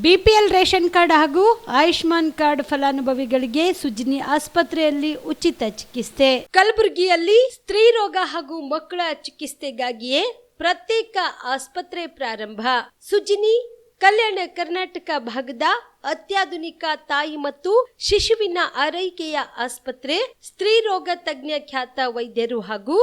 BPL ration card ಹಾಗೂ Ayushman card ಫಲಾನುಭವಿಗಳಿಗೆ ಸುಜ್ನಿ ಆಸ್ಪತ್ರೆಯಲ್ಲಿ ಉಚಿತ ಚಿಕಿತ್ಸೆ. ಕಲಬುರಗಿಯಲ್ಲಿ ಸ್ತ್ರೀ ರೋಗ ಹಾಗೂ ಮಕ್ಕಳ ಚಿಕಿತ್ಸೆಗಾಗಿಯೇ ಪ್ರತ್ಯೇಕ ಆಸ್ಪತ್ರೆ ಪ್ರಾರಂಭ. ಸುಜ್ನಿ ಕಲ್ಯಾಣ ಕರ್ನಾಟಕ ಭಾಗದ ಅತ್ಯಾಧುನಿಕ ತಾಯಿ ಮತ್ತು ಶಿಶುವಿನ ಆರೈಕೆಯ ಆಸ್ಪತ್ರೆ. ಸ್ತ್ರೀ ರೋಗ ತಜ್ಞ ಖ್ಯಾತ ವೈದ್ಯರು ಹಾಗೂ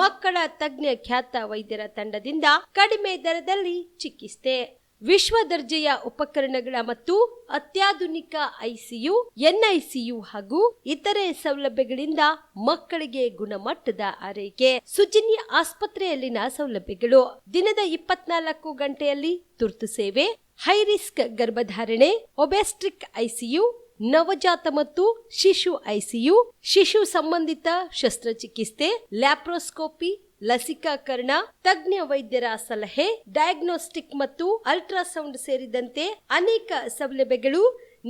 ಮಕ್ಕಳ ತಜ್ಞ ಖ್ಯಾತ ವೈದ್ಯರ ತಂಡದಿಂದ ಕಡಿಮೆ ದರದಲ್ಲಿ ಚಿಕಿತ್ಸೆ, ವಿಶ್ವ ದರ್ಜೆಯ ಉಪಕರಣಗಳ ಮತ್ತು ಅತ್ಯಾಧುನಿಕ ಐಸಿಯು, ಎನ್ಐಸಿಯು ಹಾಗೂ ಇತರೆ ಸೌಲಭ್ಯಗಳಿಂದ ಮಕ್ಕಳಿಗೆ ಗುಣಮಟ್ಟದ ಆರೈಕೆ. ಸುಜ್ನಿ ಆಸ್ಪತ್ರೆಯಲ್ಲಿನ ಸೌಲಭ್ಯಗಳು: ದಿನದ 24 ಗಂಟೆಯಲ್ಲಿ ತುರ್ತು ಸೇವೆ, ಹೈ ರಿಸ್ಕ್ ಗರ್ಭಧಾರಣೆ, ಒಬೆಸ್ಟ್ರಿಕ್ ಐಸಿಯು, ನವಜಾತ ಮತ್ತು ಶಿಶು ಐಸಿಯು, ಶಿಶು ಸಂಬಂಧಿತ ಶಸ್ತ್ರಚಿಕಿತ್ಸೆ, ಲ್ಯಾಪ್ರೋಸ್ಕೋಪಿ, ಲಸಿಕಾಕರಣ, ತಜ್ಞ ವೈದ್ಯರ ಸಲಹೆ, ಡಯಾಗ್ನೋಸ್ಟಿಕ್ ಮತ್ತು ಅಲ್ಟ್ರಾಸೌಂಡ್ ಸೇರಿದಂತೆ ಅನೇಕ ಸೌಲಭ್ಯಗಳು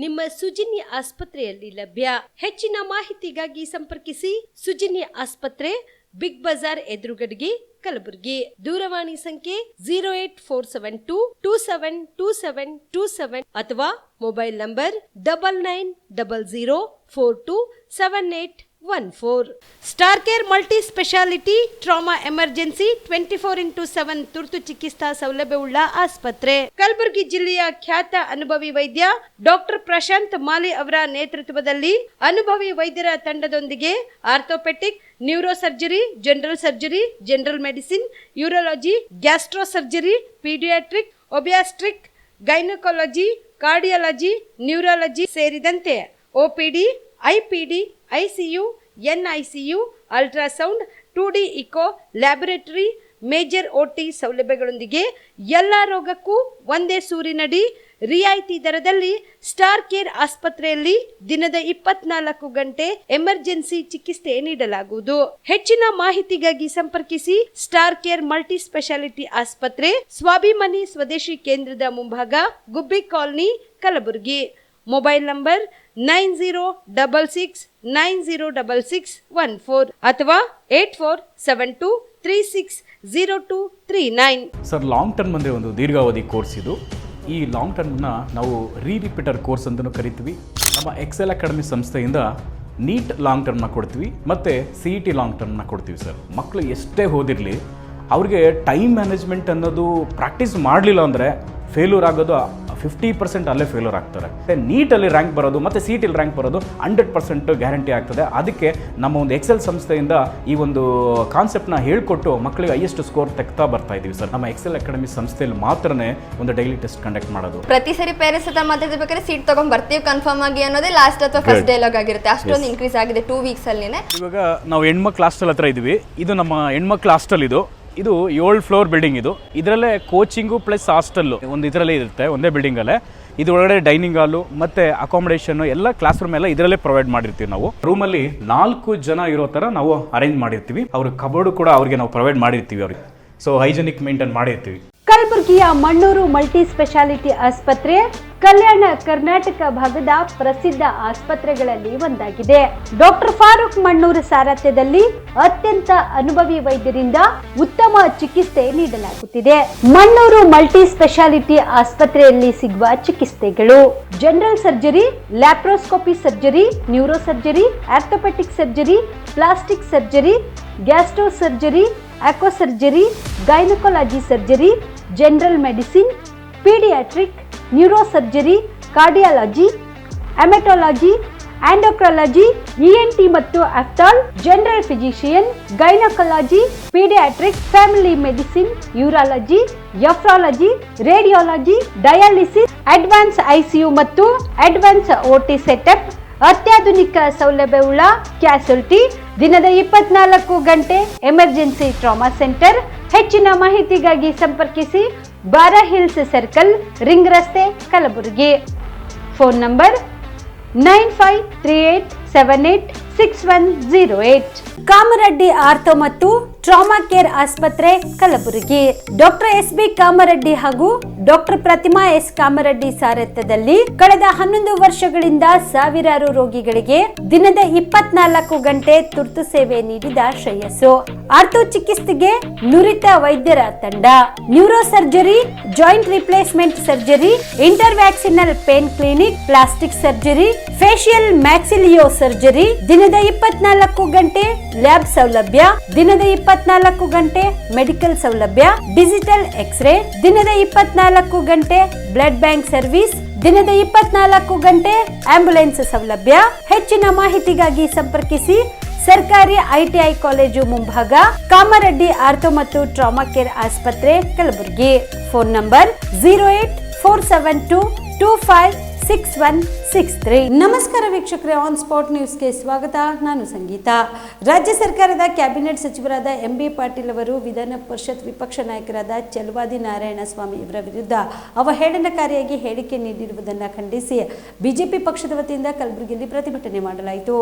ನಿಮ್ಮ ಸುಜ್ನಿ ಆಸ್ಪತ್ರೆಯಲ್ಲಿ ಲಭ್ಯ. ಹೆಚ್ಚಿನ ಮಾಹಿತಿಗಾಗಿ ಸಂಪರ್ಕಿಸಿ ಸುಜ್ನಿ ಆಸ್ಪತ್ರೆ, ಬಿಗ್ ಬಜಾರ್ ಎದುರುಗಡೆಗೆ, ಕಲಬುರಗಿ. ದೂರವಾಣಿ ಸಂಖ್ಯೆ 08472727227 ಅಥವಾ mobile number 9900427814. Star care multi speciality trauma emergency 24x7 ತುರ್ತು ಚಿಕಿತ್ಸಾ ಸೌಲಭ್ಯವುಳ್ಳ ಆಸ್ಪತ್ರೆ. ಕಲಬುರಗಿ ಜಿಲ್ಲೆಯ ಖ್ಯಾತ ಅನುಭವಿ ವೈದ್ಯ ಡಾಕ್ಟರ್ ಪ್ರಶಾಂತ್ ಮಾಲಿ ಅವರ ನೇತೃತ್ವದಲ್ಲಿ ಅನುಭವಿ ವೈದ್ಯರ ತಂಡದೊಂದಿಗೆ orthopaedic, neuro surgery, general surgery, general medicine, urology, gastro surgery, paediatric, obstetric, gynaecology, cardiology, neurology ಸೇರಿದಂತೆ OPD, IPD, ICU, NICU, ultrasound, 2D echo, laboratory, major OT ಸೌಲಭ್ಯಗಳೊಂದಿಗೆ ಎಲ್ಲ ರೋಗಕ್ಕೂ ಒಂದೇ ಸೂರಿನಡಿ ರಿಯಾಯಿತಿ ದರದಲ್ಲಿ ಸ್ಟಾರ್ ಕೇರ್ ಆಸ್ಪತ್ರೆಯಲ್ಲಿ ದಿನದ 24 ಗಂಟೆ ಎಮರ್ಜೆನ್ಸಿ ಚಿಕಿತ್ಸೆ ನೀಡಲಾಗುವುದು. ಹೆಚ್ಚಿನ ಮಾಹಿತಿಗಾಗಿ ಸಂಪರ್ಕಿಸಿ ಸ್ಟಾರ್ ಕೇರ್ ಮಲ್ಟಿ ಸ್ಪೆಷಾಲಿಟಿ ಆಸ್ಪತ್ರೆ, ಸ್ವಾಭಿಮಾನಿ ಸ್ವದೇಶಿ ಕೇಂದ್ರದ ಮುಂಭಾಗ, ಗುಬ್ಬಿ ಕಾಲನಿ, ಕಲಬುರಗಿ. ಮೊಬೈಲ್ ನಂಬರ್ 9066906614 ಅಥವಾ 8472360239. ಸರ್, ಲಾಂಗ್ ಟರ್ಮ್ ಅಂದರೆ ಒಂದು ದೀರ್ಘಾವಧಿ ಕೋರ್ಸ್ ಇದು. ಈ ಲಾಂಗ್ ಟರ್ಮ್ನ ನಾವು ರಿಪೀಟರ್ ಕೋರ್ಸ್ ಅಂತಲೂ ಕರಿತೀವಿ. ನಮ್ಮ ಎಕ್ಸೆಲ್ ಅಕಾಡೆಮಿ ಸಂಸ್ಥೆಯಿಂದ ನೀಟ್ ಲಾಂಗ್ ಟರ್ಮ್ನ ಕೊಡ್ತೀವಿ ಮತ್ತು CET ಲಾಂಗ್ ಟರ್ಮ್ನ ಕೊಡ್ತೀವಿ. ಸರ್, ಮಕ್ಕಳು ಎಷ್ಟೇ ಓದಿರಲಿ ಅವ್ರಿಗೆ ಟೈಮ್ ಮ್ಯಾನೇಜ್ಮೆಂಟ್ ಅನ್ನೋದು ಪ್ರಾಕ್ಟೀಸ್ ಮಾಡಲಿಲ್ಲ ಅಂದರೆ ಫೇಲ್ಯೂರ್ ಆಗೋದು 50% ಅಲ್ಲೇ ಫೇಲ್ಯೂರ್ ಆಗ್ತಾರೆ. ನೀಟಲ್ಲಿ ರ್ಯಾಂಕ್ ಬರೋದು ಮತ್ತು CETಲಿ ರ್ಯಾಂಕ್ ಬರೋದು 100% ಗ್ಯಾರಂಟಿ ಆಗ್ತದೆ. ಅದಕ್ಕೆ ನಮ್ಮ ಒಂದು ಎಕ್ಸೆಲ್ ಸಂಸ್ಥೆಯಿಂದ ಈ ಒಂದು ಕಾನ್ಸೆಪ್ಟ್ನ ಹೇಳ್ಕೊಟ್ಟು ಮಕ್ಕಳಿಗೆ ಹೈಯೆಸ್ಟ್ ಸ್ಕೋರ್ ತೆಗ್ತಾ ಬರ್ತಾ ಇದೀವಿ. ಸರ್, ನಮ್ಮ ಎಕ್ಸೆಲ್ ಅಕಾಡೆಮಿ ಸಂಸ್ಥೆಯಲ್ಲಿ ಮಾತ್ರನೇ ಒಂದು ಡೈಲಿ ಟೆಸ್ಟ್ ಕಂಡಕ್ಟ್ ಮಾಡೋದು. ಪ್ರತಿ ಸರಿ ಪೇರೆಂಟ್ಸ್ ಹತ್ರ ಮಾತಾಡ್ಬೇಕಾದ್ರೆ ಸೀಟ್ ತಗೊಂಡ್ ಬರ್ತೀವಿ ಕನ್ಫರ್ಮ್ ಆಗಿ ಅನ್ನೋದೇ ಲಾಸ್ಟ್ ಅಥವಾ ಫಸ್ಟ್ ಡೈಲಾಗ್ ಆಗಿರುತ್ತೆ. ಅಷ್ಟೊಂದು ಇನ್ಕ್ರೀಸ್ ಆಗಿದೆ 2 ವೀಕ್ಸ್ ಅಲ್ಲಿ. ಇವಾಗ ನಾವು ಹೆಣ್ಮಕ್ಳು ಹಾಸ್ಟೆಲ್ ಹತ್ರ ಇದೀವಿ. ಇದು ನಮ್ಮ ಹೆಣ್ಮಕ್ಳು ಹಾಸ್ಟೆಲ್. ಇದು 7 ಫ್ಲೋರ್ ಬಿಲ್ಡಿಂಗ್. ಇದರಲ್ಲೇ ಕೋಚಿಂಗು ಪ್ಲಸ್ ಹಾಸ್ಟೆಲ್ಲು ಒಂದು ಇದರಲ್ಲೇ ಇರುತ್ತೆ, ಒಂದೇ ಬಿಲ್ಡಿಂಗಲ್ಲೇ. ಇದರೊಳಗಡೆ ಡೈನಿಂಗ್ ಹಾಲು ಮತ್ತು ಅಕಾಮಿಡೇಷನ್ ಎಲ್ಲ ಕ್ಲಾಸ್ ರೂಮ್ ಎಲ್ಲ ಇದರಲ್ಲೇ ಪ್ರೊವೈಡ್ ಮಾಡಿರ್ತೀವಿ. ನಾವು ರೂಮಲ್ಲಿ 4 ಜನ ಇರೋ ಥರ ನಾವು ಅರೇಂಜ್ ಮಾಡಿರ್ತೀವಿ. ಅವ್ರ ಕಬೋರ್ಡು ಕೂಡ ಅವ್ರಿಗೆ ನಾವು ಪ್ರೊವೈಡ್ ಮಾಡಿರ್ತೀವಿ. ಅವ್ರಿಗೆ ಸೊ ಹೈಜೆನಿಕ್ ಮೇಂಟೈನ್ ಮಾಡಿರ್ತೀವಿ. ಕಲಬುರಗಿಯ ಮಣ್ಣೂರು ಮಲ್ಟಿ ಸ್ಪೆಷಾಲಿಟಿ ಆಸ್ಪತ್ರೆ ಕಲ್ಯಾಣ ಕರ್ನಾಟಕ ಭಾಗದ ಪ್ರಸಿದ್ಧ ಆಸ್ಪತ್ರೆಗಳಲ್ಲಿ ಒಂದಾಗಿದೆ. ಡಾಕ್ಟರ್ ಫಾರೂಕ್ ಮಣ್ಣೂರು ಸಾರಥ್ಯದಲ್ಲಿ ಅತ್ಯಂತ ಅನುಭವಿ ವೈದ್ಯರಿಂದ ಉತ್ತಮ ಚಿಕಿತ್ಸೆ ನೀಡಲಾಗುತ್ತಿದೆ. ಮಣ್ಣೂರು ಮಲ್ಟಿ ಸ್ಪೆಷಾಲಿಟಿ ಆಸ್ಪತ್ರೆಯಲ್ಲಿ ಸಿಗುವ ಚಿಕಿತ್ಸೆಗಳು: general surgery, laparoscopy surgery, neuro surgery, orthopaedic surgery, plastic surgery, gastro surgery, aqua surgery, gynaecology surgery, general medicine, paediatric, neuro surgery, cardiology, haematology, endocrinology, ENT ಮತ್ತು ophthal, general physician, gynaecology, paediatric, family medicine, urology, nephrology, radiology, dialysis, advance ICU ಮತ್ತು advance OT setup, ಅತ್ಯಾಧುನಿಕ ಸೌಲಭ್ಯವುಳ್ಳ ಕ್ಯಾಸುಲಿಟಿ, ದಿನದ 24 ಗಂಟೆ emergency trauma centre. ಹೆಚ್ಚಿನ ಮಾಹಿತಿಗಾಗಿ ಸಂಪರ್ಕಿಸಿ ಬಾರಾ hills circle, ring ರಸ್ತೆ, Kalaburagi. Phone number 9538786108. Kamareddy ortho ಮತ್ತು ಟ್ರಾಮಾ ಕೇರ್ ಆಸ್ಪತ್ರೆ ಕಲಬುರಗಿ. Doctor S B. ಕಾಮರೆಡ್ಡಿ ಹಾಗೂ ಡಾಕ್ಟರ್ ಪ್ರತಿಮಾ ಎಸ್. ಕಾಮರೆಡ್ಡಿ ಸಾರಥ್ಯದಲ್ಲಿ ಕಳೆದ 11 ವರ್ಷಗಳಿಂದ ಸಾವಿರಾರು ರೋಗಿಗಳಿಗೆ ದಿನದ 24 ಗಂಟೆ ತುರ್ತು ಸೇವೆ ನೀಡಿದ ಶ್ರೇಯಸ್ಸು. ಆರ್ಥೋ ಚಿಕಿತ್ಸೆಗೆ ನುರಿತ ವೈದ್ಯರ ತಂಡ, neuro surgery, joint replacement surgery, interventional pain clinic, plastic surgery, facial maxillo surgery, ದಿನದ 24 ಗಂಟೆ ಲ್ಯಾಬ್ ಸೌಲಭ್ಯ, ದಿನದ 24 ಗಂಟೆ ಮೆಡಿಕಲ್ ಸೌಲಭ್ಯ, ಡಿಜಿಟಲ್ ಎಕ್ಸ್ರೇ, ದಿನದ 24 ಗಂಟೆ ಬ್ಲಡ್ ಬ್ಯಾಂಕ್ ಸರ್ವಿಸ್, ದಿನದ 24 ಗಂಟೆ ಆಂಬ್ಯುಲೆನ್ಸ್ ಸೌಲಭ್ಯ. ಹೆಚ್ಚಿನ ಮಾಹಿತಿಗಾಗಿ ಸಂಪರ್ಕಿಸಿ ಸರ್ಕಾರಿ ಐಟಿಐ ಕಾಲೇಜು ಮುಂಭಾಗ, ಕಾಮರೆಡ್ಡಿ ಆರ್ಥೋ ಮತ್ತು ಟ್ರಾಮಾ ಕೇರ್ ಆಸ್ಪತ್ರೆ ಕಲಬುರಗಿ. Phone number 08472256163. ನಮಸ್ಕಾರ ವೀಕ್ಷಕರೇ, ಆನ್ ಸ್ಪಾಟ್ ನ್ಯೂಸ್ಗೆ ಸ್ವಾಗತ. ನಾನು ಸಂಗೀತ. ರಾಜ್ಯ ಸರ್ಕಾರದ ಕ್ಯಾಬಿನೆಟ್ ಸಚಿವರಾದ ಎಂ.ಬಿ. ಪಾಟೀಲ್ ಅವರು ವಿಧಾನ ಪರಿಷತ್ ವಿಪಕ್ಷ ನಾಯಕರಾದ ಚಲವಾದಿ ನಾರಾಯಣಸ್ವಾಮಿ ಅವರ ವಿರುದ್ಧ ಅವಹೇಳನಕಾರಿಯಾಗಿ ಹೇಳಿಕೆ ನೀಡಿರುವುದನ್ನು ಖಂಡಿಸಿ ಬಿಜೆಪಿ ಪಕ್ಷದ ವತಿಯಿಂದ ಕಲಬುರಗಿಯಲ್ಲಿ ಪ್ರತಿಭಟನೆ ಮಾಡಲಾಯಿತು.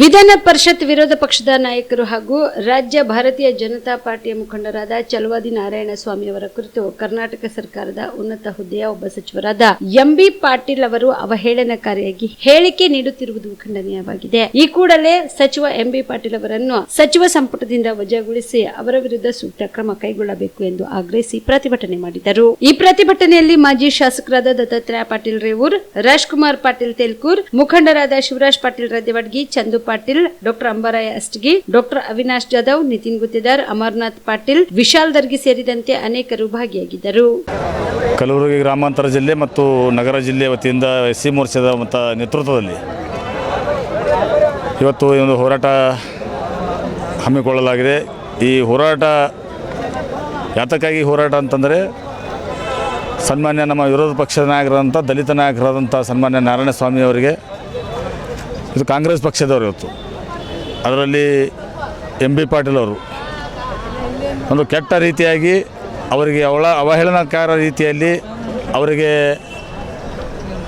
ವಿಧಾನ ಪರಿಷತ್ ವಿರೋಧ ಪಕ್ಷದ ನಾಯಕರು ಹಾಗೂ ರಾಜ್ಯ ಭಾರತೀಯ ಜನತಾ ಪಾರ್ಟಿಯ ಮುಖಂಡರಾದ ಚಲವಾದಿ ನಾರಾಯಣಸ್ವಾಮಿ ಅವರ ಕುರಿತು ಕರ್ನಾಟಕ ಸರ್ಕಾರದ ಉನ್ನತ ಹುದ್ದೆಯ ಒಬ್ಬ ಸಚಿವರಾದ ಎಂ.ಬಿ. ಪಾಟೀಲ್ ಅವರು ಅವಹೇಳನಕಾರಿಯಾಗಿ ಹೇಳಿಕೆ ನೀಡುತ್ತಿರುವುದು ಖಂಡನೀಯವಾಗಿದೆ. ಈ ಕೂಡಲೇ ಸಚಿವ ಎಂ.ಬಿ. ಪಾಟೀಲ್ ಅವರನ್ನು ಸಚಿವ ಸಂಪುಟದಿಂದ ವಜಾಗೊಳಿಸಿ ಅವರ ವಿರುದ್ಧ ಸೂಕ್ತ ಕ್ರಮ ಕೈಗೊಳ್ಳಬೇಕು ಎಂದು ಆಗ್ರಹಿಸಿ ಪ್ರತಿಭಟನೆ ಮಾಡಿದರು. ಈ ಪ್ರತಿಭಟನೆಯಲ್ಲಿ ಮಾಜಿ ಶಾಸಕರಾದ ದತ್ತಾತ್ರೇಯ ಪಾಟೀಲ್ ರೇವೂರ್, ರಾಜ್ಕುಮಾರ್ ಪಾಟೀಲ್ ತೇಲ್ಕೂರ್, ಮುಖಂಡರಾದ ಶಿವರಾಜ್ ಪಾಟೀಲ್ ರದ್ದೆವಡ್ಗಿ, ಚಂದು ಪಾಟೀಲ್, ಡಾಕ್ಟರ್ ಅಂಬಾರಾಯ ಅಷ್ಟಗಿ, ಡಾಕ್ಟರ್ ಅವಿನಾಶ್ ಜಾಧವ್, ನಿತಿನ್ ಗುತ್ತೇದಾರ್, ಅಮರನಾಥ್ ಪಾಟೀಲ್, ವಿಶಾಲ್ ದರ್ಗಿ ಸೇರಿದಂತೆ ಅನೇಕರು ಭಾಗಿಯಾಗಿದ್ದರು. ಕಲಬುರಗಿ ಗ್ರಾಮಾಂತರ ಜಿಲ್ಲೆ ಮತ್ತು ನಗರ ಜಿಲ್ಲೆ ವತಿಯಿಂದ ಎಸ್.ಸಿ. ಮೋರ್ಚಾದ ನೇತೃತ್ವದಲ್ಲಿ ಇವತ್ತು ಒಂದು ಹೋರಾಟ ಹಮ್ಮಿಕೊಳ್ಳಲಾಗಿದೆ. ಈ ಹೋರಾಟ ಯಾತಕ್ಕಾಗಿ ಹೋರಾಟ ಅಂತಂದರೆ ಸನ್ಮಾನ್ಯ ನಮ್ಮ ವಿರೋಧ ಪಕ್ಷದ ನಾಯಕರಾದಂಥ ದಲಿತ ನಾಯಕರಾದಂಥ ಸನ್ಮಾನ್ಯ ನಾರಾಯಣಸ್ವಾಮಿ ಅವರಿಗೆ, ಇದು ಕಾಂಗ್ರೆಸ್ ಪಕ್ಷದವರು ಇವತ್ತು, ಅದರಲ್ಲಿ ಎಂ.ಬಿ. ಪಾಟೀಲ್ ಅವರು ಒಂದು ಕೆಟ್ಟ ರೀತಿಯಾಗಿ ಅವರಿಗೆ ಅವಹೇಳನಕಾರ ರೀತಿಯಲ್ಲಿ ಅವರಿಗೆ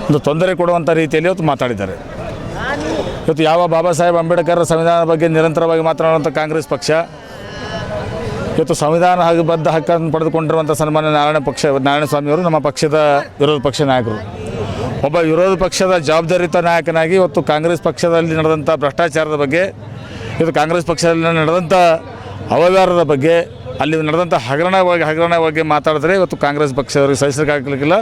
ಒಂದು ತೊಂದರೆ ಕೊಡುವಂಥ ರೀತಿಯಲ್ಲಿ ಇವತ್ತು ಮಾತಾಡಿದ್ದಾರೆ. ಇವತ್ತು ಯಾವ ಬಾಬಾ ಸಾಹೇಬ್ ಅಂಬೇಡ್ಕರ್ ಸಂವಿಧಾನದ ಬಗ್ಗೆ ನಿರಂತರವಾಗಿ ಮಾತನಾಡುವಂಥ ಕಾಂಗ್ರೆಸ್ ಪಕ್ಷ ಇವತ್ತು ಸಂವಿಧಾನಬದ್ಧ ಹಕ್ಕನ್ನು ಪಡೆದುಕೊಂಡಿರುವಂಥ ಸನ್ಮಾನ್ಯ ನಾರಾಯಣಸ್ವಾಮಿಯವರು ನಮ್ಮ ಪಕ್ಷದ ವಿರೋಧ ಪಕ್ಷ ನಾಯಕರು. ಒಬ್ಬ ವಿರೋಧ ಪಕ್ಷದ ಜವಾಬ್ದಾರಿಯುತ ನಾಯಕನಾಗಿ ಇವತ್ತು ಕಾಂಗ್ರೆಸ್ ಪಕ್ಷದಲ್ಲಿ ನಡೆದಂಥ ಭ್ರಷ್ಟಾಚಾರದ ಬಗ್ಗೆ, ಇವತ್ತು ಕಾಂಗ್ರೆಸ್ ಪಕ್ಷದಲ್ಲಿ ನಡೆದಂಥ ಅವ್ಯವಹಾರದ ಬಗ್ಗೆ, ಅಲ್ಲಿ ನಡೆದಂಥ ಹಗರಣ ಬಗ್ಗೆ ಮಾತಾಡಿದ್ರೆ ಇವತ್ತು ಕಾಂಗ್ರೆಸ್ ಪಕ್ಷದವರಿಗೆ ಸಹಿಸಲಿಕ್ಕಾಗಲಿಕ್ಕಿಲ್ಲ.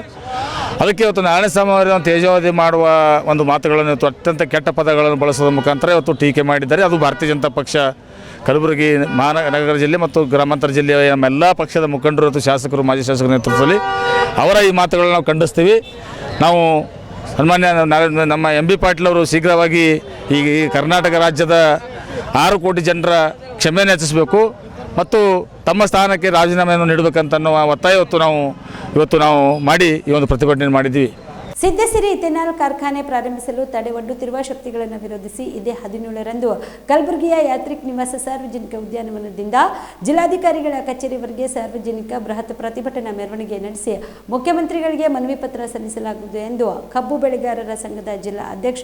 ಅದಕ್ಕೆ ಇವತ್ತು ನಾರಾಯಣಸ್ವಾಮಿ ಅವರ ತೇಜೋವಧಿ ಮಾಡುವ ಒಂದು ಮಾತುಗಳನ್ನು ಇವತ್ತು ಅತ್ಯಂತ ಕೆಟ್ಟ ಪದಗಳನ್ನು ಬಳಸೋದ್ರ ಮುಖಾಂತರ ಇವತ್ತು ಟೀಕೆ ಮಾಡಿದ್ದಾರೆ. ಅದು ಭಾರತೀಯ ಜನತಾ ಪಕ್ಷ ಕಲಬುರಗಿ ಮಹಾನಗರ ಜಿಲ್ಲೆ ಮತ್ತು ಗ್ರಾಮಾಂತರ ಜಿಲ್ಲೆಯ ನಮ್ಮೆಲ್ಲ ಪಕ್ಷದ ಮುಖಂಡರು ಮತ್ತು ಶಾಸಕರು, ಮಾಜಿ ಶಾಸಕರ ನೇತೃತ್ವದಲ್ಲಿ ಅವರ ಈ ಮಾತುಗಳನ್ನು ನಾವು ಖಂಡಿಸ್ತೀವಿ. ನಾವು ಸನ್ಮಾನ್ಯ ನಮ್ಮ ಎಂ.ಬಿ. ಪಾಟೀಲ್ ಅವರು ಶೀಘ್ರವಾಗಿ ಈ ಕರ್ನಾಟಕ ರಾಜ್ಯದ 6 ಕೋಟಿ ಜನರ ಕ್ಷಮೆಯನ್ನು ಯಾಚಿಸಬೇಕು ಮತ್ತು ತಮ್ಮ ಸ್ಥಾನಕ್ಕೆ ರಾಜೀನಾಮೆಯನ್ನು ನೀಡಬೇಕಂತನ್ನುವ ಒತ್ತಾಯ ಇವತ್ತು ನಾವು ಮಾಡಿ ಈ ಒಂದು ಪ್ರತಿಭಟನೆ ಮಾಡಿದ್ದೀವಿ. ಸಿದ್ದಸಿರಿ ಇಥೆನಾಲ್ ಕಾರ್ಖಾನೆ ಪ್ರಾರಂಭಿಸಲು ತಡೆ ಒಡ್ಡುತ್ತಿರುವ ಶಕ್ತಿಗಳನ್ನು ವಿರೋಧಿಸಿ ಇದೇ 17ರಂದು ಕಲಬುರಗಿಯ ಯಾತ್ರಿಕ್ ನಿವಾಸ ಸಾರ್ವಜನಿಕ ಉದ್ಯಾನವನದಿಂದ ಜಿಲ್ಲಾಧಿಕಾರಿಗಳ ಕಚೇರಿವರೆಗೆ ಸಾರ್ವಜನಿಕ ಬೃಹತ್ ಪ್ರತಿಭಟನಾ ಮೆರವಣಿಗೆ ನಡೆಸಿ ಮುಖ್ಯಮಂತ್ರಿಗಳಿಗೆ ಮನವಿ ಪತ್ರ ಸಲ್ಲಿಸಲಾಗುವುದು ಎಂದು ಕಬ್ಬು ಬೆಳೆಗಾರರ ಸಂಘದ ಜಿಲ್ಲಾ ಅಧ್ಯಕ್ಷ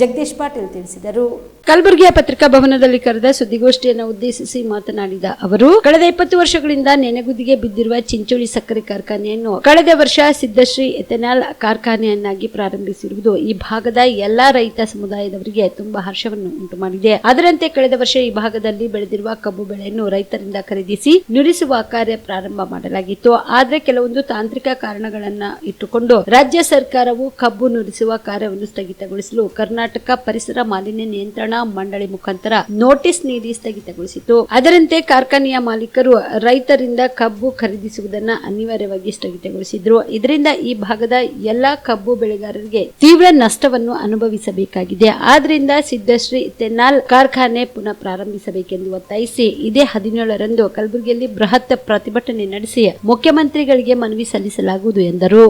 ಜಗದೀಶ್ ಪಾಟೀಲ್ ತಿಳಿಸಿದರು. ಕಲಬುರಗಿಯ ಪತ್ರಿಕಾ ಭವನದಲ್ಲಿ ಕರೆದ ಸುದ್ದಿಗೋಷ್ಠಿಯನ್ನು ಉದ್ದೇಶಿಸಿ ಮಾತನಾಡಿದ ಅವರು, ಕಳೆದ 20 ವರ್ಷಗಳಿಂದ ನೆನೆಗುದಿಗೆ ಬಿದ್ದಿರುವ ಚಿಂಚೋಳಿ ಸಕ್ಕರೆ ಕಾರ್ಖಾನೆಯನ್ನು ಕಳೆದ ವರ್ಷ ಸಿದ್ದಶ್ರೀ ಎಥೆನಾಲ್ ಕಾರ್ಖಾನೆಯನ್ನಾಗಿ ಪ್ರಾರಂಭಿಸಿರುವುದು ಈ ಭಾಗದ ಎಲ್ಲಾ ರೈತ ಸಮುದಾಯದವರಿಗೆ ತುಂಬಾ ಹರ್ಷವನ್ನು ಉಂಟು ಮಾಡಿದೆ. ಅದರಂತೆ ಕಳೆದ ವರ್ಷ ಈ ಭಾಗದಲ್ಲಿ ಬೆಳೆದಿರುವ ಕಬ್ಬು ಬೆಳೆಯನ್ನು ರೈತರಿಂದ ಖರೀದಿಸಿ ನುರಿಸುವ ಕಾರ್ಯ ಪ್ರಾರಂಭ ಮಾಡಲಾಗಿತ್ತು. ಆದರೆ ಕೆಲವೊಂದು ತಾಂತ್ರಿಕ ಕಾರಣಗಳನ್ನ ಇಟ್ಟುಕೊಂಡು ರಾಜ್ಯ ಸರ್ಕಾರವು ಕಬ್ಬು ನುರಿಸುವ ಕಾರ್ಯವನ್ನು ಸ್ಥಗಿತಗೊಳಿಸಲು ಕರ್ನಾಟಕ ಪರಿಸರ ಮಾಲಿನ್ಯ ನಿಯಂತ್ರಣ ಮಂಡಳಿ ಮುಖಾಂತರ ನೋಟಿಸ್ ನೀಡಿ ಸ್ಥಗಿತಗೊಳಿಸಿತು. ಅದರಂತೆ ಕಾರ್ಖಾನೆಯ ಮಾಲೀಕರು ರೈತರಿಂದ ಕಬ್ಬು ಖರೀದಿಸುವುದನ್ನು ಅನಿವಾರ್ಯವಾಗಿ ಸ್ಥಗಿತಗೊಳಿಸಿದ್ರು. ಇದರಿಂದ ಈ ಭಾಗದ ಎಲ್ಲಾ ಕಬ್ಬು ಬೆಳೆಗಾರರಿಗೆ ತೀವ್ರ ನಷ್ಟವನ್ನು ಅನುಭವಿಸಬೇಕಾಗಿದೆ. ಆದ್ರಿಂದ ಸಿದ್ದಶ್ರೀ ಎಥೆನಾಲ್ ಕಾರ್ಖಾನೆ ಪುನಃ ಪ್ರಾರಂಭಿಸಬೇಕೆಂದು ಒತ್ತಾಯಿಸಿ ಇದೇ 17ರಂದು ಕಲಬುರಗಿಯಲ್ಲಿ ಬೃಹತ್ ಪ್ರತಿಭಟನೆ ನಡೆಸಿ ಮುಖ್ಯಮಂತ್ರಿಗಳಿಗೆ ಮನವಿ ಸಲ್ಲಿಸಲಾಗುವುದು ಎಂದರು.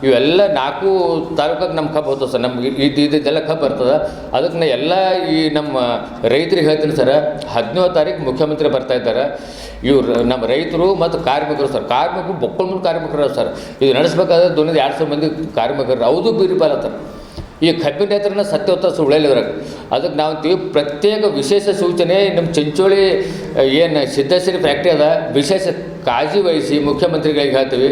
ಇವೆಲ್ಲ 4 ತಾಲೂಕಾಗ ನಮ್ಮ ಕಬ್ಬು ಹೋಗ್ತದೆ ಸರ್, ನಮ್ಗೆ ಇದೆಲ್ಲ ಕಬ್ಬು ಬರ್ತದೆ. ಅದಕ್ಕೆ ಎಲ್ಲ ಈ ನಮ್ಮ ರೈತರಿಗೆ ಹೇಳ್ತೀನಿ ಸರ್, 17ನೇ ತಾರೀಕು ಮುಖ್ಯಮಂತ್ರಿ ಬರ್ತಾ ಇದ್ದಾರೆ. ಇವ್ರು ನಮ್ಮ ರೈತರು ಮತ್ತು ಕಾರ್ಮಿಕರು ಸರ್, ಕಾರ್ಮಿಕರು ಬೊಕ್ಕಳ್ಮೂಲ ಕಾರ್ಮಿಕರು ಸರ್, ಇದು ನಡೆಸಬೇಕಾದ್ರೆ 200 ಮಂದಿ ಕಾರ್ಮಿಕರು, ಹೌದು ಬೀರಿ ಬಾಲತ್ತಾರೆ. ಈ ಕಬ್ಬಿನ ರೈತರನ್ನ ಸತ್ಯವತ್ತ ಸುಳ್ಳಿದ್ರಾಗ ಅದಕ್ಕೆ ನಾವು ಅಂತೀವಿ ಪ್ರತ್ಯೇಕ ವಿಶೇಷ ಸೂಚನೆ ನಮ್ಮ ಚಿಂಚೋಳಿ ಏನು ಸಿದ್ದೇಶ್ವರಿ ಫ್ಯಾಕ್ಟ್ರಿ ಅದ ವಿಶೇಷ ಕಾಳಜಿ ವಹಿಸಿ ಮುಖ್ಯಮಂತ್ರಿಗಳಿಗೆ ಹೇಳ್ತೀವಿ,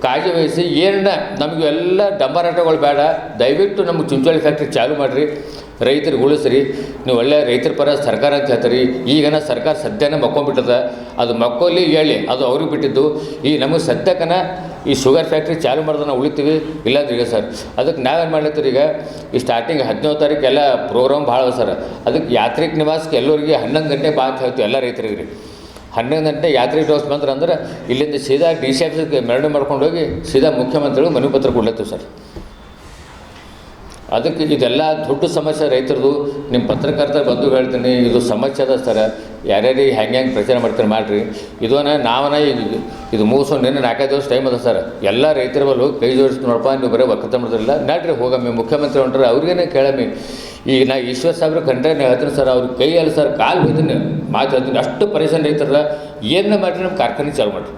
ಕಾಳಜಿ ವಹಿಸಿ ಏನನ್ನ ನಮಗೆ ಎಲ್ಲ ಡಂಬರಾಟಗಳು ಬೇಡ, ದಯವಿಟ್ಟು ನಮ್ಮ ಚಿಂಚೋಳಿ ಫ್ಯಾಕ್ಟ್ರಿ ಚಾಲು ಮಾಡಿರಿ, ರೈತರಿಗೆ ಉಳಿಸ್ರಿ. ನೀವು ಒಳ್ಳೆ ರೈತರ ಪರ ಸರ್ಕಾರ ಅಂತ ಹೇಳ್ತೀರಿ. ಈಗನ ಸರ್ಕಾರ ಸದ್ಯನೇ ಮಕ್ಕೊಂಡ್ಬಿಟ್ಟದ, ಅದು ಮಕ್ಕೋಲಿ ಹೇಳಿ ಅದು ಅವ್ರಿಗೆ ಬಿಟ್ಟಿದ್ದು. ಈ ನಮಗೆ ಸದ್ಯಕ್ಕನ ಈ ಶುಗರ್ ಫ್ಯಾಕ್ಟ್ರಿ ಚಾಲು ಮಾಡಿದ್ರೆ ನಾವು ಉಳಿತೀವಿ, ಇಲ್ಲಾಂದ್ರೆ ಈಗ ಸರ್ ಅದಕ್ಕೆ ನಾವೇನು ಮಾಡ್ಲತ್ತೀರಿ, ಈಗ ಈ ಸ್ಟಾರ್ಟಿಂಗ್ 17 ತಾರೀಕು ಎಲ್ಲ ಪ್ರೋಗ್ರಾಮ್ ಭಾಳ ಅದ ಸರ್. ಅದಕ್ಕೆ ಯಾತ್ರಿಕ ನಿವಾಸಕ್ಕೆ ಎಲ್ಲರಿಗೆ 11 ಗಂಟೆ ಬಾ ಅಂತ ಹೇಳ್ತೀವಿ ಎಲ್ಲ ರೈತರಿಗೆ ರೀ. 11 ಗಂಟೆ ಯಾತ್ರಿಕ ನಿವಾಸ ಬಂದ್ರೆ ಇಲ್ಲಿಂದ ಸೀದಾ DC ಆಫೀಸ್ಗೆ ಮೆರವಣಿಗೆ ಮಾಡ್ಕೊಂಡು ಹೋಗಿ ಸೀದಾ ಮುಖ್ಯಮಂತ್ರಿಗಳು ಮನವಿ ಪತ್ರ ಕೊಡ್ಲತ್ತೀವಿ ಸರ್. ಅದಕ್ಕೆ ಇದೆಲ್ಲ ದೊಡ್ಡ ಸಮಸ್ಯೆ ರೈತರದು. ನಿಮ್ಮ ಪತ್ರಕರ್ತರ ಬಂದು ಹೇಳ್ತೀನಿ, ಇದು ಸಮಸ್ಯೆ ಅದ ಸರ್. ಯಾರ್ಯಾರು ಹೆಂಗೆ ಪ್ರಚಾರ ಮಾಡ್ತಾರೆ ಮಾಡಿರಿ. ಇದನ್ನ ನಾವನ ಈಗ ಇದು ಮುಗಿಸೋಣ, ನಿನ್ನೆ 4-5 ದಿವಸ ಟೈಮ್ ಅದ ಸರ್. ಎಲ್ಲ ರೈತರ ಬಲ್ಲ ಹೋಗಿ ಕೈ ಜೋಡಿಸಿ ನೋಡಪ್ಪ, ನೀವು ಬರೀ ಒಕ್ಕತ್ತ ಮಾಡಿದ್ರಿಲ್ಲ ನಡ್ರಿ ಹೋಗಮ್ಮಿ ಮುಖ್ಯಮಂತ್ರಿ ಹೊಂಟ್ರೆ ಅವ್ರಿಗೇನೆ ಕೇಳಮ್ಮಿ. ಈಗ ನಾ ಈಶ್ವರ್ ಸಾಹೇಬ್ರ ಕಂಡ್ರೆ ಹೇಳ್ತೀನಿ ಸರ್, ಅವ್ರ ಕೈ ಅಲ್ಲ ಸರ್ ಕಾಲು ಹೋಯ್ತೀನಿ ಮಾತು ಹೇಳ್ತೀನಿ. ಅಷ್ಟು ಪರಿಸರ ರೈತರಲ್ಲ, ಏನೇ ಮಾಡಿರಿ ನಮ್ಮ ಕಾರ್ಖಾನೆ ಚಾಲು ಮಾಡಿರಿ.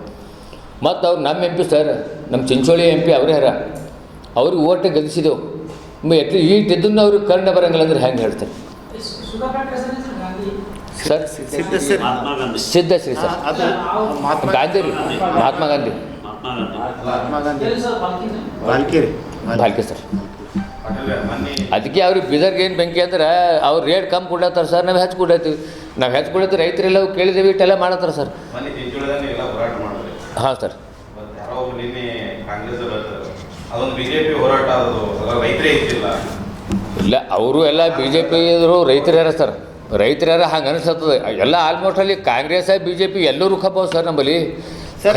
ಮತ್ತು ಅವ್ರು ನಮ್ಮ MP ಸರ್, ನಮ್ಮ ಚಿಂಚೋಳಿ MP ಅವರೇ ಹರ, ಅವ್ರಿಗೆ ಓಟೆ ಗೆಲ್ಲಿಸಿದೆವು. ಈಟಿದ್ದನ್ನು ಅವ್ರಿಗೆ ಕರ್ಣ ಬರೋಂಗಿಲ್ಲ ಅಂದ್ರೆ ಹೆಂಗೆ ಹೇಳ್ತಾರೆ ಸರ್? ಸಿದ್ದೇಶ್ವರಿ ಸರ್, ಗಾಂಧಿ ರೀ, ಮಹಾತ್ಮ ಗಾಂಧಿ ಬಾಲ್ಕಿ ಸರ್. ಅದಕ್ಕೆ ಅವ್ರಿಗೆ ಬೀದರ್ಗೆ ಏನು ಬೆಂಕಿ ಅಂದ್ರೆ ಅವ್ರು ರೇಟ್ ಕಮ್ಮಿ ಕೊಡ್ಲತ್ತಾರೆ ಸರ್, ನಾವು ಹೆಚ್ಚು ಕೊಡ್ಲತ್ತೀವಿ. ನಾವು ಹೆಚ್ಚು ಕೊಡ್ಲತ್ತೀವಿ, ರೈತರೆಲ್ಲ ಕೇಳಿದೇವಿ ಇಟ್ಟೆಲ್ಲ ಮಾಡತ್ತಾರೆ ಸರ್. ಹಾಂ ಸರ್. ಇಲ್ಲ ಅವರು ಎಲ್ಲ BJP ಇದ್ರು, ರೈತರು ಯಾರ ಸರ್, ರೈತರು ಯಾರ ಹಂಗೆ ಅನಿಸ್ತದೆ ಎಲ್ಲ. ಆಲ್ಮೋಸ್ಟ್ ಅಲ್ಲಿ ಕಾಂಗ್ರೆಸ್ BJP ಎಲ್ಲರೂ ಕಬ್ಬ ಸರ್. ನಮ್ಮಲ್ಲಿ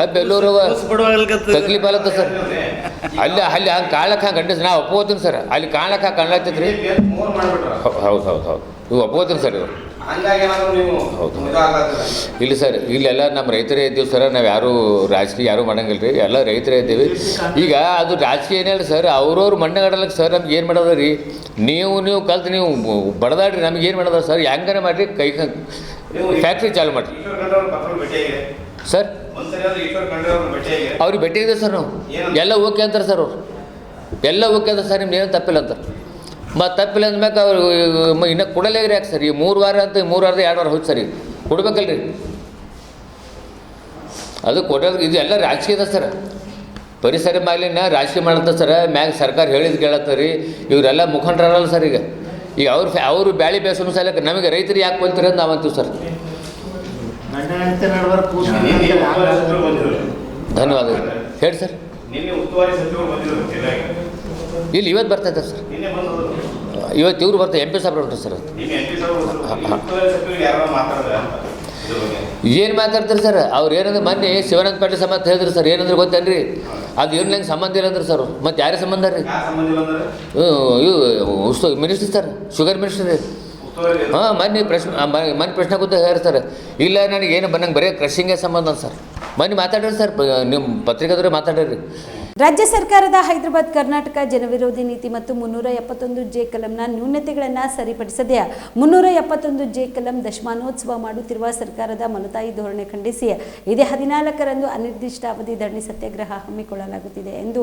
ಕಬ್ಬು ಎಲ್ಲರೂ ತಕ್ಲೀಫ್ ಆಗತ್ತ ಸರ್. ಅಲ್ಲಿ ಹಂಗೆ ಕಾಣಕ್ಕೆ ಹಂಗೆ ಗಂಡಿಸ್ ನಾವು ಒಪ್ಕೋತೀನಿ ಸರ್. ಅಲ್ಲಿ ಕಾಣಕ್ಕೆ ಹಂಗೆ ಕಾಣ್ಲತ್ತೈತ್ರಿ. ಹೌದು ಇವು ಒಪ್ಕೋತೀನಿ ಸರ್. ಇವರು ಹೌದು ಇಲ್ಲ ಸರ್, ಇಲ್ಲೆಲ್ಲ ನಮ್ಮ ರೈತರೇ ಇದ್ದೀವಿ ಸರ್. ನಾವು ಯಾರೂ ರಾಜಕೀಯ ಯಾರೂ ಮಾಡಂಗಿಲ್ಲ ರೀ, ಎಲ್ಲ ರೈತರೇ ಇದ್ದೀವಿ. ಈಗ ಅದು ರಾಜಕೀಯ ಏನಿಲ್ಲ ಸರ್, ಅವ್ರವ್ರು ಮಣ್ಣಗಡಲಕ್ಕೆ ಸರ್ ನಮ್ಗೆ ಏನು ಮಾಡೋದ ರೀ? ನೀವು ಕಲ್ತು ನೀವು ಬಡದಾಡ್ರಿ, ನಮ್ಗೆ ಏನು ಮಾಡೋದ ಸರ್? ಹೆಂಗಾರ ಮಾಡಿರಿ, ಕೈ ಫ್ಯಾಕ್ಟ್ರಿ ಚಾಲು ಮಾಡಿರಿ ಸರ್. ಅವ್ರಿಗೆ ಭೇಟಿಯಾಗಿದೆ ಸರ್. ನಾವು ಎಲ್ಲ ಓಕೆ ಅಂತಾರೆ ಸರ್. ಅವ್ರು ಎಲ್ಲ ಓಕೆ ಅಂತಾರೆ ಸರ್, ನಿಮ್ದು ಏನು ತಪ್ಪಿಲ್ಲ ಅಂತಾರೆ. ಮತ್ತು ತಪ್ಪಿಲ್ಲ ಅಂದ್ಮ್ಯಾಕೆ ಅವ್ರು ಇನ್ನೂ ಕೊಡಲೇ ಯಾಕೆ ಸರ್? ಈ 3 ವಾರ ಅಂತ 3 ವಾರದ 2 ವಾರ ಹೋಯ್ತು ಸರ್. ಈಗ ಕೊಡ್ಬೇಕಲ್ರಿ, ಅದು ಕೊಡೋದು. ಇದು ಎಲ್ಲ ರಾಜಕೀಯದ ಸರ್. ಪರಿಸರ ಮಾಲಿನ್ಯ ರಾಜಕೀಯ ಮಾಡತ್ತ ಸರ್. ಮ್ಯಾಗ ಸರ್ಕಾರ ಹೇಳಿದ್ದು ಕೇಳತ್ತ ರೀ. ಇವರೆಲ್ಲ ಮುಖಂಡರಲ್ಲ ಸರ್. ಈಗ ಅವರು ಬ್ಯಾಳಿ ಬೇಸೋ ಸಲಕ್ಕೆ ನಮಗೆ ರೈತರು ಯಾಕೆ ಕೊಲ್ತೀರಿ ಅಂತ ನಾವು ಅಂತೀವಿ ಸರ್. ಧನ್ಯವಾದಗಳು ಹೇಳಿ ಸರ್. ಇಲ್ಲಿ ಇವತ್ತು ಬರ್ತಾ ಇದ್ದಾರೆ ಸರ್. ಇವತ್ತು ಇವ್ರು ಬರ್ತಾರೆ, MP ಸಾಹೇಬ್ರು ಬರ್ತಾರೆ ಸರ್. ಏನು ಮಾತಾಡ್ತಾರೆ ಸರ್? ಅವ್ರು ಏನಂದ್ರೆ ಮೊನ್ನೆ ಶಿವಾನಂದ ಪಾಟೀಲ್ ಸಮಾಜ ಹೇಳಿದ್ರು ಸರ್. ಏನಂದ್ರೆ ಗೊತ್ತೇನ್ರಿ? ಅದು ಏನು ನಂಗೆ ಸಂಬಂಧ ಇಲ್ಲ ಅಂದ್ರೆ ಸರ್. ಮತ್ತು ಯಾರೇ ಸಂಬಂಧ ರೀ? ಇವು ಮಿನಿಸ್ಟರ್ ಸರ್, ಶುಗರ್ ಮಿನಿಸ್ಟರ್ ರೀ. ಹಾಂ, ಮೊನ್ನೆ ಪ್ರಶ್ನೆ ಕೂತ ಹೇಳ್ತಾರೆ, ಇಲ್ಲ ನನಗೇನು ನಂಗೆ ಬರೀ ಕ್ರಷಿಂಗೇ ಸಂಬಂಧ ಸರ್. ಮೊನ್ನೆ ಮಾತಾಡ್ರಿ ಸರ್, ನಿಮ್ಮ ಪತ್ರಿಕಾದವ್ರೆ ಮಾತಾಡ್ರಿ. ರಾಜ್ಯ ಸರ್ಕಾರದ ಹೈದರಾಬಾದ್ ಕರ್ನಾಟಕ ಜನವಿರೋಧಿ ನೀತಿ ಮತ್ತು 371J ಕಲಂನ ನ್ಯೂನತೆಗಳನ್ನು ಸರಿಪಡಿಸದೆ 371J ಕಲಂ ದಶಮಾನೋತ್ಸವ ಮಾಡುತ್ತಿರುವ ಸರ್ಕಾರದ ಮಲತಾಯಿ ಧೋರಣೆ ಖಂಡಿಸಿ ಇದೇ 14ರಂದು ಅನಿರ್ದಿಷ್ಟಾವಧಿ ಧರಣಿ ಸತ್ಯಾಗ್ರಹ ಹಮ್ಮಿಕೊಳ್ಳಲಾಗುತ್ತಿದೆ ಎಂದು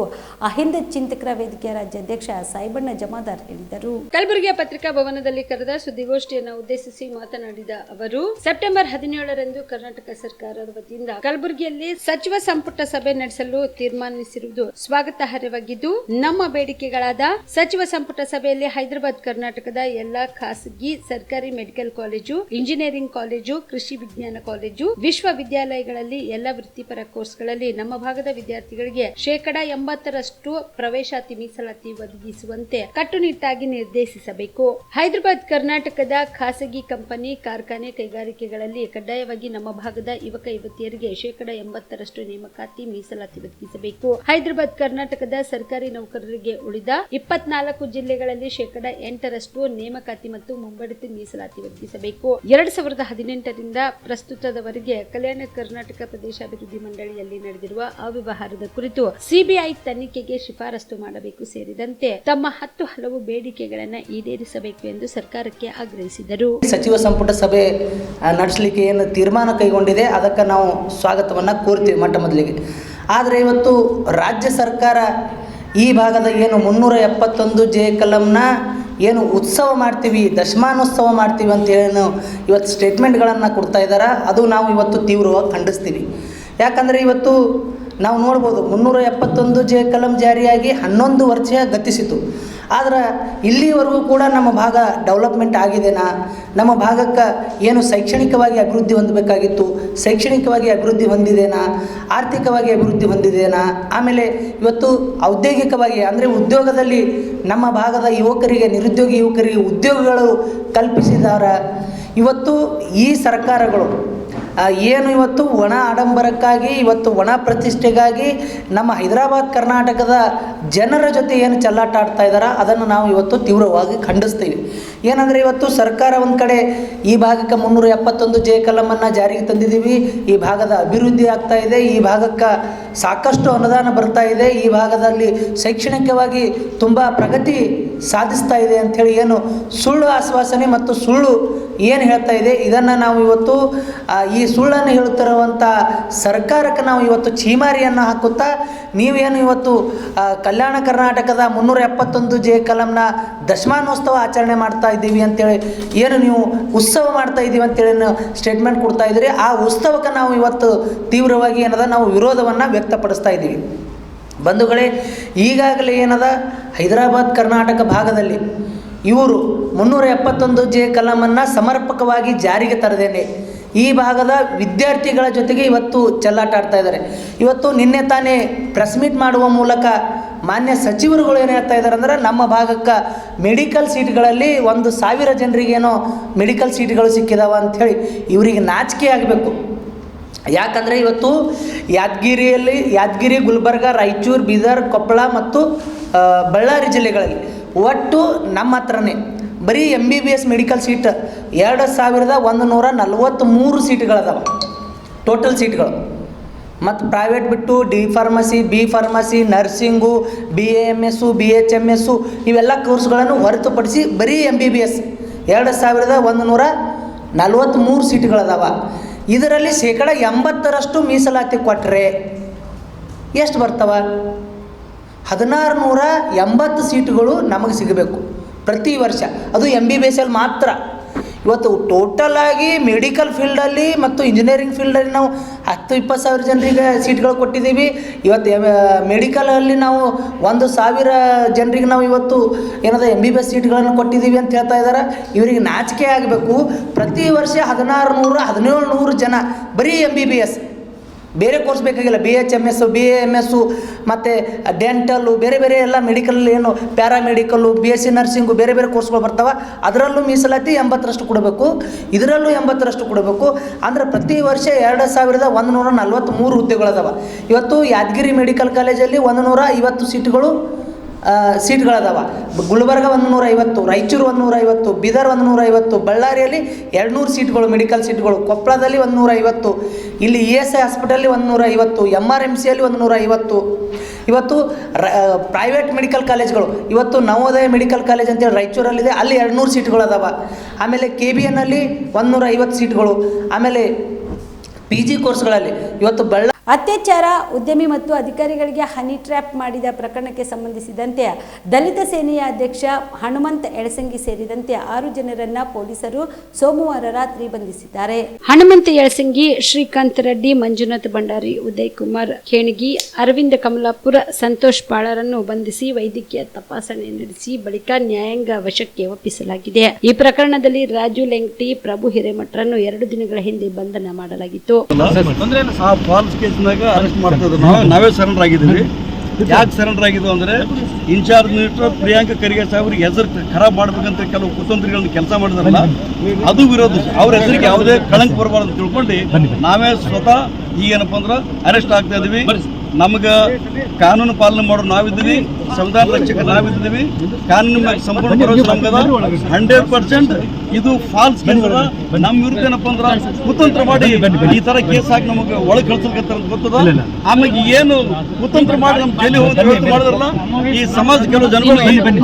ಅಹಿಂದ ಚಿಂತಕರ ವೇದಿಕೆಯ ರಾಜ್ಯಾಧ್ಯಕ್ಷ ಸಾಯಿಬಣ್ಣ ಜಮಾದಾರ್ ಹೇಳಿದರು. ಕಲಬುರಗಿಯ ಪತ್ರಿಕಾ ಭವನದಲ್ಲಿ ಕರೆದ ಸುದ್ದಿಗೋಷ್ಠಿಯನ್ನು ಉದ್ದೇಶಿಸಿ ಮಾತನಾಡಿದ ಅವರು, ಸೆಪ್ಟೆಂಬರ್ 17ರಂದು ಕರ್ನಾಟಕ ಸರ್ಕಾರದ ವತಿಯಿಂದ ಕಲಬುರಗಿಯಲ್ಲಿ ಸಚಿವ ಸಂಪುಟ ಸಭೆ ನಡೆಸಲು ತೀರ್ಮಾನಿಸಿರುವುದು ಸ್ವಾಗತಾರ್ಹವಾಗಿದ್ದು, ನಮ್ಮ ಬೇಡಿಕೆಗಳಾದ ಸಚಿವ ಸಂಪುಟ ಸಭೆಯಲ್ಲಿ ಹೈದರಾಬಾದ್ ಕರ್ನಾಟಕದ ಎಲ್ಲಾ ಖಾಸಗಿ ಸರ್ಕಾರಿ ಮೆಡಿಕಲ್ ಕಾಲೇಜು, ಇಂಜಿನಿಯರಿಂಗ್ ಕಾಲೇಜು, ಕೃಷಿ ವಿಜ್ಞಾನ ಕಾಲೇಜು, ವಿಶ್ವವಿದ್ಯಾಲಯಗಳಲ್ಲಿ ಎಲ್ಲ ವೃತ್ತಿಪರ ಕೋರ್ಸ್ಗಳಲ್ಲಿ ನಮ್ಮ ಭಾಗದ ವಿದ್ಯಾರ್ಥಿಗಳಿಗೆ 80% ಪ್ರವೇಶಾತಿ ಮೀಸಲಾತಿ ಒದಗಿಸುವಂತೆ ಕಟ್ಟುನಿಟ್ಟಾಗಿ ನಿರ್ದೇಶಿಸಬೇಕು. ಹೈದರಾಬಾದ್ ಕರ್ನಾಟಕದ ಖಾಸಗಿ ಕಂಪನಿ, ಕಾರ್ಖಾನೆ, ಕೈಗಾರಿಕೆಗಳಲ್ಲಿ ಕಡ್ಡಾಯವಾಗಿ ನಮ್ಮ ಭಾಗದ ಯುವಕ ಯುವತಿಯರಿಗೆ 80% ನೇಮಕಾತಿ ಮೀಸಲಾತಿ ಒದಗಿಸಬೇಕು. ಹೈದರಾಬಾದ್ ಕರ್ನಾಟಕದ ಸರ್ಕಾರಿ ನೌಕರರಿಗೆ ಉಳಿದ 24 ಜಿಲ್ಲೆಗಳಲ್ಲಿ 8% ನೇಮಕಾತಿ ಮತ್ತು ಮುಂಬಡ್ತಿ ಮೀಸಲಾತಿ ಒದಗಿಸಬೇಕು. 2018ರಿಂದ ಪ್ರಸ್ತುತದವರೆಗೆ ಕಲ್ಯಾಣ ಕರ್ನಾಟಕ ಪ್ರದೇಶಾಭಿವೃದ್ಧಿ ಮಂಡಳಿಯಲ್ಲಿ ನಡೆದಿರುವ ಅವ್ಯವಹಾರದ ಕುರಿತು CBI ತನಿಖೆಗೆ ಶಿಫಾರಸು ಮಾಡಬೇಕು ಸೇರಿದಂತೆ ತಮ್ಮ 10 ಹಲವು ಬೇಡಿಕೆಗಳನ್ನು ಈಡೇರಿಸಬೇಕು ಎಂದು ಸರ್ಕಾರಕ್ಕೆ ಆಗ್ರಹಿಸಿದರು. ಸಚಿವ ಸಂಪುಟ ಸಭೆ ನಡೆಸಲಿಕ್ಕೆ ಏನು ತೀರ್ಮಾನ ಕೈಗೊಂಡಿದೆ ಅದಕ್ಕೆ ನಾವು ಸ್ವಾಗತವನ್ನು ಕೋರ್ತೀವಿ ಮೊಟ್ಟ ಮೊದಲಿಗೆ. ಆದರೆ ಇವತ್ತು ರಾಜ್ಯ ಸರ್ಕಾರ ಈ ಭಾಗದ ಏನು 371 ಕಲಂನ ಏನು ಉತ್ಸವ ಮಾಡ್ತೀವಿ, ದಶಮಾನೋತ್ಸವ ಮಾಡ್ತೀವಿ ಅಂತೇಳಿ ಇವತ್ತು ಸ್ಟೇಟ್ಮೆಂಟ್ಗಳನ್ನು ಕೊಡ್ತಾ ಇದ್ದಾರೆ. ಅದು ನಾವು ಇವತ್ತು ತೀವ್ರವಾಗಿ ಖಂಡಿಸ್ತೀವಿ. ಯಾಕಂದರೆ ಇವತ್ತು ನಾವು ನೋಡ್ಬೋದು 371 ಕಲಂ ಜಾರಿಯಾಗಿ 11 ವರ್ಷ ಗತಿಸಿತು. ಆದ್ರೆ ಇಲ್ಲಿವರೆಗೂ ಕೂಡ ನಮ್ಮ ಭಾಗ ಡೆವಲಪ್ಮೆಂಟ್ ಆಗಿದೆನಾ, ನಮ್ಮ ಭಾಗಕ್ಕೆ ಏನು ಶೈಕ್ಷಣಿಕವಾಗಿ ಅಭಿವೃದ್ಧಿ ಹೊಂದಬೇಕಾಗಿತ್ತು ಶೈಕ್ಷಣಿಕವಾಗಿ ಅಭಿವೃದ್ಧಿ ಹೊಂದಿದೆನಾ, ಆರ್ಥಿಕವಾಗಿ ಅಭಿವೃದ್ಧಿ ಹೊಂದಿದೆನಾ, ಆಮೇಲೆ ಇವತ್ತು ಔದ್ಯೋಗಿಕವಾಗಿ ಅಂದರೆ ಉದ್ಯೋಗದಲ್ಲಿ ನಮ್ಮ ಭಾಗದ ಯುವಕರಿಗೆ, ನಿರುದ್ಯೋಗಿ ಯುವಕರಿಗೆ ಉದ್ಯೋಗಗಳು ಕಲ್ಪಿಸಿದಾರ. ಇವತ್ತು ಈ ಸರ್ಕಾರಗಳು ಏನು ಇವತ್ತು ಒಣ ಆಡಂಬರಕ್ಕಾಗಿ, ಇವತ್ತು ಒಣ ಪ್ರತಿಷ್ಠೆಗಾಗಿ ನಮ್ಮ ಹೈದರಾಬಾದ್ ಕರ್ನಾಟಕದ ಜನರ ಜೊತೆ ಏನು ಚೆಲ್ಲಾಟ ಆಡ್ತಾ ಇದ್ದಾರೆ ಅದನ್ನು ನಾವು ಇವತ್ತು ತೀವ್ರವಾಗಿ ಖಂಡಿಸ್ತೀವಿ. ಏನಂದರೆ ಇವತ್ತು ಸರ್ಕಾರ ಒಂದು ಕಡೆ ಈ ಭಾಗಕ್ಕೆ 371 ಕಲಮನ್ನು ಜಾರಿಗೆ ತಂದಿದ್ದೀವಿ, ಈ ಭಾಗದ ಅಭಿವೃದ್ಧಿ ಆಗ್ತಾ ಇದೆ, ಈ ಭಾಗಕ್ಕೆ ಸಾಕಷ್ಟು ಅನುದಾನ ಬರ್ತಾ ಇದೆ, ಈ ಭಾಗದಲ್ಲಿ ಶೈಕ್ಷಣಿಕವಾಗಿ ತುಂಬ ಪ್ರಗತಿ ಸಾಧಿಸ್ತಾ ಇದೆ ಅಂಥೇಳಿ ಏನು ಸುಳ್ಳು ಆಶ್ವಾಸನೆ ಮತ್ತು ಸುಳ್ಳು ಏನು ಹೇಳ್ತಾ ಇದೆ, ಇದನ್ನು ನಾವು ಇವತ್ತು ಈ ಸುಳ್ಳನ್ನು ಹೇಳುತ್ತಿರುವಂಥ ಸರ್ಕಾರಕ್ಕೆ ನಾವು ಇವತ್ತು ಛೀಮಾರಿಯನ್ನು ಹಾಕುತ್ತಾ, ನೀವೇನು ಇವತ್ತು ಕಲ್ಯಾಣ ಕರ್ನಾಟಕದ 371 ಕಲಂನ ದಶಮಾನೋತ್ಸವ ಆಚರಣೆ ಮಾಡ್ತಾ ಇದ್ದೀವಿ ಅಂತೇಳಿ ಏನು ನೀವು ಉತ್ಸವ ಮಾಡ್ತಾ ಇದ್ದೀವಿ ಅಂತೇಳಿ ಸ್ಟೇಟ್ಮೆಂಟ್ ಕೊಡ್ತಾ ಇದ್ದೀರಿ, ಆ ಉತ್ಸವಕ್ಕೆ ನಾವು ಇವತ್ತು ತೀವ್ರವಾಗಿ ಏನದ ನಾವು ವಿರೋಧವನ್ನು ವ್ಯಕ್ತಪಡಿಸ್ತಾ ಇದ್ದೀವಿ. ಬಂಧುಗಳೇ, ಈಗಾಗಲೇ ಏನದ ಹೈದರಾಬಾದ್ ಕರ್ನಾಟಕ ಭಾಗದಲ್ಲಿ ಇವರು 371 ಕಲಮನ್ನು ಸಮರ್ಪಕವಾಗಿ ಜಾರಿಗೆ ತರದೇನೆ ಈ ಭಾಗದ ವಿದ್ಯಾರ್ಥಿಗಳ ಜೊತೆಗೆ ಇವತ್ತು ಚೆಲ್ಲಾಟ ಆಡ್ತಾ ಇದ್ದಾರೆ. ಇವತ್ತು ನಿನ್ನೆ ತಾನೇ ಪ್ರೆಸ್ ಮೀಟ್ ಮಾಡುವ ಮೂಲಕ ಮಾನ್ಯ ಸಚಿವರುಗಳು ಏನು ಹೇಳ್ತಾ ಇದ್ದಾರೆ ಅಂದರೆ, ನಮ್ಮ ಭಾಗಕ್ಕೆ ಮೆಡಿಕಲ್ ಸೀಟ್ಗಳಲ್ಲಿ 1,000 ಜನರಿಗೇನೋ ಮೆಡಿಕಲ್ ಸೀಟ್ಗಳು ಸಿಕ್ಕಿದಾವ ಅಂಥೇಳಿ ಇವರಿಗೆ ನಾಚಿಕೆ ಆಗಬೇಕು. ಯಾಕಂದರೆ ಇವತ್ತು ಯಾದಗಿರಿ, ಗುಲ್ಬರ್ಗ, ರಾಯಚೂರು, ಬೀದರ್, ಕೊಪ್ಪಳ ಮತ್ತು ಬಳ್ಳಾರಿ ಜಿಲ್ಲೆಗಳಲ್ಲಿ ಒಟ್ಟು ನಮ್ಮ ಹತ್ರನೇ ಬರೀ MBBS ಮೆಡಿಕಲ್ ಸೀಟ್ 2,143 ಸೀಟ್ಗಳದಾವ ಟೋಟಲ್ ಸೀಟ್ಗಳು. ಮತ್ತು ಪ್ರೈವೇಟ್ ಬಿಟ್ಟು D pharmacy, B pharmacy, nursing, BAMS, BHMS ಇವೆಲ್ಲ ಕೋರ್ಸ್ಗಳನ್ನು ಹೊರತುಪಡಿಸಿ ಬರೀ MBBS 2,143 ಸೀಟ್ಗಳದಾವ. ಇದರಲ್ಲಿ 80% ಮೀಸಲಾತಿ ಕೊಟ್ಟರೆ ಎಷ್ಟು ಬರ್ತವ? 1,680 ಸೀಟುಗಳು ನಮಗೆ ಸಿಗಬೇಕು ಪ್ರತಿ ವರ್ಷ, ಅದು MBBSಲ್ಲಿ ಮಾತ್ರ. ಇವತ್ತು ಟೋಟಲಾಗಿ ಮೆಡಿಕಲ್ ಫೀಲ್ಡಲ್ಲಿ ಮತ್ತು ಇಂಜಿನಿಯರಿಂಗ್ ಫೀಲ್ಡಲ್ಲಿ ನಾವು 10-20 ಸಾವಿರ ಜನರಿಗೆ ಸೀಟ್ಗಳು ಕೊಟ್ಟಿದ್ದೀವಿ. ಇವತ್ತು ಮೆಡಿಕಲಲ್ಲಿ ನಾವು 1,000 ಜನರಿಗೆ ನಾವು ಇವತ್ತು ಏನದ MBBS ಸೀಟ್ಗಳನ್ನು ಕೊಟ್ಟಿದ್ದೀವಿ ಅಂತ ಹೇಳ್ತಾ ಇದ್ದಾರೆ. ಇವರಿಗೆ ನಾಚಿಕೆ ಆಗಬೇಕು. ಪ್ರತಿ ವರ್ಷ 1,600-1,700 ಜನ ಬರೀ MBBS, ಬೇರೆ ಕೋರ್ಸ್ ಬೇಕಾಗಿಲ್ಲ, BHMS, BAMS ಮತ್ತು ಡೆಂಟಲ್ಲು, ಬೇರೆ ಬೇರೆ ಎಲ್ಲ ಮೆಡಿಕಲ್ ಏನು ಪ್ಯಾರಾಮೆಡಿಕಲ್ಲು, BSc ನರ್ಸಿಂಗು, ಬೇರೆ ಬೇರೆ ಕೋರ್ಸ್ಗಳು ಬರ್ತಾವೆ. ಅದರಲ್ಲೂ ಮೀಸಲಾತಿ 80% ಕೊಡಬೇಕು, ಇದರಲ್ಲೂ 80% ಕೊಡಬೇಕು. ಅಂದರೆ ಪ್ರತಿ ವರ್ಷ 2,143 ಹುದ್ದೆಗಳದಾವ. ಇವತ್ತು ಯಾದಗಿರಿ ಮೆಡಿಕಲ್ ಕಾಲೇಜಲ್ಲಿ 150 ಸೀಟ್ಗಳದಾವ, ಗುಲ್ಬರ್ಗ 150, ರಾಯಚೂರು 150, ಬೀದರ್ 150, ಬಳ್ಳಾರಿಯಲ್ಲಿ 200 ಸೀಟ್ಗಳು ಮೆಡಿಕಲ್ ಸೀಟ್ಗಳು, ಕೊಪ್ಪಳದಲ್ಲಿ 150, ಇಲ್ಲಿ ESI ಹಾಸ್ಪಿಟಲ್ಲಿ 150, MRMCಯಲ್ಲಿ 150. ಇವತ್ತು ಪ್ರೈವೇಟ್ ಮೆಡಿಕಲ್ ಕಾಲೇಜ್ಗಳು, ಇವತ್ತು ನವೋದಯ ಮೆಡಿಕಲ್ ಕಾಲೇಜ್ ಅಂತೇಳಿ ರಾಯಚೂರಲ್ಲಿದೆ, ಅಲ್ಲಿ 200 ಸೀಟ್ಗಳು ಅದಾವ. ಆಮೇಲೆ KBNಲ್ಲಿ 150 ಸೀಟ್ಗಳು. ಆಮೇಲೆ PG ಕೋರ್ಸ್ಗಳಲ್ಲಿ ಇವತ್ತು ಅತ್ಯಾಚಾರ, ಉದ್ಯಮಿ ಮತ್ತು ಅಧಿಕಾರಿಗಳಿಗೆ ಹನಿ ಟ್ರ್ಯಾಪ್ ಮಾಡಿದ ಪ್ರಕರಣಕ್ಕೆ ಸಂಬಂಧಿಸಿದಂತೆ ದಲಿತ ಸೇನೆಯ ಅಧ್ಯಕ್ಷ ಹನುಮಂತ ಯಳಸಂಗಿ ಸೇರಿದಂತೆ 6 ಜನರನ್ನ ಪೊಲೀಸರು ಸೋಮವಾರ ರಾತ್ರಿ ಬಂಧಿಸಿದ್ದಾರೆ. ಹನುಮಂತ ಯಳಸಂಗಿ, ಶ್ರೀಕಾಂತ್ ರೆಡ್ಡಿ, ಮಂಜುನಾಥ್ ಭಂಡಾರಿ, ಉದಯ್ ಕುಮಾರ್ ಖೇಣಗಿ, ಅರವಿಂದ ಕಮಲಾಪುರ, ಸಂತೋಷ್ ಬಾಳರನ್ನು ಬಂಧಿಸಿ ವೈದ್ಯಕೀಯ ತಪಾಸಣೆ ನಡೆಸಿ ಬಳಿಕ ನ್ಯಾಯಾಂಗ ವಶಕ್ಕೆ ಒಪ್ಪಿಸಲಾಗಿದೆ. ಈ ಪ್ರಕರಣದಲ್ಲಿ ರಾಜು ಲೆಂಗ್ಟಿ, ಪ್ರಭು ಹಿರೇಮಠರನ್ನು 2 ದಿನಗಳ ಹಿಂದೆ ಬಂಧನ ಮಾಡಲಾಗಿತ್ತು. ಅರೆಸ್ಟ್ ಮಾಡ್ತಾ ಇದ್ರು. ನಾವೇ ಸರೆಂಡರ್ ಆಗಿದ್ದೀವಿ. ಯಾಕೆ ಸರೆಂಡರ್ ಆಗಿದ್ವು ಅಂದರೆ, ಇನ್ಚಾರ್ಜ್ ಮಿನಿಸ್ಟರ್ ಪ್ರಿಯಾಂಕ ಖರ್ಗೆ ಸಾಹೇಬ್ರಿಗೆ ಹೆಸರು ಖರಾಬ್ ಮಾಡ್ಬೇಕಂತ ಕೆಲವು ಕುತಂತ್ರಿಗಳನ್ನ ಕೆಲಸ ಮಾಡಿದಾರಲ್ಲ, ಅದು ವಿರೋಧ. ಅವ್ರ ಹೆಸರಿಗೆ ಯಾವುದೇ ಕಳಂಕ ಬರಬಾರ್ದು ತಿಳ್ಕೊಂಡು ನಾವೇ ಸ್ವತಃ ಈಗೇನಪ್ಪ ಅಂದ್ರೆ ಅರೆಸ್ಟ್ ಆಗ್ತಾ ಇದೀವಿ. ನಮ್ಗೆ ಕಾನೂನು ಪಾಲನೆ ಮಾಡೋರು ನಾವಿದ್ದೀವಿ, ಸಂವಿಧಾನ ರಕ್ಷಕ ನಾವಿದ್ದೀವಿ. ಕಾನೂನು ಸಂಪೂರ್ಣ ಭರವಸೆ ನಮ್ಗದ. 100% ಇದು ಫಾಲ್ಸ್ ಕೇಸ್ ಅದ. ನಮ್ಮ ವಿರುದ್ಧ ಏನಪ್ಪ ಅಂದ್ರೆ ಕುತಂತ್ರ ಮಾಡಿ ಈ ತರ ಕೇಸ್ ಹಾಕಿ ನಮಗೆ ಒಳಗೆ ಕಳ್ಸಲ್ಕತ್ತಾರ ಅಂತ ಗೊತ್ತದ. ಆಮೇಲೆ ಏನು ಕುತಂತ್ರ ಮಾಡಿ ನಮ್ಮ ಜೈಲಿ ಹೋಗಿ ಮಾಡಿದ್ರಲ್ಲ, ಈ ಸಮಾಜ ಕೆಲವು ಜನಗಳು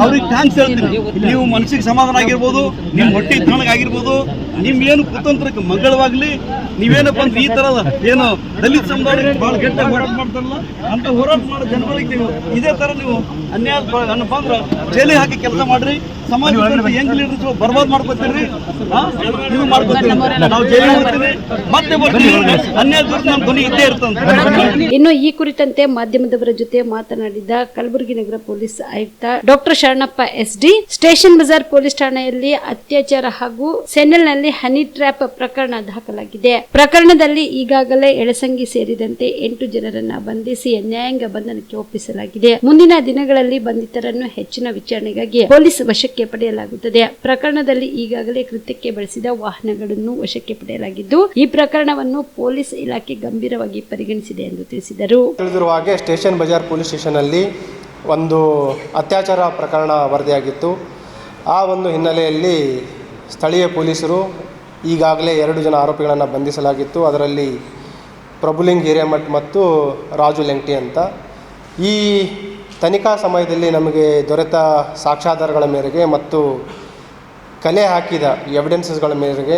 ಅವ್ರಿಗೆ ಥ್ಯಾಂಕ್ಸ್ ಹೇಳ್ತೀನಿ. ನೀವು ಮನಸ್ಸಿಗೆ ಸಮಾಧಾನ ಆಗಿರ್ಬೋದು, ನಿಮ್ಮ ಹೊಟ್ಟೆ ತಣ್ಣಗಾಗಿರ್ಬೋದು, ನಿಮ್ಗೇನು ಕುತಂತ್ರಕ್ಕೆ ಮಂಗಳವಾಗಲಿ ನೀವೇನಪ್ಪ ಅಂದ್ರೆ ಈ ಥರದ ಏನು ದಲಿತ ಸಮುದಾಯ ಭಾಳ ಗಟ್ಟಿಯಾಗಿ ಹೋರಾಟ ಮಾಡ್ತಾರಲ್ಲ ಅಂತ ಹೋರಾಟ ಮಾಡೋ ಜನಗಳಿಗೆ ನೀವು ಇದೇ ಥರ ನೀವು ಅನ್ಯಾಯ ಅನ್ನಪ್ಪ ಅಂದ್ರೆ ಜೈಲಿಗೆ ಹಾಕಿ ಕೆಲಸ ಮಾಡ್ರಿ, ಸಮಾಜ ಯಂಗ್ ಲೀಡರ್ಸ್ ಬರ್ಬಾದ್ ಮಾಡ್ಕೊತೀರಿ, ನೀವು ಮಾಡ್ಕೊತೀರಿ, ನಾವು ಜೈಲಿಗೆ ಹೋಗ್ತೀವಿ ಮತ್ತೆ ಬರ್ತೀವಿ, ಅನ್ಯಾಯ ವಿರುದ್ಧ ನಮ್ಮ ಧ್ವನಿ ಇದ್ದೇ ಇರ್ತಂತೆ. ಇನ್ನು ಈ ಕುರಿತಂತೆ ಮಾಧ್ಯಮದವರ ಜೊತೆ ಮಾತನಾಡಿದ ಕಲಬುರಗಿ ನಗರ ಪೊಲೀಸ್ ಆಯುಕ್ತ doctor Sharanappa SD, station Bazaar police ಠಾಣೆಯಲ್ಲಿ ಅತ್ಯಾಚಾರ ಹಾಗೂ ಸೆನೆಲ್ನಲ್ಲಿ ಹನಿ ಟ್ರ್ಯಾಪ್ ಪ್ರಕರಣ ದಾಖಲಾಗಿದೆ. ಪ್ರಕರಣದಲ್ಲಿ ಈಗಾಗಲೇ ಎಳಸಂಗಿ ಸೇರಿದಂತೆ 8 ಜನರನ್ನ ಬಂಧಿಸಿ ನ್ಯಾಯಾಂಗ ಬಂಧನಕ್ಕೆ ಒಪ್ಪಿಸಲಾಗಿದೆ. ಮುಂದಿನ ದಿನಗಳಲ್ಲಿ ಬಂಧಿತರನ್ನು ಹೆಚ್ಚಿನ ವಿಚಾರಣೆಗಾಗಿ ಪೊಲೀಸ್ ವಶಕ್ಕೆ ಪಡೆಯಲಾಗುತ್ತದೆ. ಪ್ರಕರಣದಲ್ಲಿ ಈಗಾಗಲೇ ಕೃತ್ಯಕ್ಕೆ ಬಳಸಿದ ವಾಹನಗಳನ್ನು ವಶಕ್ಕೆ ಪಡೆಯಲಾಗಿದ್ದು, ಈ ಪ್ರಕರಣವನ್ನು ಪೊಲೀಸ್ ಇಲಾಖೆ ಗಂಭೀರವಾಗಿ ಪರಿಗಣಿಸಿದೆ ಎಂದು ತಿಳಿಸಿದರು. ತಿಳಿದಿರುವ ಹಾಗೆ ಸ್ಟೇಷನ್ ಬಜಾರ್ ಪೊಲೀಸ್ ಸ್ಟೇಷನಲ್ಲಿ ಒಂದು ಅತ್ಯಾಚಾರ ಪ್ರಕರಣ ವರದಿಯಾಗಿತ್ತು. ಆ ಒಂದು ಹಿನ್ನೆಲೆಯಲ್ಲಿ ಸ್ಥಳೀಯ ಪೊಲೀಸರು ಈಗಾಗಲೇ 2 ಜನ ಆರೋಪಿಗಳನ್ನು ಬಂಧಿಸಲಾಗಿತ್ತು. ಅದರಲ್ಲಿ ಪ್ರಭುಲಿಂಗ್ ಹಿರೇಮಠ್ ಮತ್ತು ರಾಜು ಲೆಂಗ್ಟಿ ಅಂತ. ಈ ತನಿಖಾ ಸಮಯದಲ್ಲಿ ನಮಗೆ ದೊರೆತ ಸಾಕ್ಷ್ಯಾಧಾರಗಳ ಮೇರೆಗೆ ಮತ್ತು ಕಲೆ ಹಾಕಿದ ಎವಿಡೆನ್ಸಸ್ಗಳ ಮೇರೆಗೆ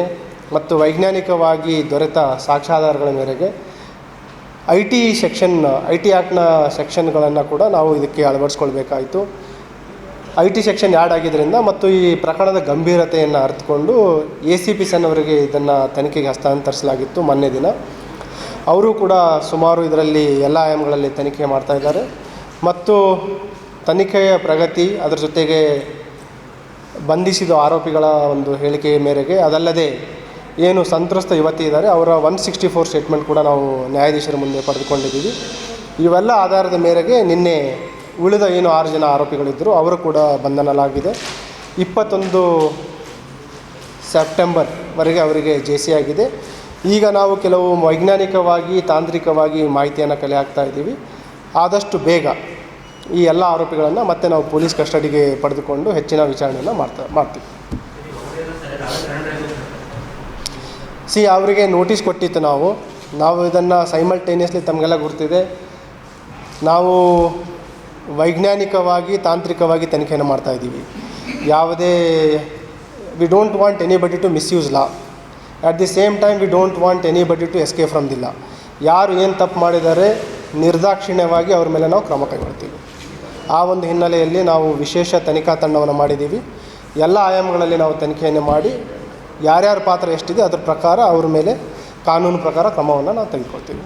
ಮತ್ತು ವೈಜ್ಞಾನಿಕವಾಗಿ ದೊರೆತ ಸಾಕ್ಷ್ಯಾಧಾರಗಳ ಮೇರೆಗೆ IT ಆ್ಯಕ್ಟ್ನ ಸೆಕ್ಷನ್ಗಳನ್ನು ಕೂಡ ನಾವು ಇದಕ್ಕೆ ಅಳವಡಿಸ್ಕೊಳ್ಬೇಕಾಯಿತು. IT ಸೆಕ್ಷನ್ ಆ್ಯಡ್ ಆಗಿದ್ದರಿಂದ ಮತ್ತು ಈ ಪ್ರಕರಣದ ಗಂಭೀರತೆಯನ್ನು ಅರ್ಥಕೊಂಡು ACP ಅವರಿಗೆ ಇದನ್ನು ತನಿಖೆಗೆ ಹಸ್ತಾಂತರಿಸಲಾಗಿತ್ತು ಮೊನ್ನೆ ದಿನ. ಅವರು ಕೂಡ ಸುಮಾರು ಇದರಲ್ಲಿ ಎಲ್ಲ ಆಯಾಮಗಳಲ್ಲಿ ತನಿಖೆ ಮಾಡ್ತಾಯಿದ್ದಾರೆ ಮತ್ತು ತನಿಖೆಯ ಪ್ರಗತಿ, ಅದರ ಜೊತೆಗೆ ಬಂಧಿಸಿದ ಆರೋಪಿಗಳ ಒಂದು ಹೇಳಿಕೆಯ ಮೇರೆಗೆ, ಅದಲ್ಲದೆ ಏನು ಸಂತ್ರಸ್ತ ಯುವತಿ ಇದ್ದಾರೆ ಅವರ 164 ಸ್ಟೇಟ್ಮೆಂಟ್ ಕೂಡ ನಾವು ನ್ಯಾಯಾಧೀಶರ ಮುಂದೆ ಪಡೆದುಕೊಂಡಿದ್ದೀವಿ. ಇವೆಲ್ಲ ಆಧಾರದ ಮೇರೆಗೆ ನಿನ್ನೆ ಉಳಿದ ಏನು 6 ಜನ ಆರೋಪಿಗಳಿದ್ದರು ಅವರು ಕೂಡ ಬಂಧನಲಾಗಿದೆ. 21 ಸೆಪ್ಟೆಂಬರ್ವರೆಗೆ ಅವರಿಗೆ JC ಆಗಿದೆ. ಈಗ ನಾವು ಕೆಲವು ವೈಜ್ಞಾನಿಕವಾಗಿ ತಾಂತ್ರಿಕವಾಗಿ ಮಾಹಿತಿಯನ್ನು ಕಲೆ ಹಾಕ್ತಾ ಇದ್ದೀವಿ. ಆದಷ್ಟು ಬೇಗ ಈ ಎಲ್ಲ ಆರೋಪಿಗಳನ್ನು ಮತ್ತೆ ನಾವು ಪೊಲೀಸ್ ಕಸ್ಟಡಿಗೆ ಪಡೆದುಕೊಂಡು ಹೆಚ್ಚಿನ ವಿಚಾರಣೆಯನ್ನು ಮಾಡ್ತೀವಿ. ಅವರಿಗೆ ನೋಟಿಸ್ ಕೊಟ್ಟಿತ್ತು. ನಾವು ಇದನ್ನು ಸೈಮಲ್ಟೇನಿಯಸ್ಲಿ ತಮಗೆಲ್ಲ ಗುರ್ತಿದೆ, ನಾವು ವೈಜ್ಞಾನಿಕವಾಗಿ ತಾಂತ್ರಿಕವಾಗಿ ತನಿಖೆಯನ್ನು ಮಾಡ್ತಾಯಿದ್ದೀವಿ. ಯಾವುದೇ we don't want anybody to misuse law. At the same time we don't want anybody to escape from the law. ಯಾರು ಏನು ತಪ್ಪು ಮಾಡಿದ್ದಾರೆ ನಿರ್ದಾಕ್ಷಿಣ್ಯವಾಗಿ ಅವ್ರ ಮೇಲೆ ನಾವು ಕ್ರಮ ಕೈಗೊಳ್ತೀವಿ. ಆ ಒಂದು ಹಿನ್ನೆಲೆಯಲ್ಲಿ ನಾವು ವಿಶೇಷ ತನಿಖಾ ತಂಡವನ್ನು ಮಾಡಿದ್ದೀವಿ. ಎಲ್ಲ ಆಯಾಮಗಳಲ್ಲಿ ನಾವು ತನಿಖೆಯನ್ನು ಮಾಡಿ ಯಾರ್ಯಾರ ಪಾತ್ರ ಎಷ್ಟಿದೆ ಅದರ ಪ್ರಕಾರ ಅವ್ರ ಮೇಲೆ ಕಾನೂನು ಪ್ರಕಾರ ಕ್ರಮವನ್ನು ನಾವು ತೆಗೆದುಕೊಳ್ತೀವಿ.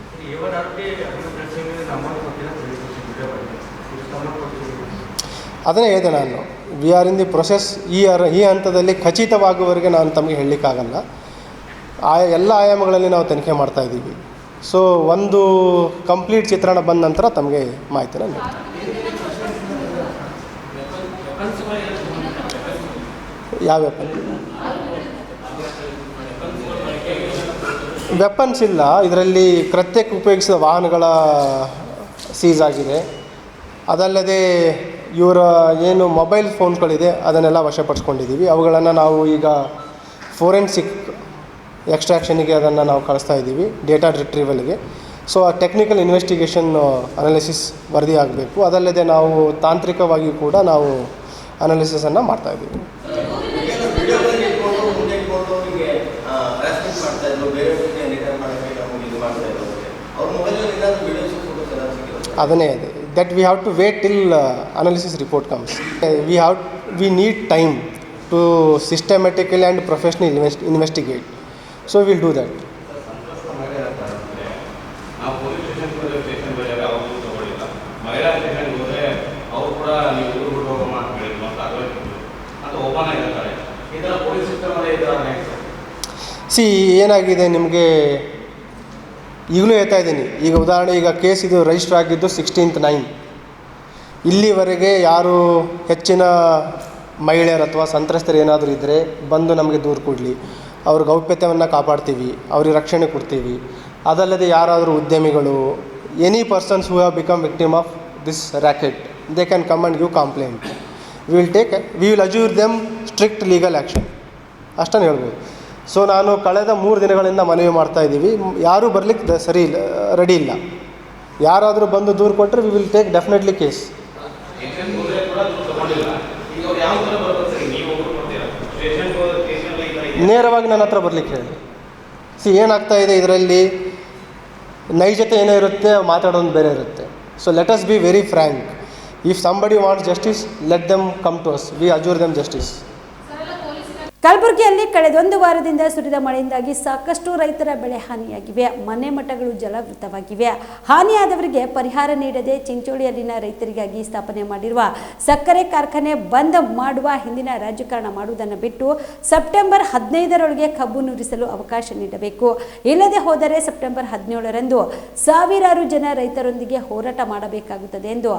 ಅದನ್ನೇ ಹೇಳಿದೆ ನಾನು, we are in the process. ಈ ಹಂತದಲ್ಲಿ ಖಚಿತವಾಗುವವರೆಗೆ ನಾನು ತಮಗೆ ಹೇಳಲಿಕ್ಕಾಗಲ್ಲ. ಎಲ್ಲ ಆಯಾಮಗಳಲ್ಲಿ ನಾವು ತನಿಖೆ ಮಾಡ್ತಾಯಿದ್ದೀವಿ. ಸೊ ಒಂದು ಕಂಪ್ಲೀಟ್ ಚಿತ್ರಣ ಬಂದ ನಂತರ ತಮಗೆ ಮಾಹಿತಿನ ನೀಡ್ತೀನಿ. ಯಾವ ವೆಪನ್ಸ್ ಇಲ್ಲ. ಇದರಲ್ಲಿ ಕೃತ್ಯಕ್ಕೆ ಉಪಯೋಗಿಸಿದ ವಾಹನಗಳ ಸೀಸ್ ಆಗಿದೆ. ಅದಲ್ಲದೆ ಇವರ ಏನು ಮೊಬೈಲ್ ಫೋನ್ಗಳಿದೆ ಅದನ್ನೆಲ್ಲ ವಶಪಡಿಸ್ಕೊಂಡಿದ್ದೀವಿ. ಅವುಗಳನ್ನು ನಾವು ಈಗ ಫೋರೆನ್ಸಿಕ್ ಎಕ್ಸ್ಟ್ರಾಕ್ಷನಿಗೆ ಅದನ್ನು ನಾವು ಕಳಿಸ್ತಾ ಇದ್ದೀವಿ, ಡೇಟಾ ರಿಟ್ರೀವಲ್ಗೆ. ಸೊ ಆ ಟೆಕ್ನಿಕಲ್ ಇನ್ವೆಸ್ಟಿಗೇಷನ್ ಅನಾಲಿಸಿಸ್ ವರದಿ ಆಗಬೇಕು. ಅದಲ್ಲದೆ ನಾವು ತಾಂತ್ರಿಕವಾಗಿ ಕೂಡ ನಾವು ಅನಾಲಿಸಿಸನ್ನು ಮಾಡ್ತಾಯಿದ್ದೀವಿ. ಅದನ್ನೇ ಇದೆ, that we have to wait till analysis report comes. We need time to systematically and professionally investigate. So we will do that. ಏನಾಗಿದೆ ನಿಮಗೆ ಈಗಲೂ ಹೇಳ್ತಾ ಇದ್ದೀನಿ. ಈಗ ಉದಾಹರಣೆ, ಈಗ ಕೇಸ್ ಇದು ರಿಜಿಸ್ಟರ್ ಆಗಿದ್ದು 16/9. ಇಲ್ಲಿವರೆಗೆ ಯಾರು ಹೆಚ್ಚಿನ ಮಹಿಳೆಯರು ಅಥವಾ ಸಂತ್ರಸ್ತರು ಏನಾದರೂ ಇದ್ದರೆ ಬಂದು ನಮಗೆ ದೂರು ಕೊಡಲಿ, ಅವ್ರ ಗೌಪ್ಯತೆಯನ್ನು ಕಾಪಾಡ್ತೀವಿ, ಅವ್ರಿಗೆ ರಕ್ಷಣೆ ಕೊಡ್ತೀವಿ. ಅದಲ್ಲದೆ ಯಾರಾದರೂ ಉದ್ಯಮಿಗಳು, any persons who have become victim of this racket, they can come and give complaint. We will Azure them strict legal action ಅಷ್ಟನ್ನು ಹೇಳ್ಬೋದು. ಸೊ ನಾನು ಕಳೆದ 3 ದಿನಗಳಿಂದ ಮನವಿ ಮಾಡ್ತಾಯಿದ್ದೀವಿ. ಯಾರೂ ಬರಲಿಕ್ಕೆ ರೆಡಿ ಇಲ್ಲ. ಯಾರಾದರೂ ಬಂದು ದೂರು ಕೊಟ್ಟರೆ we will take definitely case. ನೇರವಾಗಿ ನನ್ನ ಹತ್ರ ಬರಲಿಕ್ಕೆ ಹೇಳಿ. ಏನಾಗ್ತಾ ಇದೆ ಇದರಲ್ಲಿ ನೈಜತೆ ಏನೋ ಇರುತ್ತೆ, ಮಾತಾಡೋದು ಬೇರೆ ಇರುತ್ತೆ. So let us be very frank. If somebody wants justice, let them come to us, we assure them justice. ಕಲಬುರಗಿಯಲ್ಲಿ ಕಳೆದೊಂದು ವಾರದಿಂದ ಸುರಿದ ಮಳೆಯಿಂದಾಗಿ ಸಾಕಷ್ಟು ರೈತರ ಬೆಳೆ ಹಾನಿಯಾಗಿವೆ. ಮನೆ ಮಠಗಳು ಜಲಾವೃತವಾಗಿವೆ. ಹಾನಿಯಾದವರಿಗೆ ಪರಿಹಾರ ನೀಡದೆ ಚಿಂಚೋಳಿಯಲ್ಲಿನ ರೈತರಿಗಾಗಿ ಸ್ಥಾಪನೆ ಮಾಡಿರುವ ಸಕ್ಕರೆ ಕಾರ್ಖಾನೆ ಬಂದ್ ಮಾಡುವ ಹಿಂದಿನ ರಾಜಕಾರಣ ಮಾಡುವುದನ್ನು ಬಿಟ್ಟು ಸೆಪ್ಟೆಂಬರ್ 15ರೊಳಗೆ ಕಬ್ಬು ನುರಿಸಲು ಅವಕಾಶ ನೀಡಬೇಕು. ಇಲ್ಲದೆ ಹೋದರೆ ಸೆಪ್ಟೆಂಬರ್ 17ರಂದು ಸಾವಿರಾರು ಜನ ರೈತರೊಂದಿಗೆ ಹೋರಾಟ ಮಾಡಬೇಕಾಗುತ್ತದೆ ಎಂದು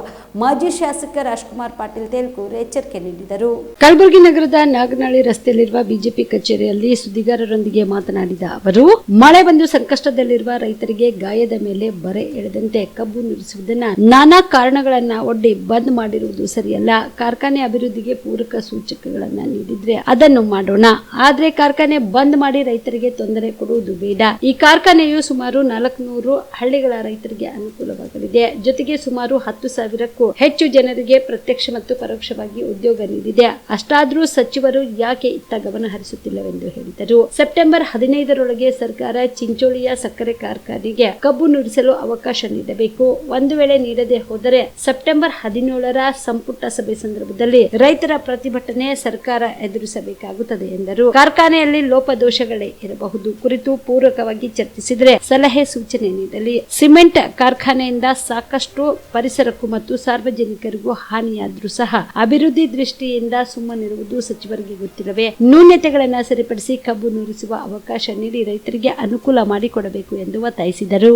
ಮಾಜಿ ಶಾಸಕ ರಾಜ್ಕುಮಾರ್ ಪಾಟೀಲ್ ತೇಲ್ಕೂರ್ ಎಚ್ಚರಿಕೆ ನೀಡಿದರು. ಕಲಬುರಗಿ ನಗರದ ನಾಗನಹಳ್ಳಿ ರಸ್ತೆಯಲ್ಲಿರುವ ಬಿಜೆಪಿ ಕಚೇರಿಯಲ್ಲಿ ಸುದ್ದಿಗಾರರೊಂದಿಗೆ ಮಾತನಾಡಿದ ಅವರು, ಮಳೆ ಬಂದು ಸಂಕಷ್ಟದಲ್ಲಿರುವ ರೈತರಿಗೆ ಗಾಯದ ಮೇಲೆ ಬರೆ ಎಳೆದಂತೆ ಕಬ್ಬು ನುರಿಸುವುದನ್ನ ನಾನಾ ಕಾರಣಗಳನ್ನ ಒಡ್ಡಿ ಬಂದ್ ಮಾಡಿರುವುದು ಸರಿಯಲ್ಲ. ಕಾರ್ಖಾನೆ ಅಭಿವೃದ್ಧಿಗೆ ಪೂರಕ ಸೂಚಕಗಳನ್ನ ನೀಡಿದ್ರೆ ಅದನ್ನು ಮಾಡೋಣ. ಆದ್ರೆ ಕಾರ್ಖಾನೆ ಬಂದ್ ಮಾಡಿ ರೈತರಿಗೆ ತೊಂದರೆ ಕೊಡುವುದು ಬೇಡ. ಈ ಕಾರ್ಖಾನೆಯು ಸುಮಾರು 400 ಹಳ್ಳಿಗಳ ರೈತರಿಗೆ ಅನುಕೂಲವಾಗಲಿದೆ. ಜೊತೆಗೆ ಸುಮಾರು 10,000ಕ್ಕೂ ಹೆಚ್ಚು ಜನರಿಗೆ ಪ್ರತ್ಯಕ್ಷ ಮತ್ತು ಪರೋಕ್ಷವಾಗಿ ಉದ್ಯೋಗ ನೀಡಿದೆ. ಅಷ್ಟಾದ್ರೂ ಸಚಿವರು ಯಾಕೆ ಇತ್ತ ಗಮನ ಹರಿಸುತ್ತಿಲ್ಲವೆಂದು ಹೇಳಿದರು. ಸೆಪ್ಟೆಂಬರ್ 15ರೊಳಗೆ ಸರ್ಕಾರ ಚಿಂಚೋಳಿಯ ಸಕ್ಕರೆ ಕಾರ್ಖಾನೆಗೆ ಕಬ್ಬು ನುರಿಸಲು ಅವಕಾಶ ನೀಡಬೇಕು. ಒಂದು ವೇಳೆ ನೀಡದೆ ಹೋದರೆ ಸೆಪ್ಟೆಂಬರ್ 17ರ ಸಂಪುಟ ಸಭೆ ಸಂದರ್ಭದಲ್ಲಿ ರೈತರ ಪ್ರತಿಭಟನೆ ಸರ್ಕಾರ ಎದುರಿಸಬೇಕಾಗುತ್ತದೆ ಎಂದರು. ಕಾರ್ಖಾನೆಯಲ್ಲಿ ಲೋಪದೋಷಗಳೇ ಇರಬಹುದು ಕುರಿತು ಪೂರಕವಾಗಿ ಚರ್ಚಿಸಿದರೆ ಸಲಹೆ ಸೂಚನೆ ನೀಡಲಿ. ಸಿಮೆಂಟ್ ಕಾರ್ಖಾನೆಯಿಂದ ಸಾಕಷ್ಟು ಪರಿಸರಕ್ಕೂ ಮತ್ತು ಸಾರ್ವಜನಿಕರಿಗೂ ಹಾನಿಯಾದ್ರೂ ಸಹ ಅಭಿವೃದ್ಧಿ ದೃಷ್ಟಿಯಿಂದ ಸುಮ್ಮನಿರುವುದು ಸಚಿವರಿಗೆ ಗೊತ್ತಿಲ್ಲವೇ? ನ್ಯೂನತೆಗಳನ್ನು ಸರಿಪಡಿಸಿ ಕಬ್ಬು ನುರಿಸುವ ಅವಕಾಶ ನೀಡಿ ರೈತರಿಗೆ ಅನುಕೂಲ ಮಾಡಿಕೊಡಬೇಕು ಎಂದು ಒತ್ತಾಯಿಸಿದರು.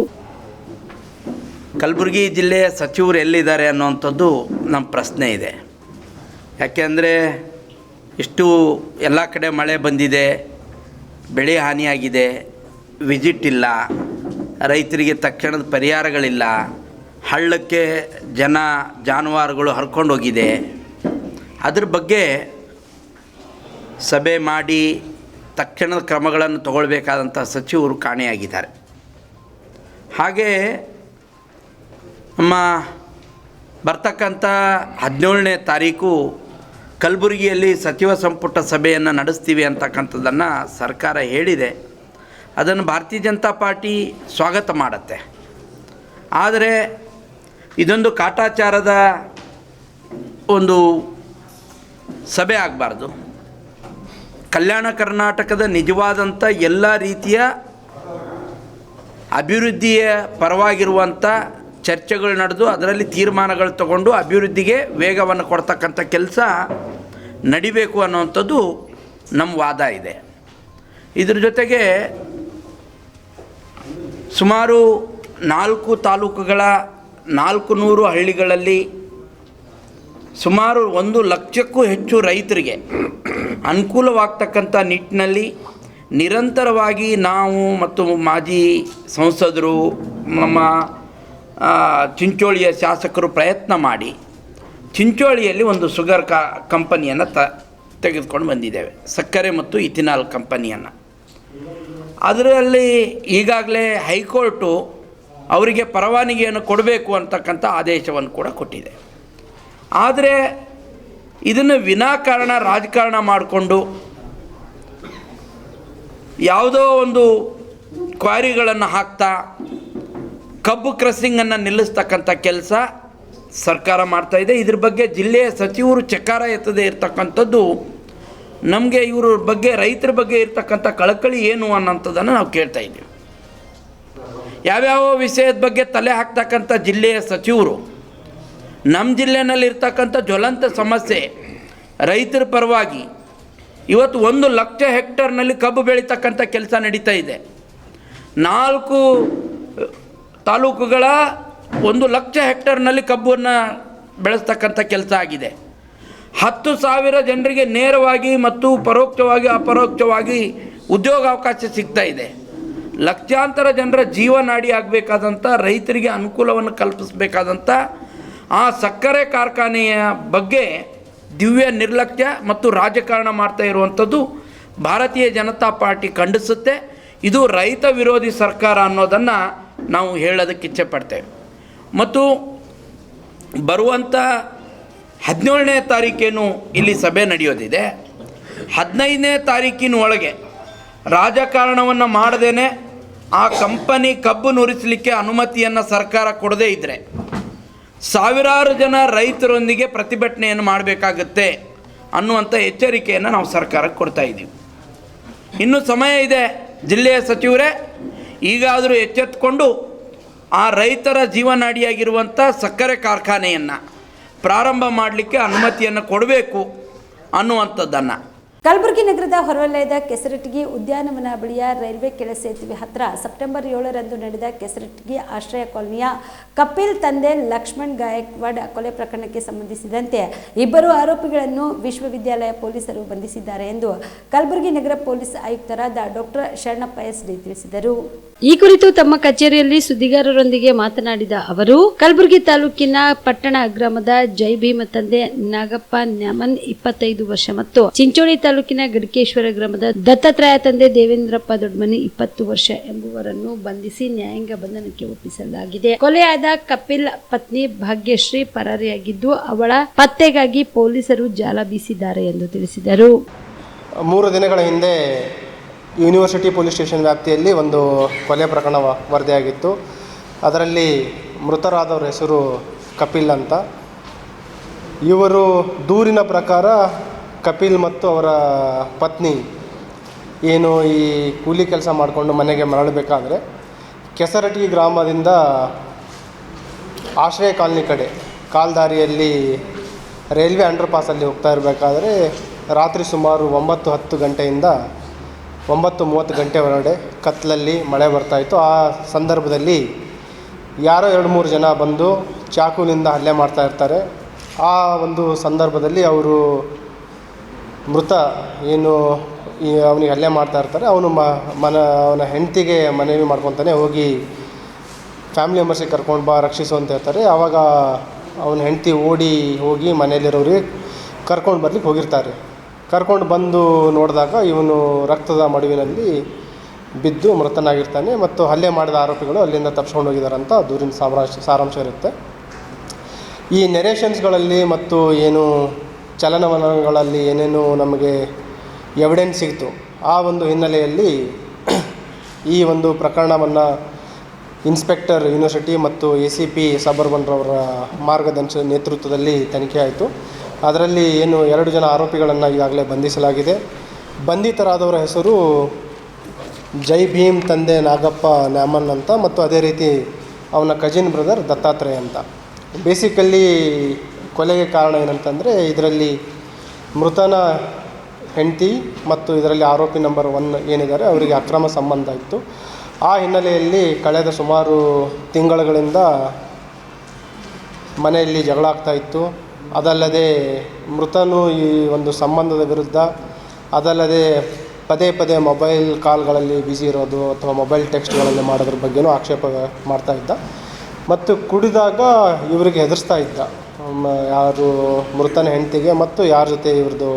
ಕಲಬುರಗಿ ಜಿಲ್ಲೆಯ ಸಚಿವರು ಎಲ್ಲಿದ್ದಾರೆ ಅನ್ನುವಂಥದ್ದು ನಮ್ಮ ಪ್ರಶ್ನೆ ಇದೆ. ಯಾಕೆಂದರೆ ಇಷ್ಟು ಎಲ್ಲ ಕಡೆ ಮಳೆ ಬಂದಿದೆ, ಬೆಳೆ ಹಾನಿಯಾಗಿದೆ, ವಿಸಿಟ್ ಇಲ್ಲ, ರೈತರಿಗೆ ತಕ್ಷಣದ ಪರಿಹಾರಗಳಿಲ್ಲ, ಹಳ್ಳಕ್ಕೆ ಜಾನುವಾರುಗಳು ಹರ್ಕೊಂಡು ಹೋಗಿದೆ. ಅದ್ರ ಬಗ್ಗೆ ಸಭೆ ಮಾಡಿ ತಕ್ಷಣದ ಕ್ರಮಗಳನ್ನು ತಗೊಳ್ಬೇಕಾದಂಥ ಸಚಿವರು ಕಾಣೆಯಾಗಿದ್ದಾರೆ. ಹಾಗೆ ನಮ್ಮ ಬರ್ತಕ್ಕಂಥ 17ನೇ ತಾರೀಕು ಕಲಬುರಗಿಯಲ್ಲಿ ಸಚಿವ ಸಂಪುಟ ಸಭೆಯನ್ನು ನಡೆಸ್ತೀವಿ ಅಂತಕ್ಕಂಥದ್ದನ್ನು ಸರ್ಕಾರ ಹೇಳಿದೆ. ಅದನ್ನು ಭಾರತೀಯ ಜನತಾ ಪಾರ್ಟಿ ಸ್ವಾಗತ ಮಾಡುತ್ತೆ. ಆದರೆ ಇದೊಂದು ಕಾಟಾಚಾರದ ಒಂದು ಸಭೆ ಆಗಬಾರ್ದು. ಕಲ್ಯಾಣ ಕರ್ನಾಟಕದ ನಿಜವಾದಂಥ ಎಲ್ಲ ರೀತಿಯ ಅಭಿವೃದ್ಧಿಯ ಪರವಾಗಿರುವಂಥ ಚರ್ಚೆಗಳು ನಡೆದು ಅದರಲ್ಲಿ ತೀರ್ಮಾನಗಳು ತಗೊಂಡು ಅಭಿವೃದ್ಧಿಗೆ ವೇಗವನ್ನು ಕೊಡ್ತಕ್ಕಂಥ ಕೆಲಸ ನಡಿಬೇಕು ಅನ್ನುವಂಥದ್ದು ನಮ್ಮ ವಾದ ಇದೆ. ಇದ್ರ ಜೊತೆಗೆ ಸುಮಾರು 4 ತಾಲೂಕುಗಳ 400 ಹಳ್ಳಿಗಳಲ್ಲಿ ಸುಮಾರು 1 ಲಕ್ಷಕ್ಕೂ ಹೆಚ್ಚು ರೈತರಿಗೆ ಅನುಕೂಲವಾಗ್ತಕ್ಕಂಥ ನಿಟ್ಟಿನಲ್ಲಿ ನಿರಂತರವಾಗಿ ನಾವು ಮತ್ತು ಮಾಜಿ ಸಂಸದರು, ನಮ್ಮ ಚಿಂಚೋಳಿಯ ಶಾಸಕರು ಪ್ರಯತ್ನ ಮಾಡಿ ಚಿಂಚೋಳಿಯಲ್ಲಿ ಒಂದು ಶುಗರ್ ಕಂಪನಿಯನ್ನು ತೆಗೆದುಕೊಂಡು ಬಂದಿದ್ದೇವೆ, ಸಕ್ಕರೆ ಮತ್ತು ಇಥಿನಾಲ್ ಕಂಪನಿಯನ್ನು. ಅದರಲ್ಲಿ ಈಗಾಗಲೇ ಹೈಕೋರ್ಟು ಅವರಿಗೆ ಪರವಾನಗಿಯನ್ನು ಕೊಡಬೇಕು ಅಂತಕ್ಕಂಥ ಆದೇಶವನ್ನು ಕೂಡ ಕೊಟ್ಟಿದೆ. ಆದರೆ ಇದನ್ನು ವಿನಾಕಾರಣ ರಾಜಕಾರಣ ಮಾಡಿಕೊಂಡು ಯಾವುದೋ ಒಂದು ಕ್ವಾರಿಗಳನ್ನು ಹಾಕ್ತಾ ಕಬ್ಬು ಕ್ರಸಿಂಗನ್ನು ನಿಲ್ಲಿಸ್ತಕ್ಕಂಥ ಕೆಲಸ ಸರ್ಕಾರ ಮಾಡ್ತಾಯಿದೆ. ಇದ್ರ ಬಗ್ಗೆ ಜಿಲ್ಲೆಯ ಸಚಿವರು ಚಕಾರ ಎತ್ತದೇ ಇರತಕ್ಕಂಥದ್ದು ನಮಗೆ ಇವ್ರ ಬಗ್ಗೆ, ರೈತರ ಬಗ್ಗೆ ಇರ್ತಕ್ಕಂಥ ಕಳಕಳಿ ಏನು ಅನ್ನೋಂಥದ್ದನ್ನು ನಾವು ಕೇಳ್ತಾ ಇದ್ದೀವಿ. ಯಾವ್ಯಾವ ವಿಷಯದ ಬಗ್ಗೆ ತಲೆ ಹಾಕ್ತಕ್ಕಂಥ ಜಿಲ್ಲೆಯ ಸಚಿವರು ನಮ್ಮ ಜಿಲ್ಲೆಯಲ್ಲಿರ್ತಕ್ಕಂಥ ಜ್ವಲಂತ ಸಮಸ್ಯೆ ರೈತರ ಪರವಾಗಿ ಇವತ್ತು 1 ಲಕ್ಷ ಹೆಕ್ಟರ್ನಲ್ಲಿ ಕಬ್ಬು ಬೆಳೀತಕ್ಕಂಥ ಕೆಲಸ ನಡೀತಾ ಇದೆ. 4 ತಾಲೂಕುಗಳ 1 ಲಕ್ಷ ಹೆಕ್ಟರ್ನಲ್ಲಿ ಕಬ್ಬನ್ನು ಬೆಳೆಸ್ತಕ್ಕಂಥ ಕೆಲಸ ಆಗಿದೆ. 10,000 ಜನರಿಗೆ ನೇರವಾಗಿ ಮತ್ತು ಪರೋಕ್ಷವಾಗಿ ಅಪರೋಕ್ಷವಾಗಿ ಉದ್ಯೋಗಾವಕಾಶ ಸಿಗ್ತಾ ಇದೆ. ಲಕ್ಷಾಂತರ ಜನರ ಜೀವನಾಡಿ ಆಗಬೇಕಾದಂಥ, ರೈತರಿಗೆ ಅನುಕೂಲವನ್ನು ಕಲ್ಪಿಸಬೇಕಾದಂಥ ಆ ಸಕ್ಕರೆ ಕಾರ್ಖಾನೆಯ ಬಗ್ಗೆ ದಿವ್ಯ ನಿರ್ಲಕ್ಷ್ಯ ಮತ್ತು ರಾಜಕಾರಣ ಮಾಡ್ತಾ ಇರುವಂಥದ್ದು ಭಾರತೀಯ ಜನತಾ ಪಾರ್ಟಿ ಖಂಡಿಸುತ್ತೆ. ಇದು ರೈತ ವಿರೋಧಿ ಸರ್ಕಾರ ಅನ್ನೋದನ್ನು ನಾವು ಹೇಳೋದಕ್ಕೆ ಇಚ್ಛೆ ಪಡ್ತೇವೆ. ಮತ್ತು ಬರುವಂಥ 17ನೇ ತಾರೀಕೇನು ಇಲ್ಲಿ ಸಭೆ ನಡೆಯೋದಿದೆ, 15ನೇ ತಾರೀಕಿನ ಒಳಗೆ ರಾಜಕಾರಣವನ್ನು ಮಾಡದೇನೆ ಆ ಕಂಪನಿ ಕಬ್ಬು ನುರಿಸಲಿಕ್ಕೆ ಅನುಮತಿಯನ್ನು ಸರ್ಕಾರ ಕೊಡದೇ ಇದ್ದರೆ ಸಾವಿರಾರು ಜನ ರೈತರೊಂದಿಗೆ ಪ್ರತಿಭಟನೆಯನ್ನು ಮಾಡಬೇಕಾಗುತ್ತೆ ಅನ್ನುವಂಥ ಎಚ್ಚರಿಕೆಯನ್ನು ನಾವು ಸರ್ಕಾರಕ್ಕೆ ಕೊಡ್ತಾ ಇದ್ದೀವಿ. ಇನ್ನೂ ಸಮಯ ಇದೆ. ಜಿಲ್ಲೆಯ ಸಚಿವರೇ, ಈಗಾದರೂ ಎಚ್ಚೆತ್ತುಕೊಂಡು ಆ ರೈತರ ಜೀವನಾಡಿಯಾಗಿರುವಂಥ ಸಕ್ಕರೆ ಕಾರ್ಖಾನೆಯನ್ನು ಪ್ರಾರಂಭ ಮಾಡಲಿಕ್ಕೆ ಅನುಮತಿಯನ್ನು ಕೊಡಬೇಕು ಅನ್ನುವಂಥದ್ದನ್ನು. ಕಲಬುರಗಿ ನಗರದ ಹೊರವಲಯದ ಕೆಸರಟಗಿ ಉದ್ಯಾನವನ ಬಳಿಯ ರೈಲ್ವೆ ಕೆಳ ಸೇತುವೆ ಹತ್ತಿರ ಸೆಪ್ಟೆಂಬರ್ 7ರಂದು ನಡೆದ ಕೆಸರಟಗಿ ಆಶ್ರಯ ಕಾಲೋನಿಯ ಕಪಿಲ್ ತಂದೆ ಲಕ್ಷ್ಮಣ್ ಗಾಯಕ್ವಾಡ್ ಕೊಲೆ ಪ್ರಕರಣಕ್ಕೆ ಸಂಬಂಧಿಸಿದಂತೆ ಇಬ್ಬರು ಆರೋಪಿಗಳನ್ನು ವಿಶ್ವವಿದ್ಯಾಲಯ ಪೊಲೀಸರು ಬಂಧಿಸಿದ್ದಾರೆ ಎಂದು ಕಲಬುರಗಿ ನಗರ ಪೊಲೀಸ್ ಆಯುಕ್ತರಾದ ಡಾಕ್ಟರ್ ಶರಣಪ್ಪ ಎಸ್ ಡಿ ತಿಳಿಸಿದರು. ಈ ಕುರಿತು ತಮ್ಮ ಕಚೇರಿಯಲ್ಲಿ ಸುದ್ದಿಗಾರರೊಂದಿಗೆ ಮಾತನಾಡಿದ ಅವರು, ಕಲಬುರಗಿ ತಾಲೂಕಿನ ಪಟ್ಟಣ ಗ್ರಾಮದ ಜೈ ಭೀಮ ತಂದೆ ನಾಗಪ್ಪ ನ್ಯಾಮನ್ 25 ವರ್ಷ ಮತ್ತು ಚಿಂಚೋಳಿ ತಾಲೂಕಿನ ಗಡಕೇಶ್ವರ ಗ್ರಾಮದ ದತ್ತಾತ್ರೇಯ ತಂದೆ ದೇವೇಂದ್ರಪ್ಪ ದೊಡ್ಡಮನಿ 20 ವರ್ಷ ಎಂಬುವರನ್ನು ಬಂಧಿಸಿ ನ್ಯಾಯಾಂಗ ಬಂಧನಕ್ಕೆ ಒಪ್ಪಿಸಲಾಗಿದೆ. ಕೊಲೆಯಾದ ಕಪಿಲ್ ಪತ್ನಿ ಭಾಗ್ಯಶ್ರೀ ಪರಾರಿಯಾಗಿದ್ದು ಅವಳ ಪತ್ತೆಗಾಗಿ ಪೊಲೀಸರು ಜಾಲ ಬೀಸಿದ್ದಾರೆ ಎಂದು ತಿಳಿಸಿದರು. 3 ದಿನಗಳ ಹಿಂದೆ ಯೂನಿವರ್ಸಿಟಿ ಪೊಲೀಸ್ ಸ್ಟೇಷನ್ ವ್ಯಾಪ್ತಿಯಲ್ಲಿ ಒಂದು ಕೊಲೆ ಪ್ರಕರಣ ವರದಿಯಾಗಿತ್ತು. ಅದರಲ್ಲಿ ಮೃತರಾದವರ ಹೆಸರು ಕಪಿಲ್ ಅಂತ. ಇವರು ದೂರಿನ ಪ್ರಕಾರ ಕಪಿಲ್ ಮತ್ತು ಅವರ ಪತ್ನಿ ಏನು ಈ ಕೂಲಿ ಕೆಲಸ ಮಾಡಿಕೊಂಡು ಮನೆಗೆ ಮರಳಬೇಕಾದ್ರೆ ಕೆಸರಟಗಿ ಗ್ರಾಮದಿಂದ ಆಶ್ರಯ ಕಾಲನಿ ಕಡೆ ಕಾಲ್ದಾರಿಯಲ್ಲಿ ರೈಲ್ವೆ ಅಂಡರ್ ಪಾಸಲ್ಲಿ ಹೋಗ್ತಾ ಇರಬೇಕಾದ್ರೆ ರಾತ್ರಿ ಸುಮಾರು 9-10 ಗಂಟೆಯಿಂದ 9:30 ಗಂಟೆ ಒಳಗಡೆ ಕತ್ತಲಲ್ಲಿ ಮಳೆ ಬರ್ತಾಯಿತ್ತು. ಆ ಸಂದರ್ಭದಲ್ಲಿ ಯಾರೋ 2-3 ಜನ ಬಂದು ಚಾಕುವಿನಿಂದ ಹಲ್ಲೆ ಮಾಡ್ತಾ ಇರ್ತಾರೆ. ಆ ಒಂದು ಸಂದರ್ಭದಲ್ಲಿ ಅವರು ಮೃತ ಏನು ಅವನಿಗೆ ಹಲ್ಲೆ ಮಾಡ್ತಾ ಇರ್ತಾರೆ, ಅವನ ಹೆಂಡತಿಗೆ ಮನವಿ ಮಾಡ್ಕೊತಾನೆ ಹೋಗಿ ಫ್ಯಾಮಿಲಿ ಮೆಂಬರ್ಸಿಗೆ ಕರ್ಕೊಂಡು ಬಾ ರಕ್ಷಿಸು ಅಂತ ಹೇಳ್ತಾರೆ. ಆವಾಗ ಅವನ ಹೆಂಡತಿ ಓಡಿ ಹೋಗಿ ಮನೆಯಲ್ಲಿರೋರಿಗೆ ಕರ್ಕೊಂಡು ಬರ್ಲಿಕ್ಕೆ ಹೋಗಿರ್ತಾರೆ. ಕರ್ಕೊಂಡು ಬಂದು ನೋಡಿದಾಗ ಇವನು ರಕ್ತದ ಮಡುವಿನಲ್ಲಿ ಬಿದ್ದು ಮೃತನಾಗಿರ್ತಾನೆ ಮತ್ತು ಹಲ್ಲೆ ಮಾಡಿದ ಆರೋಪಿಗಳು ಅಲ್ಲಿಂದ ತಪ್ಪಿಸ್ಕೊಂಡು ಹೋಗಿದ್ದಾರಂತ ದೂರಿನ ಸಾರಾಂಶ ಇರುತ್ತೆ. ಈ ನೆರೇಷನ್ಸ್ಗಳಲ್ಲಿ ಮತ್ತು ಏನು ಚಲನವಲನಗಳಲ್ಲಿ ಏನೇನು ನಮಗೆ ಎವಿಡೆನ್ಸ್ ಸಿಗ್ತು, ಆ ಒಂದು ಹಿನ್ನೆಲೆಯಲ್ಲಿ ಈ ಒಂದು ಪ್ರಕರಣವನ್ನು ಇನ್ಸ್ಪೆಕ್ಟರ್ ಯೂನಿವರ್ಸಿಟಿ ಮತ್ತು ACP ಸಬರ್ಬನ್ರವರ ಮಾರ್ಗದರ್ಶನ ನೇತೃತ್ವದಲ್ಲಿ ತನಿಖೆ ಆಯಿತು. ಅದರಲ್ಲಿ ಏನು 2 ಜನ ಆರೋಪಿಗಳನ್ನು ಈಗಾಗಲೇ ಬಂಧಿಸಲಾಗಿದೆ. ಬಂಧಿತರಾದವರ ಹೆಸರು ಜೈ ಭೀಮ್ ತಂದೆ ನಾಗಪ್ಪ ನ್ಯಾಮನ್ ಅಂತ ಮತ್ತು ಅದೇ ರೀತಿ ಅವನ ಕಜಿನ್ ಬ್ರದರ್ ದತ್ತಾತ್ರೇಯ ಅಂತ. ಬೇಸಿಕಲಿ ಕೊಲೆಗೆ ಕಾರಣ ಏನಂತಂದರೆ ಇದರಲ್ಲಿ ಮೃತನ ಹೆಂಡತಿ ಮತ್ತು ಇದರಲ್ಲಿ ಆರೋಪಿ ನಂಬರ್ 1 ಏನಿದ್ದಾರೆ ಅವರಿಗೆ ಅಕ್ರಮ ಸಂಬಂಧ ಇತ್ತು. ಆ ಹಿನ್ನೆಲೆಯಲ್ಲಿ ಕಳೆದ ಸುಮಾರು ತಿಂಗಳುಗಳಿಂದ ಮನೆಯಲ್ಲಿ ಜಗಳ ಆಗ್ತಾಯಿತ್ತು. ಅದಲ್ಲದೆ ಮೃತನು ಈ ಒಂದು ಸಂಬಂಧದ ವಿರುದ್ಧ, ಅದಲ್ಲದೆ ಪದೇ ಪದೇ ಮೊಬೈಲ್ ಕಾಲ್ಗಳಲ್ಲಿ ಬ್ಯುಸಿ ಇರೋದು ಅಥವಾ ಮೊಬೈಲ್ ಟೆಕ್ಸ್ಟ್ಗಳಲ್ಲಿ ಮಾಡೋದ್ರ ಬಗ್ಗೆನೂ ಆಕ್ಷೇಪ ಮಾಡ್ತಾಯಿದ್ದ ಮತ್ತು ಕುಡಿದಾಗ ಇವರಿಗೆ ಹೆದರ್ಸ್ತಾ ಇದ್ದ. ಯಾರು ಮೃತನ ಹೆಂಡತಿಗೆ ಮತ್ತು ಯಾರ ಜೊತೆ ಇವ್ರದ್ದು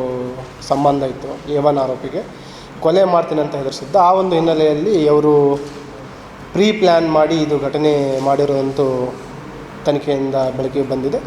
ಸಂಬಂಧ ಇತ್ತು A1 ಆರೋಪಿಗೆ ಕೊಲೆ ಮಾಡ್ತೀನಿ ಅಂತ ಹೆದರ್ಸಿದ್ದ. ಆ ಒಂದು ಹಿನ್ನೆಲೆಯಲ್ಲಿ ಅವರು ಪ್ರೀ ಪ್ಲ್ಯಾನ್ ಮಾಡಿ ಇದು ಘಟನೆ ಮಾಡಿರುವಂಥ ತನಿಖೆಯಿಂದ ಬೆಳಕಿಗೆ ಬಂದಿದೆ.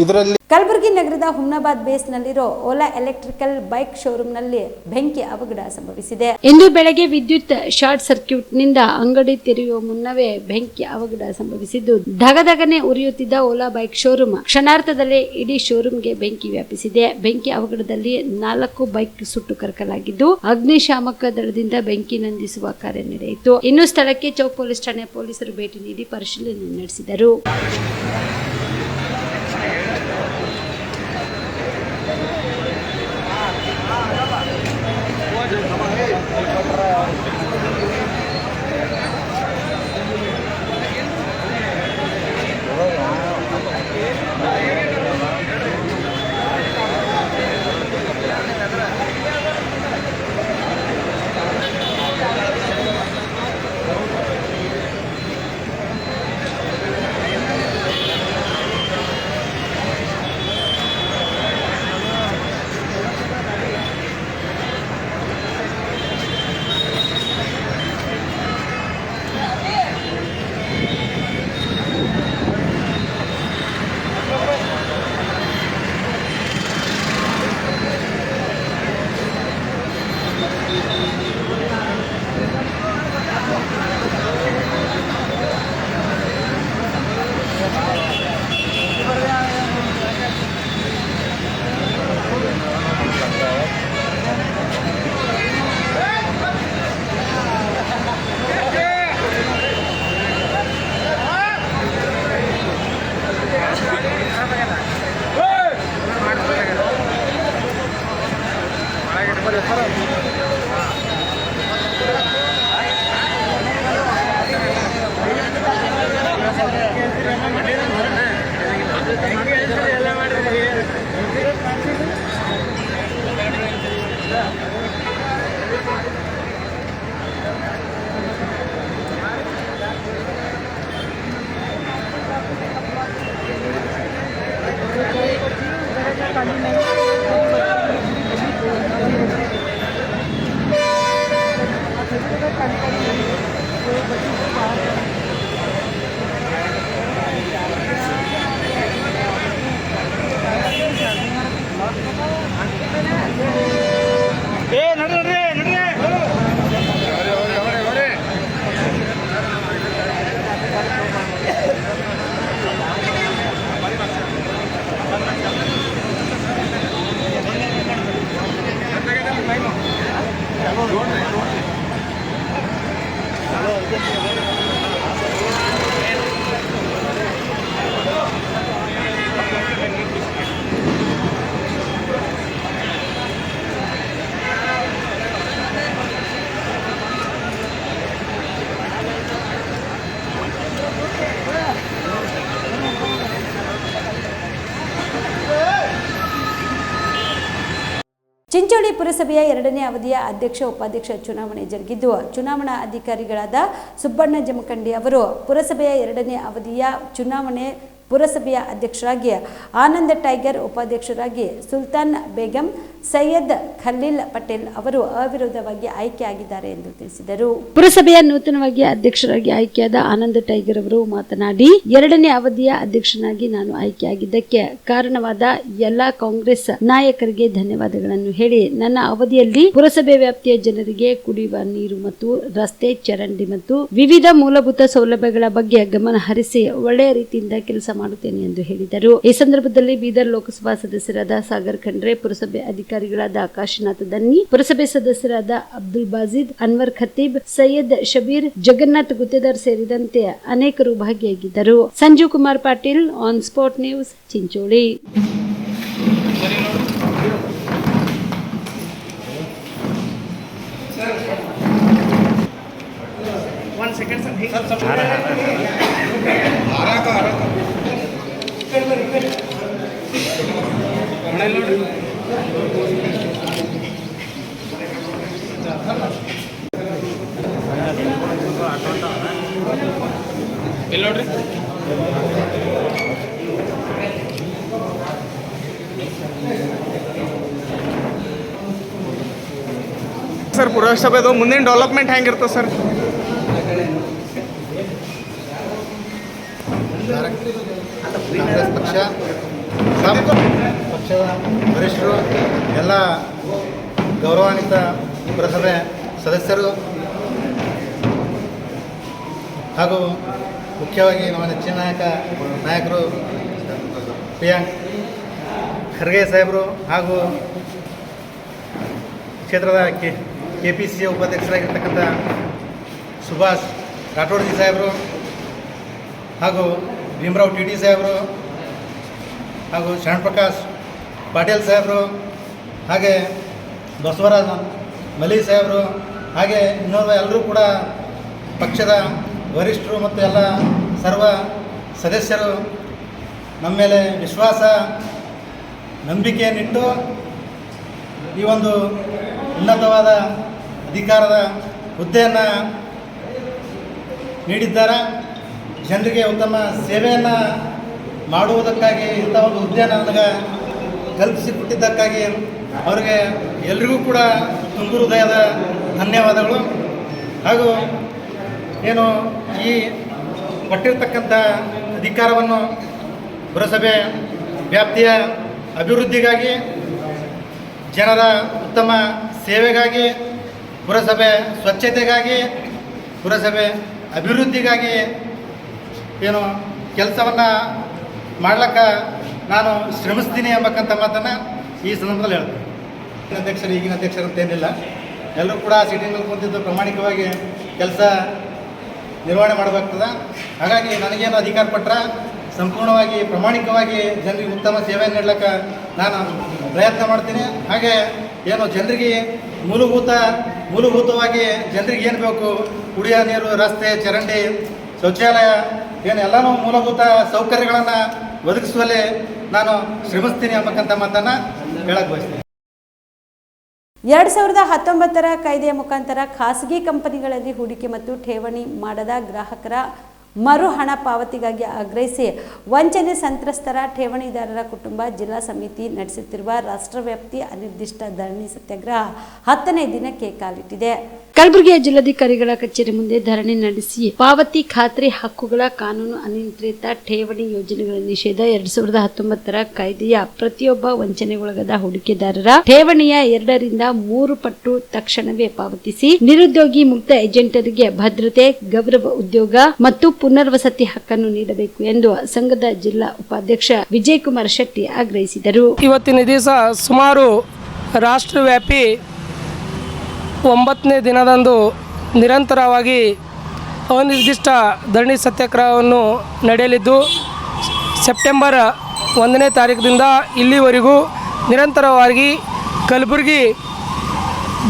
ಇದರಲ್ಲಿ ಕಲಬುರಗಿ ನಗರದ ಹುಮ್ನಾಬಾದ್ ಬೇಸ್ನಲ್ಲಿರೋ ಓಲಾ ಎಲೆಕ್ಟ್ರಿಕಲ್ ಬೈಕ್ ಶೋರೂಮ್ನಲ್ಲಿ ಬೆಂಕಿ ಅವಘಡ ಸಂಭವಿಸಿದೆ. ಇಂದು ಬೆಳಗ್ಗೆ ವಿದ್ಯುತ್ ಶಾರ್ಟ್ ಸರ್ಕ್ಯೂಟ್ನಿಂದ ಅಂಗಡಿ ತೆರೆಯುವ ಮುನ್ನವೇ ಬೆಂಕಿ ಅವಘಡ ಸಂಭವಿಸಿದ್ದು, ಧಗಧಗನೆ ಉರಿಯುತ್ತಿದ್ದ ಓಲಾ ಬೈಕ್ ಶೋರೂಮ್ ಕ್ಷಣಾರ್ಧದಲ್ಲೇ ಇಡೀ ಶೋರೂಮ್ಗೆ ಬೆಂಕಿ ವ್ಯಾಪಿಸಿದೆ. ಬೆಂಕಿ ಅವಘಡದಲ್ಲಿ 4 ಬೈಕ್ ಸುಟ್ಟು ಕರಕಲಾಗಿದ್ದು, ಅಗ್ನಿಶಾಮಕ ದಳದಿಂದ ಬೆಂಕಿ ನಂದಿಸುವ ಕಾರ್ಯ ನಡೆಯಿತು. ಇನ್ನು ಸ್ಥಳಕ್ಕೆ ಚೌಕ್ ಪೊಲೀಸ್ ಠಾಣೆ ಪೊಲೀಸರು ಭೇಟಿ ನೀಡಿ ಪರಿಶೀಲನೆ ನಡೆಸಿದರು. ಚಿಂಚೋಳಿ ಪುರಸಭೆಯ 2ನೇ ಅವಧಿಯ ಅಧ್ಯಕ್ಷ ಉಪಾಧ್ಯಕ್ಷ ಚುನಾವಣೆ ಜರುಗಿದ್ದು ಚುನಾವಣಾ ಅಧಿಕಾರಿಗಳಾದ ಸುಬ್ಬಣ್ಣ ಜಮಖಂಡಿ ಅವರು ಪುರಸಭೆಯ 2ನೇ ಅವಧಿಯ ಚುನಾವಣೆ ಪುರಸಭೆಯ ಅಧ್ಯಕ್ಷರಾಗಿ ಆನಂದ್ ಟೈಗರ್, ಉಪಾಧ್ಯಕ್ಷರಾಗಿ ಸುಲ್ತಾನ್ ಬೇಗಂ, ಸೈಯದ್ ಖಲೀಲ್ ಪಟೇಲ್ ಅವರು ಅವಿರೋಧವಾಗಿ ಆಯ್ಕೆಯಾಗಿದ್ದಾರೆ ಎಂದು ತಿಳಿಸಿದರು. ಪುರಸಭೆಯ ನೂತನವಾಗಿ ಅಧ್ಯಕ್ಷರಾಗಿ ಆಯ್ಕೆಯಾದ ಆನಂದ್ ಟೈಗರ್ ಅವರು ಮಾತನಾಡಿ 2ನೇ ಅವಧಿಯ ಅಧ್ಯಕ್ಷನಾಗಿ ನಾನು ಆಯ್ಕೆಯಾಗಿದ್ದಕ್ಕೆ ಕಾರಣವಾದ ಎಲ್ಲಾ ಕಾಂಗ್ರೆಸ್ ನಾಯಕರಿಗೆ ಧನ್ಯವಾದಗಳನ್ನು ಹೇಳಿ ನನ್ನ ಅವಧಿಯಲ್ಲಿ ಪುರಸಭೆ ವ್ಯಾಪ್ತಿಯ ಜನರಿಗೆ ಕುಡಿಯುವ ನೀರು ಮತ್ತು ರಸ್ತೆ, ಚರಂಡಿ ಮತ್ತು ವಿವಿಧ ಮೂಲಭೂತ ಸೌಲಭ್ಯಗಳ ಬಗ್ಗೆ ಗಮನ ಹರಿಸಿ ಒಳ್ಳೆಯ ರೀತಿಯಿಂದ ಕೆಲಸ ಮಾಡುತ್ತೇನೆ ಎಂದು ಹೇಳಿದರು. ಈ ಸಂದರ್ಭದಲ್ಲಿ ಬೀದರ್ ಲೋಕಸಭಾ ಸದಸ್ಯರಾದ ಸಾಗರ್ ಖಂಡ್ರೆ, ಪುರಸಭೆ ಅಧಿಕಾರಿಗಳಾದ ಕಾಶಿನಾಥ್ ದನ್ನಿ, ಪುರಸಭೆ ಸದಸ್ಯರಾದ ಅಬ್ದುಲ್ ಬಾಜಿದ್, ಅನ್ವರ್ ಖತೀಬ್, ಸೈಯದ್ ಶಬೀರ್, ಜಗನ್ನಾಥ್ ಗುತ್ತೇದಾರ್ ಸೇರಿದಂತೆ ಅನೇಕರು ಭಾಗಿಯಾಗಿದ್ದರು. Sanjeev Kumar Patil, on spot news, Chincholi. ನೋಡ್ರಿ ಸರ್, ಪುರಸಭೆದು ಮುಂದಿನ ಡೆವಲಪ್ಮೆಂಟ್ ಹೆಂಗಿರ್ತದೆ ಸರ್? ಕಾಂಗ್ರೆಸ್ ಪಕ್ಷದ ವರಿಷ್ಠರು, ಎಲ್ಲ ಗೌರವಾನ್ವಿತ ಪುರಸಭೆ ಸದಸ್ಯರು ಹಾಗೂ ಮುಖ್ಯವಾಗಿ ನಮ್ಮ ನೆಚ್ಚಿನ ನಾಯಕರು ಪ್ರಿಯಾಂಕ್ ಖರ್ಗೆ ಸಾಹೇಬರು ಹಾಗೂ ಕ್ಷೇತ್ರದ KPCC ಉಪಾಧ್ಯಕ್ಷರಾಗಿರ್ತಕ್ಕಂಥ ಸುಭಾಷ್ ರಾಠೋಡ್ಜಿ ಸಾಹೇಬರು ಹಾಗೂ ಭೀಮರಾವ್ TT ಸಾಹೇಬರು ಹಾಗೂ ಶರಣಪ್ರಕಾಶ್ ಪಾಟೀಲ್ ಸಾಹೇಬರು, ಹಾಗೆ ಬಸವರಾಜ್ ಮಲಿ ಸಾಹೇಬರು, ಹಾಗೆ ಇನ್ನೊಬ್ಬ ಎಲ್ಲರೂ ಕೂಡ ಪಕ್ಷದ ವರಿಷ್ಠರು ಮತ್ತು ಎಲ್ಲ ಸರ್ವ ಸದಸ್ಯರು ನಮ್ಮ ಮೇಲೆ ವಿಶ್ವಾಸ, ನಂಬಿಕೆಯನ್ನಿಟ್ಟು ಈ ಒಂದು ಉನ್ನತವಾದ ಅಧಿಕಾರದ ಹುದ್ದೆಯನ್ನು ನೀಡಿದ್ದಾರೆ. ಜನರಿಗೆ ಉತ್ತಮ ಸೇವೆಯನ್ನು ಮಾಡುವುದಕ್ಕಾಗಿ ಇಂಥ ಒಂದು ಹುದ್ದೆಯನ್ನು ನನಗೆ ಕಲ್ಪಿಸಿಕೊಟ್ಟಿದ್ದಕ್ಕಾಗಿ ಅವರಿಗೆ ಎಲ್ರಿಗೂ ಕೂಡ ತುಂಬು ಹೃದಯದ ಧನ್ಯವಾದಗಳು. ಹಾಗೂ ಏನು ಈ ಕೊಟ್ಟಿರ್ತಕ್ಕಂಥ ಅಧಿಕಾರವನ್ನು ಪುರಸಭೆ ವ್ಯಾಪ್ತಿಯ ಅಭಿವೃದ್ಧಿಗಾಗಿ, ಜನರ ಉತ್ತಮ ಸೇವೆಗಾಗಿ, ಪುರಸಭೆ ಸ್ವಚ್ಛತೆಗಾಗಿ, ಪುರಸಭೆ ಅಭಿವೃದ್ಧಿಗಾಗಿ ಏನು ಕೆಲಸವನ್ನು ಮಾಡ್ಲಿಕ್ಕೆ ನಾನು ಶ್ರಮಿಸ್ತೀನಿ ಎಂಬಕ್ಕಂಥ ಮಾತನ್ನು ಈ ಸಂದರ್ಭದಲ್ಲಿ ಹೇಳ್ತೀನಿ. ಅಧ್ಯಕ್ಷರು ಈಗಿನ ಅಧ್ಯಕ್ಷರು ಅಂತೇನಿಲ್ಲ, ಎಲ್ಲರೂ ಕೂಡ ಸೀಟಿಂಗಲ್ಲಿ ಕುಂತಿದ್ದು ಪ್ರಾಮಾಣಿಕವಾಗಿ ಕೆಲಸ ನಿರ್ವಹಣೆ ಮಾಡಬೇಕಾಗ್ತದೆ. ಹಾಗಾಗಿ ನನಗೇನು ಅಧಿಕಾರ ಕೊಟ್ಟರೆ ಸಂಪೂರ್ಣವಾಗಿ ಪ್ರಾಮಾಣಿಕವಾಗಿ ಜನರಿಗೆ ಉತ್ತಮ ಸೇವೆ ನೀಡಲಿಕ್ಕೆ ನಾನು ಪ್ರಯತ್ನ ಮಾಡ್ತೀನಿ. ಹಾಗೆ ಏನು ಜನರಿಗೆ ಮೂಲಭೂತವಾಗಿ ಜನರಿಗೆ ಏನು ಬೇಕು, ಕುಡಿಯೋ ನೀರು, ರಸ್ತೆ, ಚರಂಡಿ, ಶೌಚಾಲಯ ಏನು ಎಲ್ಲನೂ ಮೂಲಭೂತ ಸೌಕರ್ಯಗಳನ್ನು ಒದಗಿಸುವಲ್ಲಿ ನಾನು ಶ್ರಮಿಸ್ತೀನಿ ಅನ್ನತಕ್ಕಂಥ ಮಾತನ್ನು ಹೇಳಕ್ಕೆ ಬಯಸ್ತೀನಿ. 2019 ಕಾಯ್ದೆಯ ಮುಖಾಂತರ ಖಾಸಗಿ ಕಂಪನಿಗಳಲ್ಲಿ ಹೂಡಿಕೆ ಮತ್ತು ಠೇವಣಿ ಮಾಡದ ಗ್ರಾಹಕರ ಮರು ಹಣ ಪಾವತಿಗಾಗಿ ಆಗ್ರಹಿಸಿ ವಂಚನೆ ಸಂತ್ರಸ್ತರ ಠೇವಣಿದಾರರ ಕುಟುಂಬ ಜಿಲ್ಲಾ ಸಮಿತಿ ನಡೆಸುತ್ತಿರುವ ರಾಷ್ಟ್ರವ್ಯಾಪ್ತಿ ಅನಿರ್ದಿಷ್ಟ ಧರಣಿ ಸತ್ಯಾಗ್ರಹ 10ನೇ ದಿನಕ್ಕೆ ಕಾಲಿಟ್ಟಿದೆ. ಕಲಬುರಗಿಯ ಜಿಲ್ಲಾಧಿಕಾರಿಗಳ ಕಚೇರಿ ಮುಂದೆ ಧರಣಿ ನಡೆಸಿ ಪಾವತಿ ಖಾತ್ರಿ ಹಕ್ಕುಗಳ ಕಾನೂನು ಅನಿಯಂತ್ರಿತ ಠೇವಣಿ ಯೋಜನೆಗಳ ನಿಷೇಧ 2019 ಕಾಯ್ದೆಯ ಪ್ರತಿಯೊಬ್ಬ ವಂಚನೆಗೊಳಗಾದ ಹೂಡಿಕೆದಾರರ ಠೇವಣಿಯ 2 ರಿಂದ 3 ಪಟ್ಟು ತಕ್ಷಣವೇ ಪಾವತಿಸಿ ನಿರುದ್ಯೋಗಿ ಮುಕ್ತ ಏಜೆಂಟರಿಗೆ ಭದ್ರತೆ, ಗೌರವ ಉದ್ಯೋಗ ಮತ್ತು ಪುನರ್ವಸತಿ ಹಕ್ಕನ್ನು ನೀಡಬೇಕು ಎಂದು ಸಂಘದ ಜಿಲ್ಲಾ ಉಪಾಧ್ಯಕ್ಷ ವಿಜಯಕುಮಾರ್ ಶೆಟ್ಟಿ ಆಗ್ರಹಿಸಿದರು. ಇವತ್ತಿನ ದಿವಸ ಸುಮಾರು ರಾಷ್ಟ್ರವ್ಯಾಪಿ 9ನೇ ದಿನದಂದು ನಿರಂತರವಾಗಿ ಅನಿರ್ದಿಷ್ಟ ಧರಣಿ ಸತ್ಯಾಗ್ರಹವನ್ನು ನಡೆಯಲಿದ್ದು ಸೆಪ್ಟೆಂಬರ್ 1ನೇ ತಾರೀಕಿನಿಂದ ಇಲ್ಲಿವರೆಗೂ ನಿರಂತರವಾಗಿ ಕಲಬುರಗಿ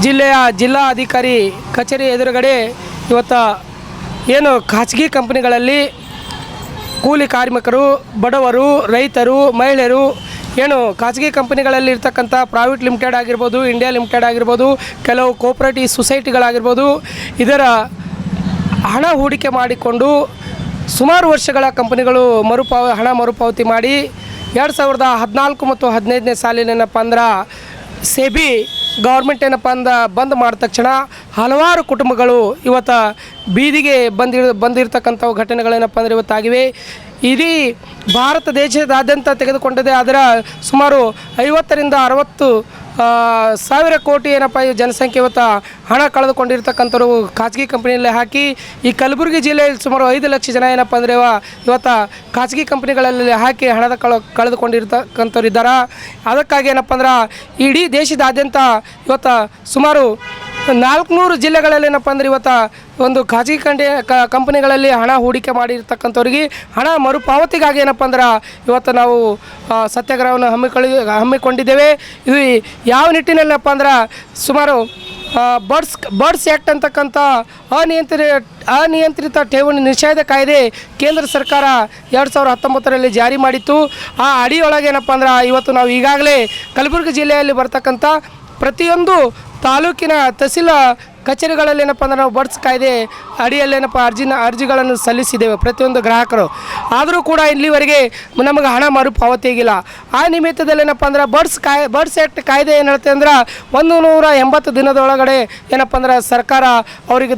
ಜಿಲ್ಲೆಯ ಜಿಲ್ಲಾ ಅಧಿಕಾರಿ ಕಚೇರಿ ಎದುರುಗಡೆ ಇವತ್ತು ಏನು ಖಾಸಗಿ ಕಂಪನಿಗಳಲ್ಲಿ ಕೂಲಿ ಕಾರ್ಮಿಕರು, ಬಡವರು, ರೈತರು, ಮಹಿಳೆಯರು ಏನು ಖಾಸಗಿ ಕಂಪನಿಗಳಲ್ಲಿ ಇರ್ತಕ್ಕಂಥ ಪ್ರೈವೇಟ್ ಲಿಮಿಟೆಡ್ ಆಗಿರ್ಬೋದು, ಇಂಡಿಯಾ ಲಿಮಿಟೆಡ್ ಆಗಿರ್ಬೋದು, ಕೆಲವು ಕೋಆಪರೇಟಿವ್ ಸೊಸೈಟಿಗಳಾಗಿರ್ಬೋದು, ಇದರ ಹಣ ಹೂಡಿಕೆ ಮಾಡಿಕೊಂಡು ಸುಮಾರು ವರ್ಷಗಳ ಕಂಪನಿಗಳು ಹಣ ಮರುಪಾವತಿ ಮಾಡಿ 2014 ಮತ್ತು 15ನೇ ಸಾಲಿನ ಏನಪ್ಪ ಅಂದ್ರೆ ಸೆಬಿ ಗೌರ್ಮೆಂಟ್ ಏನಪ್ಪ ಅಂದ ಬಂದ್ ಮಾಡಿದ ತಕ್ಷಣ ಹಲವಾರು ಕುಟುಂಬಗಳು ಇವತ್ತು ಬೀದಿಗೆ ಬಂದಿರತಕ್ಕಂಥ ಘಟನೆಗಳೇನಪ್ಪ ಅಂದರೆ ಇವತ್ತಾಗಿವೆ. ಇಡೀ ಭಾರತ ದೇಶದಾದ್ಯಂತ ತೆಗೆದುಕೊಂಡಿದೆ. ಅದರ ಸುಮಾರು 50 ರಿಂದ 60 ಸಾವಿರ ಕೋಟಿ ಏನಪ್ಪ ಜನಸಂಖ್ಯೆ ಇವತ್ತು ಹಣ ಕಳೆದುಕೊಂಡಿರ್ತಕ್ಕಂಥವ್ರು ಖಾಸಗಿ ಕಂಪ್ನಿಯಲ್ಲೇ ಹಾಕಿ ಈ ಕಲಬುರಗಿ ಜಿಲ್ಲೆಯಲ್ಲಿ ಸುಮಾರು 5 ಲಕ್ಷ ಜನ ಏನಪ್ಪ ಅಂದರೆ ಇವತ್ತು ಖಾಸಗಿ ಕಂಪ್ನಿಗಳಲ್ಲಿ ಹಾಕಿ ಹಣದ ಕಳೆದುಕೊಂಡಿರ್ತಕ್ಕಂಥವ್ರು ಇದ್ದಾರೆ. ಅದಕ್ಕಾಗಿ ಏನಪ್ಪ ಅಂದ್ರೆ ಇಡೀ ದೇಶದಾದ್ಯಂತ ಇವತ್ತು ಸುಮಾರು 400 ಜಿಲ್ಲೆಗಳಲ್ಲಿ ಏನಪ್ಪ ಅಂದ್ರೆ ಇವತ್ತು ಒಂದು ಖಾಸಗಿ ಕಂಪನಿಗಳಲ್ಲಿ ಹಣ ಹೂಡಿಕೆ ಮಾಡಿರ್ತಕ್ಕಂಥವ್ರಿಗೆ ಹಣ ಮರುಪಾವತಿಗಾಗಿ ಏನಪ್ಪ ಅಂದ್ರೆ ಇವತ್ತು ನಾವು ಸತ್ಯಾಗ್ರಹವನ್ನು ಹಮ್ಮಿಕೊಂಡಿದ್ದೇವೆ. ಇದು ಯಾವ ನಿಟ್ಟಿನಲ್ಲಪ್ಪ ಅಂದ್ರೆ ಸುಮಾರು ಬರ್ಡ್ಸ್ ಆ್ಯಕ್ಟ್ ಅಂತಕ್ಕಂಥ ಅನಿಯಂತ್ರಿತ ಠೇವಣಿ ನಿಷೇಧ ಕಾಯ್ದೆ ಕೇಂದ್ರ ಸರ್ಕಾರ 2019ರಲ್ಲಿ ಜಾರಿ ಮಾಡಿತ್ತು. ಆ ಅಡಿಯೊಳಗೆ ಏನಪ್ಪ ಅಂದ್ರೆ ಇವತ್ತು ನಾವು ಈಗಾಗಲೇ ಕಲಬುರಗಿ ಜಿಲ್ಲೆಯಲ್ಲಿ ಬರ್ತಕ್ಕಂಥ ಪ್ರತಿಯೊಂದು ತಾಲೂಕಿನ ತಹಸೀಲ್ ಕಚೇರಿಗಳಲ್ಲಿ ಏನಪ್ಪ ಅಂದ್ರೆ ನಾವು ಬರ್ಡ್ಸ್ ಕಾಯ್ದೆ ಅಡಿಯಲ್ಲೇನಪ್ಪ ಅರ್ಜಿಗಳನ್ನು ಸಲ್ಲಿಸಿದ್ದೇವೆ ಪ್ರತಿಯೊಂದು ಗ್ರಾಹಕರು. ಆದರೂ ಕೂಡ ಇಲ್ಲಿವರೆಗೆ ನಮಗೆ ಹಣ ಮರುಪಾವತಿ ಆಗಿಲ್ಲ. ಆ ನಿಮಿತ್ತದಲ್ಲಿ ಏನಪ್ಪ ಅಂದ್ರೆ ಬರ್ಡ್ಸ್ ಆ್ಯಕ್ಟ್ ಕಾಯ್ದೆ ಏನು ಹೇಳ್ತೆ ಅಂದ್ರೆ 180 ದಿನದೊಳಗಡೆ ಏನಪ್ಪ ಅಂದ್ರೆ ಸರ್ಕಾರ ಅವರಿಗೆ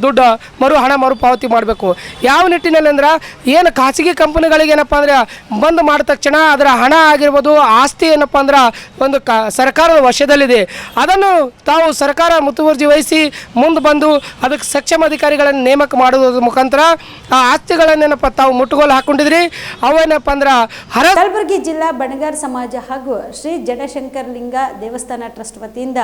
ಹಣ ಮರುಪಾವತಿ ಮಾಡಬೇಕು. ಯಾವ ನಿಟ್ಟಿನಲ್ಲಿ ಅಂದ್ರೆ ಏನು ಖಾಸಗಿ ಕಂಪನಿಗಳಿಗೆ ಏನಪ್ಪ ಅಂದ್ರೆ ಬಂದ್ ಮಾಡಿದ ತಕ್ಷಣ ಅದರ ಹಣ ಆಗಿರ್ಬೋದು, ಆಸ್ತಿ ಏನಪ್ಪ ಅಂದ್ರೆ ಒಂದು ಸರ್ಕಾರದ ವಶದಲ್ಲಿದೆ. ಅದನ್ನು ತಾವು ಸರ್ಕಾರ ಮುತುವರ್ಜಿ ವಹಿಸಿ ಮುಂದೆ ಬಂದು ಅದಕ್ಕೆ ಸಕ್ಷಮ ಅಧಿಕಾರಿಗಳನ್ನು ನೇಮಕ ಮಾಡುವುದರ ಮುಖಾಂತರ ಆ ಆಸ್ತಿಗಳನ್ನೇನಪ್ಪ ತಾವು ಮುಟ್ಟುಗೋಲು ಹಾಕೊಂಡಿದ್ರಿ. ಅವೇನಪ್ಪ ಅಂದ್ರೆ ಕಲಬುರಗಿ ಜಿಲ್ಲಾ ಬಣಗಾರ್ ಸಮಾಜ ಹಾಗೂ ಶ್ರೀ ಜಡಶಂಕರಲಿಂಗ ದೇವಸ್ಥಾನ ಟ್ರಸ್ಟ್ ವತಿಯಿಂದ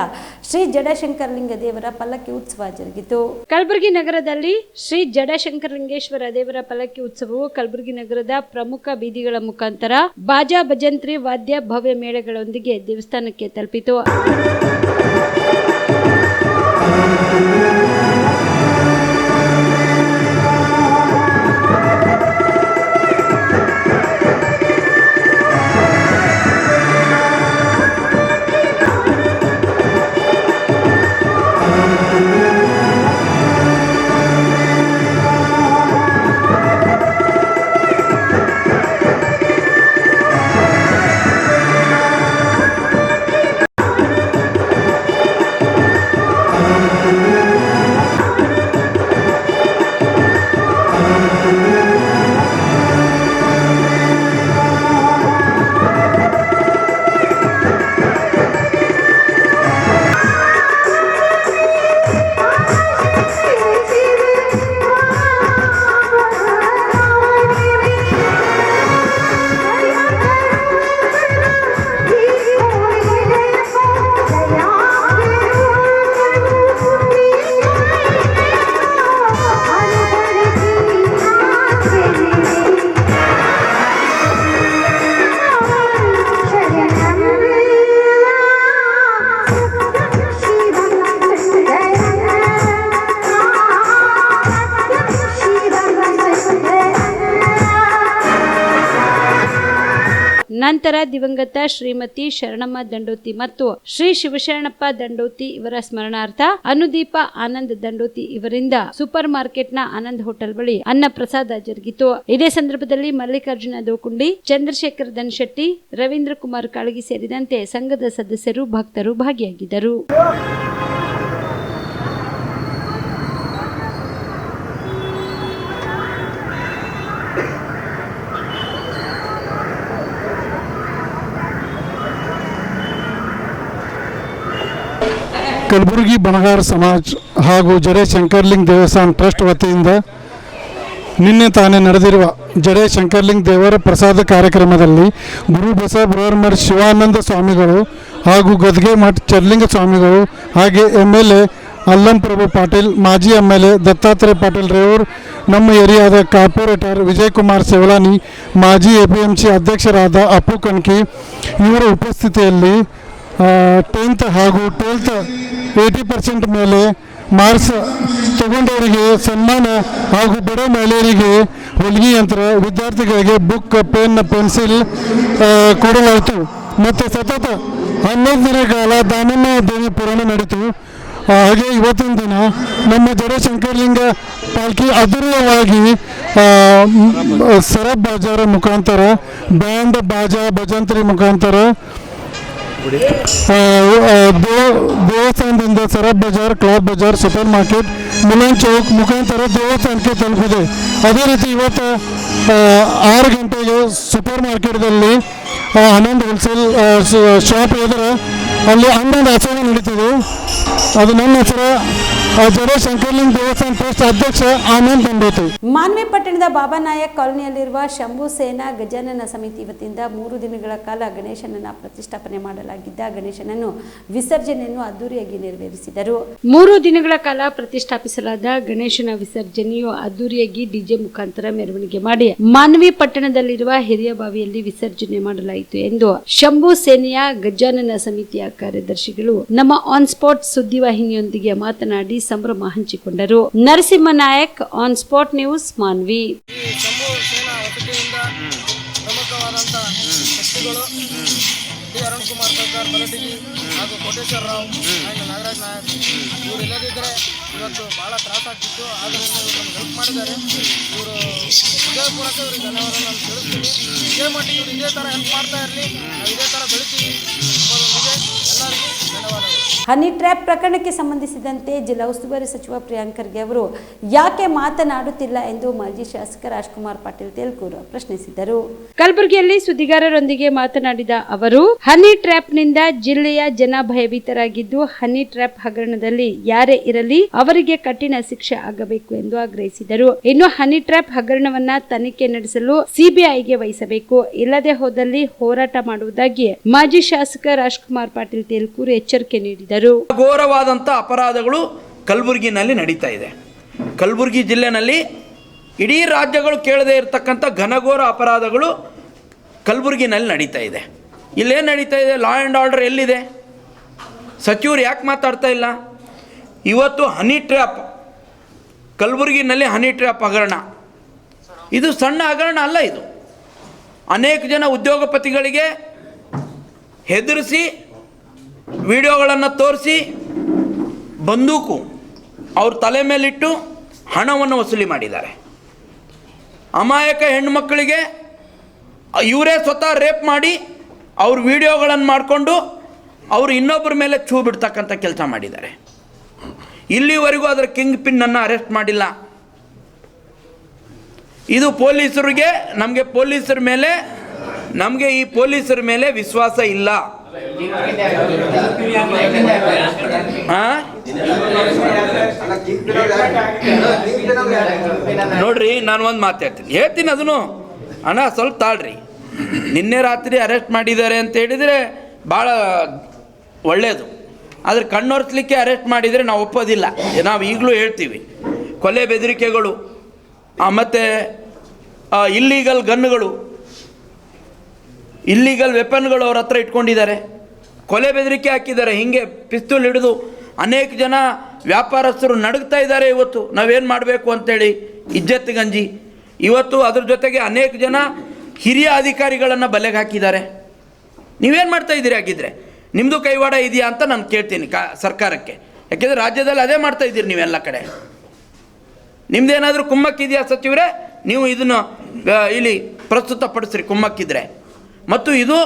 ಶ್ರೀ ಜಡಶಂಕರಲಿಂಗ ದೇವರ ಪಲ್ಲಕ್ಕಿ ಉತ್ಸವ ಜರುಗಿತು. ಕಲಬುರಗಿ ನಗರದಲ್ಲಿ ಶ್ರೀ ಜಡಶಂಕರಲಿಂಗೇಶ್ವರ ದೇವರ ಪಲ್ಲಕ್ಕಿ ಉತ್ಸವವು ಕಲಬುರಗಿ ನಗರದ ಪ್ರಮುಖ ಬೀದಿಗಳ ಮುಖಾಂತರ ಬಾಜಾ ಭಜಂತ್ರಿ ವಾದ್ಯ ಭವ್ಯ ಮೇಳಗಳೊಂದಿಗೆ ದೇವಸ್ಥಾನಕ್ಕೆ ತಲುಪಿತು. ನಂತರ ದಿವಂಗತ ಶ್ರೀಮತಿ ಶರಣಮ್ಮ ದಂಡೋತಿ ಮತ್ತು ಶ್ರೀ ಶಿವಶರಣಪ್ಪ ದಂಡೋತಿ ಇವರ ಸ್ಮರಣಾರ್ಥ ಅನುದೀಪ ಆನಂದ್ ದಂಡೋತಿ ಇವರಿಂದ ಸೂಪರ್ ಮಾರ್ಕೆಟ್ನ ಆನಂದ್ ಹೋಟೆಲ್ ಬಳಿ ಅನ್ನ ಪ್ರಸಾದ ಜರುಗಿತು. ಇದೇ ಸಂದರ್ಭದಲ್ಲಿ ಮಲ್ಲಿಕಾರ್ಜುನ ದೋಕುಂಡಿ, ಚಂದ್ರಶೇಖರ್ ದನ್ಶೆಟ್ಟಿ, ರವೀಂದ್ರ ಕುಮಾರ್ ಕಾಳಗಿ ಸೇರಿದಂತೆ ಸಂಘದ ಸದಸ್ಯರು, ಭಕ್ತರು ಭಾಗಿಯಾಗಿದ್ದರು. ಕಲಬುರಗಿ ಬಣಗಾರ ಸಮಾಜ್ ಹಾಗೂ ಜಡೆ ಶಂಕರ್ಲಿಂಗ ದೇವಸ್ಥಾನ ಟ್ರಸ್ಟ್ ವತಿಯಿಂದ ನಿನ್ನೆ ತಾನೇ ನಡೆದಿರುವ ಜಡೆ ಶಂಕರ್ಲಿಂಗ ದೇವರ ಪ್ರಸಾದ ಕಾರ್ಯಕ್ರಮದಲ್ಲಿ ಗುರು ಬಸವಬ್ರಹ್ಮರ್ ಶಿವಾನಂದ ಸ್ವಾಮಿಗಳು ಹಾಗೂ ಗದ್ಗೆ ಮಠ ಚರ್ಲಿಂಗ ಸ್ವಾಮಿಗಳು ಹಾಗೆ MLA ಅಲ್ಲಂಪ್ರಭು ಪಾಟೀಲ್, ಮಾಜಿ MLA ದತ್ತಾತ್ರೇಯ ಪಾಟೀಲ್ ರೇವೂರ್, ನಮ್ಮ ಏರಿಯಾದ ಕಾರ್ಪೊರೇಟರ್ ವಿಜಯಕುಮಾರ್ ಸೇವಲಾನಿ, ಮಾಜಿ APMC ಅಧ್ಯಕ್ಷರಾದ ಅಪ್ಪು ಕಣ್ಕಿ ಇವರ ಉಪಸ್ಥಿತಿಯಲ್ಲಿ 10th ಹಾಗೂ 12th 80% ಮೇಲೆ ಮಾರ್ಕ್ಸ್ ತಗೊಂಡವರಿಗೆ ಸನ್ಮಾನ ಹಾಗೂ ಬಡ ಮಹಿಳೆಯರಿಗೆ ಹೊಲಿಗೆ ಯಂತ್ರ, ವಿದ್ಯಾರ್ಥಿಗಳಿಗೆ ಬುಕ್, ಪೆನ್, ಪೆನ್ಸಿಲ್ ಕೊಡಲಾಯಿತು. ಮತ್ತು ಸತತ 11 ದಿನಗಳ ದಾನಮ್ಮ ದೇವಿ ಪುರಾಣ ನಡೆಯಿತು. ಹಾಗೆ ಇವತ್ತಿನ ದಿನ ನಮ್ಮ ಜಡೆ ಶಂಕರಲಿಂಗ ಪಾಲ್ಕಿ ಅದ್ದೂರಿಯಾಗಿ ಸರಬ್ ಬಾಜಾರ ಮುಖಾಂತರ, ಬ್ಯಾಂಡ್, ಬಾಜಾ, ಭಜಂತ್ರಿ ಮುಖಾಂತರ ದೇವಸ್ಥಾನದಿಂದ Saraf Bazaar, cloth Bazaar, super market, Milan Chowk ಮುಖಾಂತರ ದೇವಸ್ಥಾನಕ್ಕೆ ತಲುಪಿದೆ. ಅದೇ ರೀತಿ ಇವತ್ತು 6 ಗಂಟೆಗೆ ಸೂಪರ್ ಮಾರ್ಕೆಟ್ದಲ್ಲಿ ಆನಂದ್ ಹೋಲ್ಸೇಲ್ ಶಾಪ್ ಎದುರು ಅಲ್ಲಿ ಅನ್ನದ ಆಚರಣೆ ನಡೀತಿದೆ. ಅದು ನನ್ನ ಹೆಸರು ಜಡೆ ಶಂಕರ್ಲಿಂಗ ದೇವಸ್ಥಾನ ಟ್ರಸ್ಟ್ ಅಧ್ಯಕ್ಷ ಆನಂದ್ ದಂಡೋತಿ. ಮಾನ್ವಿ ಪಟ್ಟಣದ ಬಾಬಾ ನಾಯಕ್ ಕಾಲೋನಿಯಲ್ಲಿರುವ ಶಂಭು ಸೇನಾ ಗಜಾನನ ಸಮಿತಿ ವತಿಯಿಂದ 3 ದಿನಗಳ ಕಾಲ ಗಣೇಶನನ್ನ ಪ್ರತಿಷ್ಠಾಪನೆ ಮಾಡಲಾಗಿದ್ದ ಗಣೇಶನನ್ನು ವಿಸರ್ಜನೆಯನ್ನು ಅದ್ದೂರಿಯಾಗಿ ನೆರವೇರಿಸಿದರು. 3 ದಿನಗಳ ಕಾಲ ಪ್ರತಿಷ್ಠಾಪಿಸಲಾದ ಗಣೇಶನ ವಿಸರ್ಜನೆಯು ಅದ್ದೂರಿಯಾಗಿ ಡಿಜೆ ಮುಖಾಂತರ ಮೆರವಣಿಗೆ ಮಾಡಿ ಮಾನ್ವಿ ಪಟ್ಟಣದಲ್ಲಿರುವ ಹಿರಿಯ ಬಾವಿಯಲ್ಲಿ ವಿಸರ್ಜನೆ ಮಾಡಲಾಯಿತು ಎಂದು ಶಂಭು ಸೇನೆಯ ಗಜಾನನ ಸಮಿತಿಯ ಕಾರ್ಯದರ್ಶಿಗಳು ನಮ್ಮ ಆನ್ ಸ್ಪಾಟ್ ಸುದ್ದಿವಾಹಿನಿಯೊಂದಿಗೆ ಮಾತನಾಡಿ ಸಂಭ್ರಮ ಹಂಚಿಕೊಂಡರು. Narasimha Nayak, on spot news, Manvi. ಶಂಭು ಸೇನಾ ವಸತಿಯಿಂದ ಪ್ರಮುಖವಾದಂಥ ವ್ಯಕ್ತಿಗಳು ಡಿ ಅರುಣ್ ಕುಮಾರ್ ಸರ್ಕಾರ್ ಬಲಟಿಗಿ ಹಾಗೂ ಕೋಟೇಶ್ವರ ರಾವ್ ಹಾಗೂ ನಾಗರಾಜ್ ನಾಯಕ್ ಇವರು ಇಲ್ಲದಿದ್ದರೆ ಇವತ್ತು ಭಾಳ ತ್ರಾಸಾಗ್ತಿತ್ತು. ಆದರೆ ಇವರು ನಮ್ಗೆ ಹೆಲ್ಪ್ ಮಾಡಿದ್ದಾರೆ. ಇವರು ಹೃದಯಪೂರ್ವಕ ಇವ್ರಿಗೆ ಧನ್ಯವಾದ ನಾನು ತಿಳಿಸ್ತೀನಿ. ಇದೇ ಮಟ್ಟಿಗೆ ಇವರು ಇದೇ ಥರ ಹೆಲ್ಪ್ ಮಾಡ್ತಾ ಇರಲಿ, ನಾವು ಇದೇ ಥರ ಬೆಳಿತೀವಿ ಅನ್ನೋದೊಂದಿಗೆ ಎಲ್ಲರಿಗೂ ಧನ್ಯವಾದಗಳು. ಹನಿ ಟ್ರ್ಯಾಪ್ ಪ್ರಕರಣಕ್ಕೆ ಸಂಬಂಧಿಸಿದಂತೆ ಜಿಲ್ಲಾ ಉಸ್ತುವಾರಿ ಸಚಿವ ಪ್ರಿಯಾಂಕ್ ಖರ್ಗೆ ಅವರು ಯಾಕೆ ಮಾತನಾಡುತ್ತಿಲ್ಲ ಎಂದು ಮಾಜಿ ಶಾಸಕ ರಾಜ್ಕುಮಾರ್ ಪಾಟೀಲ್ ತೇಲ್ಕೂರು ಪ್ರಶ್ನಿಸಿದರು. ಕಲಬುರಗಿಯಲ್ಲಿ ಸುದ್ದಿಗಾರರೊಂದಿಗೆ ಮಾತನಾಡಿದ ಅವರು, ಹನಿ ಟ್ರ್ಯಾಪ್ನಿಂದ ಜಿಲ್ಲೆಯ ಜನ ಭಯಭೀತರಾಗಿದ್ದು, ಹನಿ ಟ್ರ್ಯಾಪ್ ಹಗರಣದಲ್ಲಿ ಯಾರೇ ಇರಲಿ ಅವರಿಗೆ ಕಠಿಣ ಶಿಕ್ಷೆ ಆಗಬೇಕು ಎಂದು ಆಗ್ರಹಿಸಿದರು. ಇನ್ನು ಹನಿ ಟ್ರ್ಯಾಪ್ ಹಗರಣವನ್ನ ತನಿಖೆ ನಡೆಸಲು ಸಿಬಿಐಗೆ ವಹಿಸಬೇಕು, ಇಲ್ಲದೆ ಹೋದಲ್ಲಿ ಹೋರಾಟ ಮಾಡುವುದಾಗಿ ಮಾಜಿ ಶಾಸಕ ರಾಜ್ಕುಮಾರ್ ಪಾಟೀಲ್ ತೇಲ್ಕೂರು ಎಚ್ಚರಿಕೆ ನೀಡಿದರು. ಘೋರವಾದಂಥ ಅಪರಾಧಗಳು ಕಲಬುರಗಿನಲ್ಲಿ ನಡೀತಾ ಇದೆ. ಕಲಬುರಗಿ ಜಿಲ್ಲೆನಲ್ಲಿ ಇಡೀ ರಾಜ್ಯಗಳು ಕೇಳದೇ ಇರತಕ್ಕಂಥ ಘನಘೋರ ಅಪರಾಧಗಳು ಕಲಬುರಗಿನಲ್ಲಿ ನಡೀತಾ ಇದೆ. ಇಲ್ಲೇನು ನಡೀತಾ ಇದೆ? ಲಾ ಆ್ಯಂಡ್ ಆರ್ಡರ್ ಎಲ್ಲಿದೆ? ಸಚಿವರು ಯಾಕೆ ಮಾತಾಡ್ತಾ ಇಲ್ಲ? ಇವತ್ತು ಹನಿ ಟ್ರ್ಯಾಪ್, ಕಲಬುರಗಿನಲ್ಲಿ ಹನಿ ಟ್ರ್ಯಾಪ್ ಹಗರಣ, ಇದು ಸಣ್ಣ ಹಗರಣ ಅಲ್ಲ. ಇದು ಅನೇಕ ಜನ ಉದ್ಯೋಗಪತಿಗಳಿಗೆ ಹೆದರಿಸಿ, ವಿಡಿಯೋಗಳನ್ನು ತೋರಿಸಿ, ಬಂದೂಕು ಅವ್ರ ತಲೆ ಮೇಲಿಟ್ಟು ಹಣವನ್ನು ವಸೂಲಿ ಮಾಡಿದ್ದಾರೆ. ಅಮಾಯಕ ಹೆಣ್ಣುಮಕ್ಕಳಿಗೆ ಇವರೇ ಸ್ವತಃ ರೇಪ್ ಮಾಡಿ ಅವ್ರ ವಿಡಿಯೋಗಳನ್ನು ಮಾಡಿಕೊಂಡು ಅವರು ಇನ್ನೊಬ್ಬರ ಮೇಲೆ ಛೂ ಬಿಡ್ತಕ್ಕಂಥ ಕೆಲಸ ಮಾಡಿದ್ದಾರೆ. ಇಲ್ಲಿವರೆಗೂ ಅದರ ಕಿಂಗ್ ಪಿನ್ನನ್ನು ಅರೆಸ್ಟ್ ಮಾಡಿಲ್ಲ. ಇದು ಪೊಲೀಸರಿಗೆ, ನಮಗೆ ಈ ಪೊಲೀಸರ ಮೇಲೆ ವಿಶ್ವಾಸ ಇಲ್ಲ. ನೋಡ್ರಿ, ನಾನು ಒಂದು ಹೇಳ್ತೀನಿ ಅದನ್ನು ಅಣ್ಣ, ಸ್ವಲ್ಪ ತಾಳ್ರಿ. ನಿನ್ನೆ ರಾತ್ರಿ ಅರೆಸ್ಟ್ ಮಾಡಿದ್ದಾರೆ ಅಂತ ಹೇಳಿದರೆ ಭಾಳ ಒಳ್ಳೆಯದು. ಆದರೆ ಕಣ್ಣೊರೆಸ್ಲಿಕ್ಕೆ ಅರೆಸ್ಟ್ ಮಾಡಿದರೆ ನಾವು ಒಪ್ಪೋದಿಲ್ಲ. ನಾವು ಈಗಲೂ ಹೇಳ್ತೀವಿ, ಕೊಲೆ ಬೆದರಿಕೆಗಳು ಮತ್ತು ಇಲ್ಲೀಗಲ್ ಗನ್ನುಗಳು, ಇಲ್ಲೀಗಲ್ ವೆಪನ್ಗಳು ಅವ್ರ ಹತ್ರ ಇಟ್ಕೊಂಡಿದ್ದಾರೆ, ಕೊಲೆ ಬೆದರಿಕೆ ಹಾಕಿದ್ದಾರೆ. ಹೀಗೆ ಪಿಸ್ತೂಲ್ ಹಿಡಿದು ಅನೇಕ ಜನ ವ್ಯಾಪಾರಸ್ಥರು ನಡುಗ್ತಾ ಇದ್ದಾರೆ. ಇವತ್ತು ನಾವೇನು ಮಾಡಬೇಕು ಅಂತೇಳಿ ಇಜ್ಜತ್ ಗಂಜಿ. ಇವತ್ತು ಅದ್ರ ಜೊತೆಗೆ ಅನೇಕ ಜನ ಹಿರಿಯ ಅಧಿಕಾರಿಗಳನ್ನು ಬಲೆಗೆ ಹಾಕಿದ್ದಾರೆ. ನೀವೇನು ಮಾಡ್ತಾ ಇದ್ದೀರಿ ಆಗಿದ್ದರೆ? ನಿಮ್ಮದು ಕೈವಾಡ ಇದೆಯಾ ಅಂತ ನಾನು ಕೇಳ್ತೀನಿ ಸರ್ಕಾರಕ್ಕೆ. ಯಾಕೆಂದರೆ ರಾಜ್ಯದಲ್ಲಿ ಅದೇ ಮಾಡ್ತಾ ಇದ್ದೀರಿ ನೀವೆಲ್ಲ ಕಡೆ. ನಿಮ್ಮದೇನಾದರೂ ಕುಮ್ಮಕ್ಕಿದೆಯಾ ಸಚಿವರೇ? ನೀವು ಇದನ್ನು ಇಲ್ಲಿ ಪ್ರಸ್ತುತಪಡಿಸ್ರಿ ಕುಮ್ಮಕ್ಕಿದ್ರೆ. ಮತ್ತು ಇದು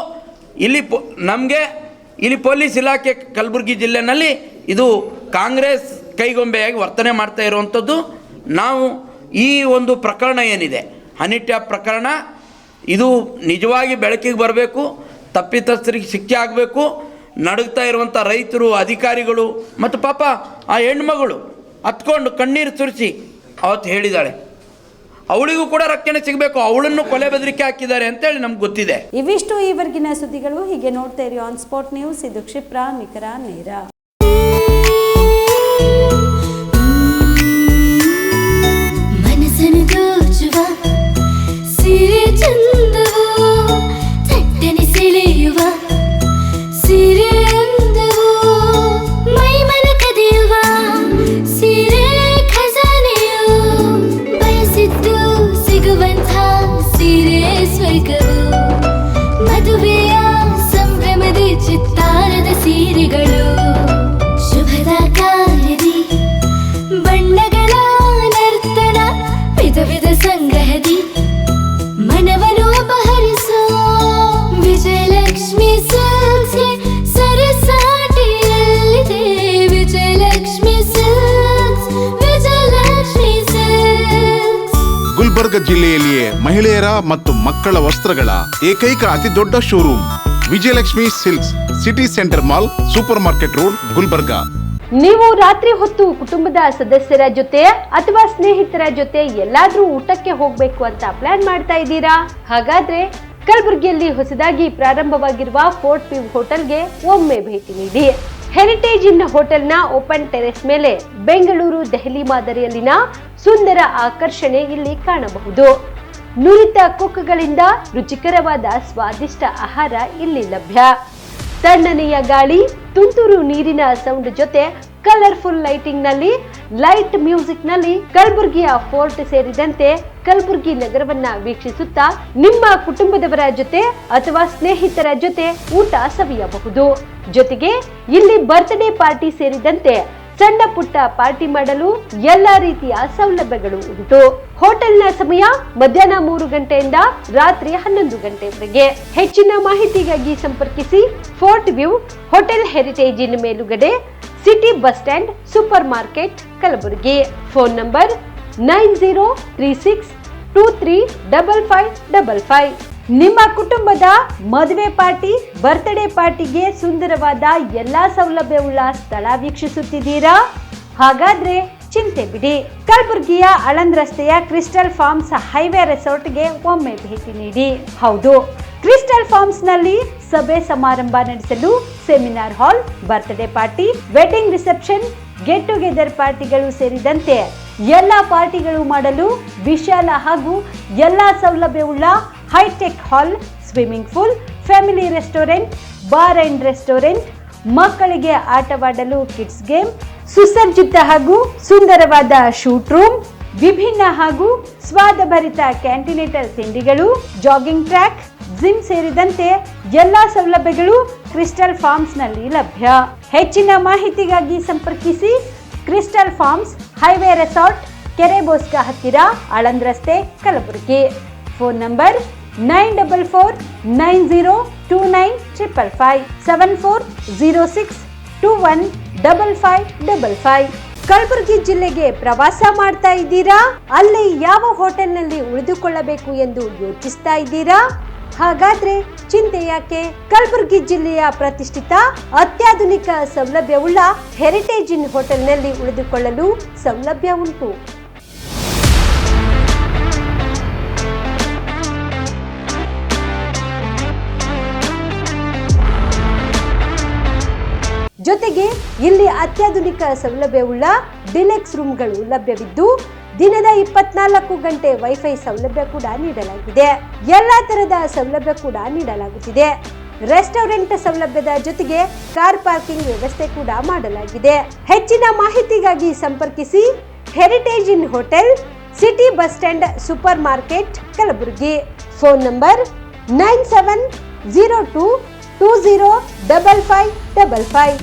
ಇಲ್ಲಿ ನಮಗೆ ಇಲ್ಲಿ ಪೊಲೀಸ್ ಇಲಾಖೆ ಕಲಬುರಗಿ ಜಿಲ್ಲೆಯಲ್ಲಿ ಇದು ಕಾಂಗ್ರೆಸ್ ಕೈಗೊಂಬೆಯಾಗಿ ವರ್ತನೆ ಮಾಡ್ತಾ ಇರುವಂಥದ್ದು. ನಾವು ಈ ಒಂದು ಪ್ರಕರಣ ಏನಿದೆ ಹನಿ ಟ್ಯಾಪ್ ಪ್ರಕರಣ, ಇದು ನಿಜವಾಗಿ ಬೆಳಕಿಗೆ ಬರಬೇಕು, ತಪ್ಪಿತಸ್ಥರಿಗೆ ಶಿಕ್ಷೆ ಆಗಬೇಕು. ನಡುಗ್ತಾ ಇರುವಂಥ ರೈತರು, ಅಧಿಕಾರಿಗಳು ಮತ್ತು ಪಾಪ ಆ ಹೆಣ್ಮಗಳು ಹತ್ಕೊಂಡು ಕಣ್ಣೀರು ಸುರಿಸಿ ಅವತ್ತು ಹೇಳಿದ್ದಾಳೆ, ಅವಳಿಗೂ ಕೂಡ ರಕ್ಷಣೆ ಸಿಗಬೇಕು, ಅವಳನ್ನು ಕೊಲೆ ಬೆದರಿಕೆ ಹಾಕಿದ್ದಾರೆ ಅಂತೇಳಿ ನಮ್ಗೆ ಗೊತ್ತಿದೆ. ಇವಿಷ್ಟು ಈವರೆಗಿನ ಸುದ್ದಿಗಳು. ಹೀಗೆ ನೋಡ್ತಾ ಇರಿ ಆನ್ ಸ್ಪಾಟ್ ನ್ಯೂಸ್. ಇದು ಕ್ಷಿಪ್ರ, ನಿಖರ, ನೇರ. ಮನಸ್ಸನ್ನು ದೋಚುವ ಸಿರೆ ಚಂದವೋ, ಚಟ್ಟನೆ ಸೆಳೆಯುವ ಸಿರೆ ಅಂದವೋ, ಮೈಮನ ಕದಿಯುವ ಸಿರೆ ಖಜಾನೆಯೋ, ಬಯಸಿದ್ದು ಸಿಗುವಂಥ ಸಿರೆ ಸ್ವರ್ಗವೋ, ಮದುವೆಯ ಸಂಭ್ರಮದ ಚಿತ್ತಾರದ ಸೀರೆಗಳು, ಶುಭದ ಕಾರ್ಯದಿ ಬಣ್ಣಗಳ ನರ್ತನ, ವಿಧ ವಿಧ ಸಂಗ್ರಹದಿ ಮನವನ್ನು ಅಪಹರಿಸೋ ವಿಜಯಲಕ್ಷ್ಮಿ ಸಿಲ್ಕ್ಸ್ಗೆ ಸರಸಾಟಿಯಲ್ಲಿದೆ. Vijayalakshmi silks, Vijayalakshmi silks. ಗುಲ್ಬರ್ಗ ಜಿಲ್ಲೆಯಲ್ಲಿಯೇ ಮಹಿಳೆಯರ ಮತ್ತು ಮಕ್ಕಳ ವಸ್ತ್ರಗಳ ಏಕೈಕ ಅತಿ ದೊಡ್ಡ showroom Vijayalakshmi silks, city centre mall, super market road, Gulbarga. ನೀವು ರಾತ್ರಿ ಹೊತ್ತು ಕುಟುಂಬದ ಸದಸ್ಯರ ಜೊತೆ ಅಥವಾ ಸ್ನೇಹಿತರ ಜೊತೆ ಎಲ್ಲಾದ್ರೂ ಊಟಕ್ಕೆ ಹೋಗ್ಬೇಕು ಅಂತ ಪ್ಲಾನ್ ಮಾಡ್ತಾ ಇದ್ದೀರಾ? ಹಾಗಾದ್ರೆ ಕಲಬುರಗಿಯಲ್ಲಿ ಹೊಸದಾಗಿ ಪ್ರಾರಂಭವಾಗಿರುವ ಫೋರ್ಟ್ ವ್ಯೂ ಹೋಟೆಲ್ಗೆ ಒಮ್ಮೆ ಭೇಟಿ ನೀಡಿ. ಹೆರಿಟೇಜ್ ಇನ್ ಹೋಟೆಲ್ನ ಓಪನ್ ಟೆರೆಸ್ ಮೇಲೆ ಬೆಂಗಳೂರು, ದೆಹಲಿ ಮಾದರಿಯಲ್ಲಿನ ಸುಂದರ ಆಕರ್ಷಣೆ ಇಲ್ಲಿ ಕಾಣಬಹುದು. ನುರಿತ ಕುಕ್ಗಳಿಂದ ರುಚಿಕರವಾದ ಸ್ವಾದಿಷ್ಟ ಆಹಾರ ಇಲ್ಲಿ ಲಭ್ಯ. ತಣ್ಣನೆಯ ಗಾಳಿ, ತುಂತುರು ನೀರಿನ ಸೌಂಡ್ ಜೊತೆ ಕಲರ್ಫುಲ್ ಲೈಟಿಂಗ್ ನಲ್ಲಿ, ಲೈಟ್ ಮ್ಯೂಸಿಕ್ ನಲ್ಲಿ ಕಲಬುರಗಿಯ ಫೋರ್ಟ್ ಸೇರಿದಂತೆ ಕಲಬುರಗಿ ನಗರವನ್ನ ವೀಕ್ಷಿಸುತ್ತಾ ನಿಮ್ಮ ಕುಟುಂಬದವರ ಜೊತೆ ಅಥವಾ ಸ್ನೇಹಿತರ ಜೊತೆ ಊಟ ಸವಿಯಬಹುದು. ಜೊತೆಗೆ ಇಲ್ಲಿ ಬರ್ತ್ಡೇ ಪಾರ್ಟಿ ಸೇರಿದಂತೆ ಸಣ್ಣ ಪುಟ್ಟ ಪಾರ್ಟಿ ಮಾಡಲು ಎಲ್ಲಾ ರೀತಿಯ ಸೌಲಭ್ಯಗಳು ಉಂಟು. ಹೋಟೆಲ್ನ ಸಮಯ ಮಧ್ಯಾಹ್ನ 3 ಗಂಟೆಯಿಂದ ರಾತ್ರಿ 11 ಗಂಟೆವರೆಗೆ. ಹೆಚ್ಚಿನ ಮಾಹಿತಿಗಾಗಿ ಸಂಪರ್ಕಿಸಿ ಫೋರ್ಟ್ ವ್ಯೂ ಹೋಟೆಲ್, ಹೆರಿಟೇಜ್ ಇನ್ ಮೇಲುಗಡೆ, city bus stand, super market, Kalaburagi. Phone number 9036235555. ನಿಮ್ಮ ಕುಟುಂಬದ ಮದುವೆ ಪಾರ್ಟಿ, ಬರ್ತ್ಡೇ ಪಾರ್ಟಿಗೆ ಸುಂದರವಾದ ಎಲ್ಲಾ ಸೌಲಭ್ಯವುಳ್ಳ ಸ್ಥಳ ವೀಕ್ಷಿಸುತ್ತಿದ್ದೀರಾ? ಹಾಗಾದ್ರೆ ಚಿಂತೆ ಬಿಡಿ. ಕಲಬುರಗಿಯ ಆಳಂದ್ ರಸ್ತೆಯ ಕ್ರಿಸ್ಟಲ್ ಫಾರ್ಮ್ಸ್ ಹೈವೇ ರೆಸಾರ್ಟ್ಗೆ ಒಮ್ಮೆ ಭೇಟಿ ನೀಡಿ. ಹೌದು, ಕ್ರಿಸ್ಟಲ್ ಫಾರ್ಮ್ಸ್ ನಲ್ಲಿ ಸಭೆ ಸಮಾರಂಭ ನಡೆಸಲು seminar hall, birthday party, wedding reception, get together ಪಾರ್ಟಿಗಳು ಸೇರಿದಂತೆ ಎಲ್ಲ ಪಾರ್ಟಿಗಳು ಮಾಡಲು ವಿಶಾಲ ಹಾಗೂ ಎಲ್ಲ ಸೌಲಭ್ಯವುಳ್ಳ hi-tech hall, swimming pool, family restaurant, bar and restaurant, ಮಕ್ಕಳಿಗೆ ಆಟವಾಡಲು ಕಿಡ್ಸ್ ಗೇಮ್, ಸುಸಜ್ಜಿತ ಹಾಗೂ ಸುಂದರವಾದ ಶೂಟ್ ರೂಮ್, ವಿಭಿನ್ನ ಹಾಗೂ ಸ್ವಾದಭರಿತ ಕ್ಯಾಂಟಿನೇಟರ್ ತಿಂಡಿಗಳು, ಜಾಗಿಂಗ್ ಟ್ರ್ಯಾಕ್, ಜಿಮ್ ಸೇರಿದಂತೆ ಎಲ್ಲಾ ಸೌಲಭ್ಯಗಳು ಕ್ರಿಸ್ಟಲ್ ಫಾರ್ಮ್ಸ್ ನಲ್ಲಿ ಲಭ್ಯ. ಹೆಚ್ಚಿನ ಮಾಹಿತಿಗಾಗಿ ಸಂಪರ್ಕಿಸಿ ಕ್ರಿಸ್ಟಲ್ ಫಾರ್ಮ್ಸ್ ಹೈವೇ ರೆಸಾರ್ಟ್, ಕೆರೆ ಬೋಸ್ಕ ಹತ್ತಿರ, ಆಳಂದ್ ರಸ್ತೆ, ಕಲಬುರಗಿ. Phone number 9490295555 7406215555. ಕಲಬುರಗಿ ಜಿಲ್ಲೆಗೆ ಪ್ರವಾಸ ಮಾಡ್ತಾ ಇದ್ದೀರಾ? ಅಲ್ಲಿ ಯಾವ ಹೋಟೆಲ್ನಲ್ಲಿ ಉಳಿದುಕೊಳ್ಳಬೇಕು ಎಂದು ಯೋಚಿಸ್ತಾ ಇದ್ದೀರಾ? ಹಾಗಾದ್ರೆ ಚಿಂತೆ ಯಾಕೆ? ಕಲಬುರಗಿ ಜಿಲ್ಲೆಯ ಪ್ರತಿಷ್ಠಿತ ಅತ್ಯಾಧುನಿಕ ಸೌಲಭ್ಯವುಳ್ಳ ಹೆರಿಟೇಜ್ ಇನ್ ಹೋಟೆಲ್ನಲ್ಲಿ ಉಳಿದುಕೊಳ್ಳಲು ಸೌಲಭ್ಯ ಉಂಟು. ಜೊತೆಗೆ ಇಲ್ಲಿ ಅತ್ಯಾಧುನಿಕ ಸೌಲಭ್ಯವುಳ್ಳ ಡಿಲೆಕ್ಸ್ ರೂಮ್ಗಳು ಲಭ್ಯವಿದ್ದು ದಿನದ 24 ಗಂಟೆ ವೈಫೈ ಸೌಲಭ್ಯ ಕೂಡ ನೀಡಲಾಗಿದೆ. ಎಲ್ಲಾ ತರಹದ ಸೌಲಭ್ಯ ಕೂಡ ನೀಡಲಾಗುತ್ತಿದೆ. ರೆಸ್ಟೋರೆಂಟ್ ಸೌಲಭ್ಯದ ಜೊತೆಗೆ ಕಾರ್ ಪಾರ್ಕಿಂಗ್ ವ್ಯವಸ್ಥೆ ಕೂಡ ಮಾಡಲಾಗಿದೆ. ಹೆಚ್ಚಿನ ಮಾಹಿತಿಗಾಗಿ ಸಂಪರ್ಕಿಸಿ heritage inn hotel, city bus stand, super market, Kalaburagi. Phone number 9702 205555.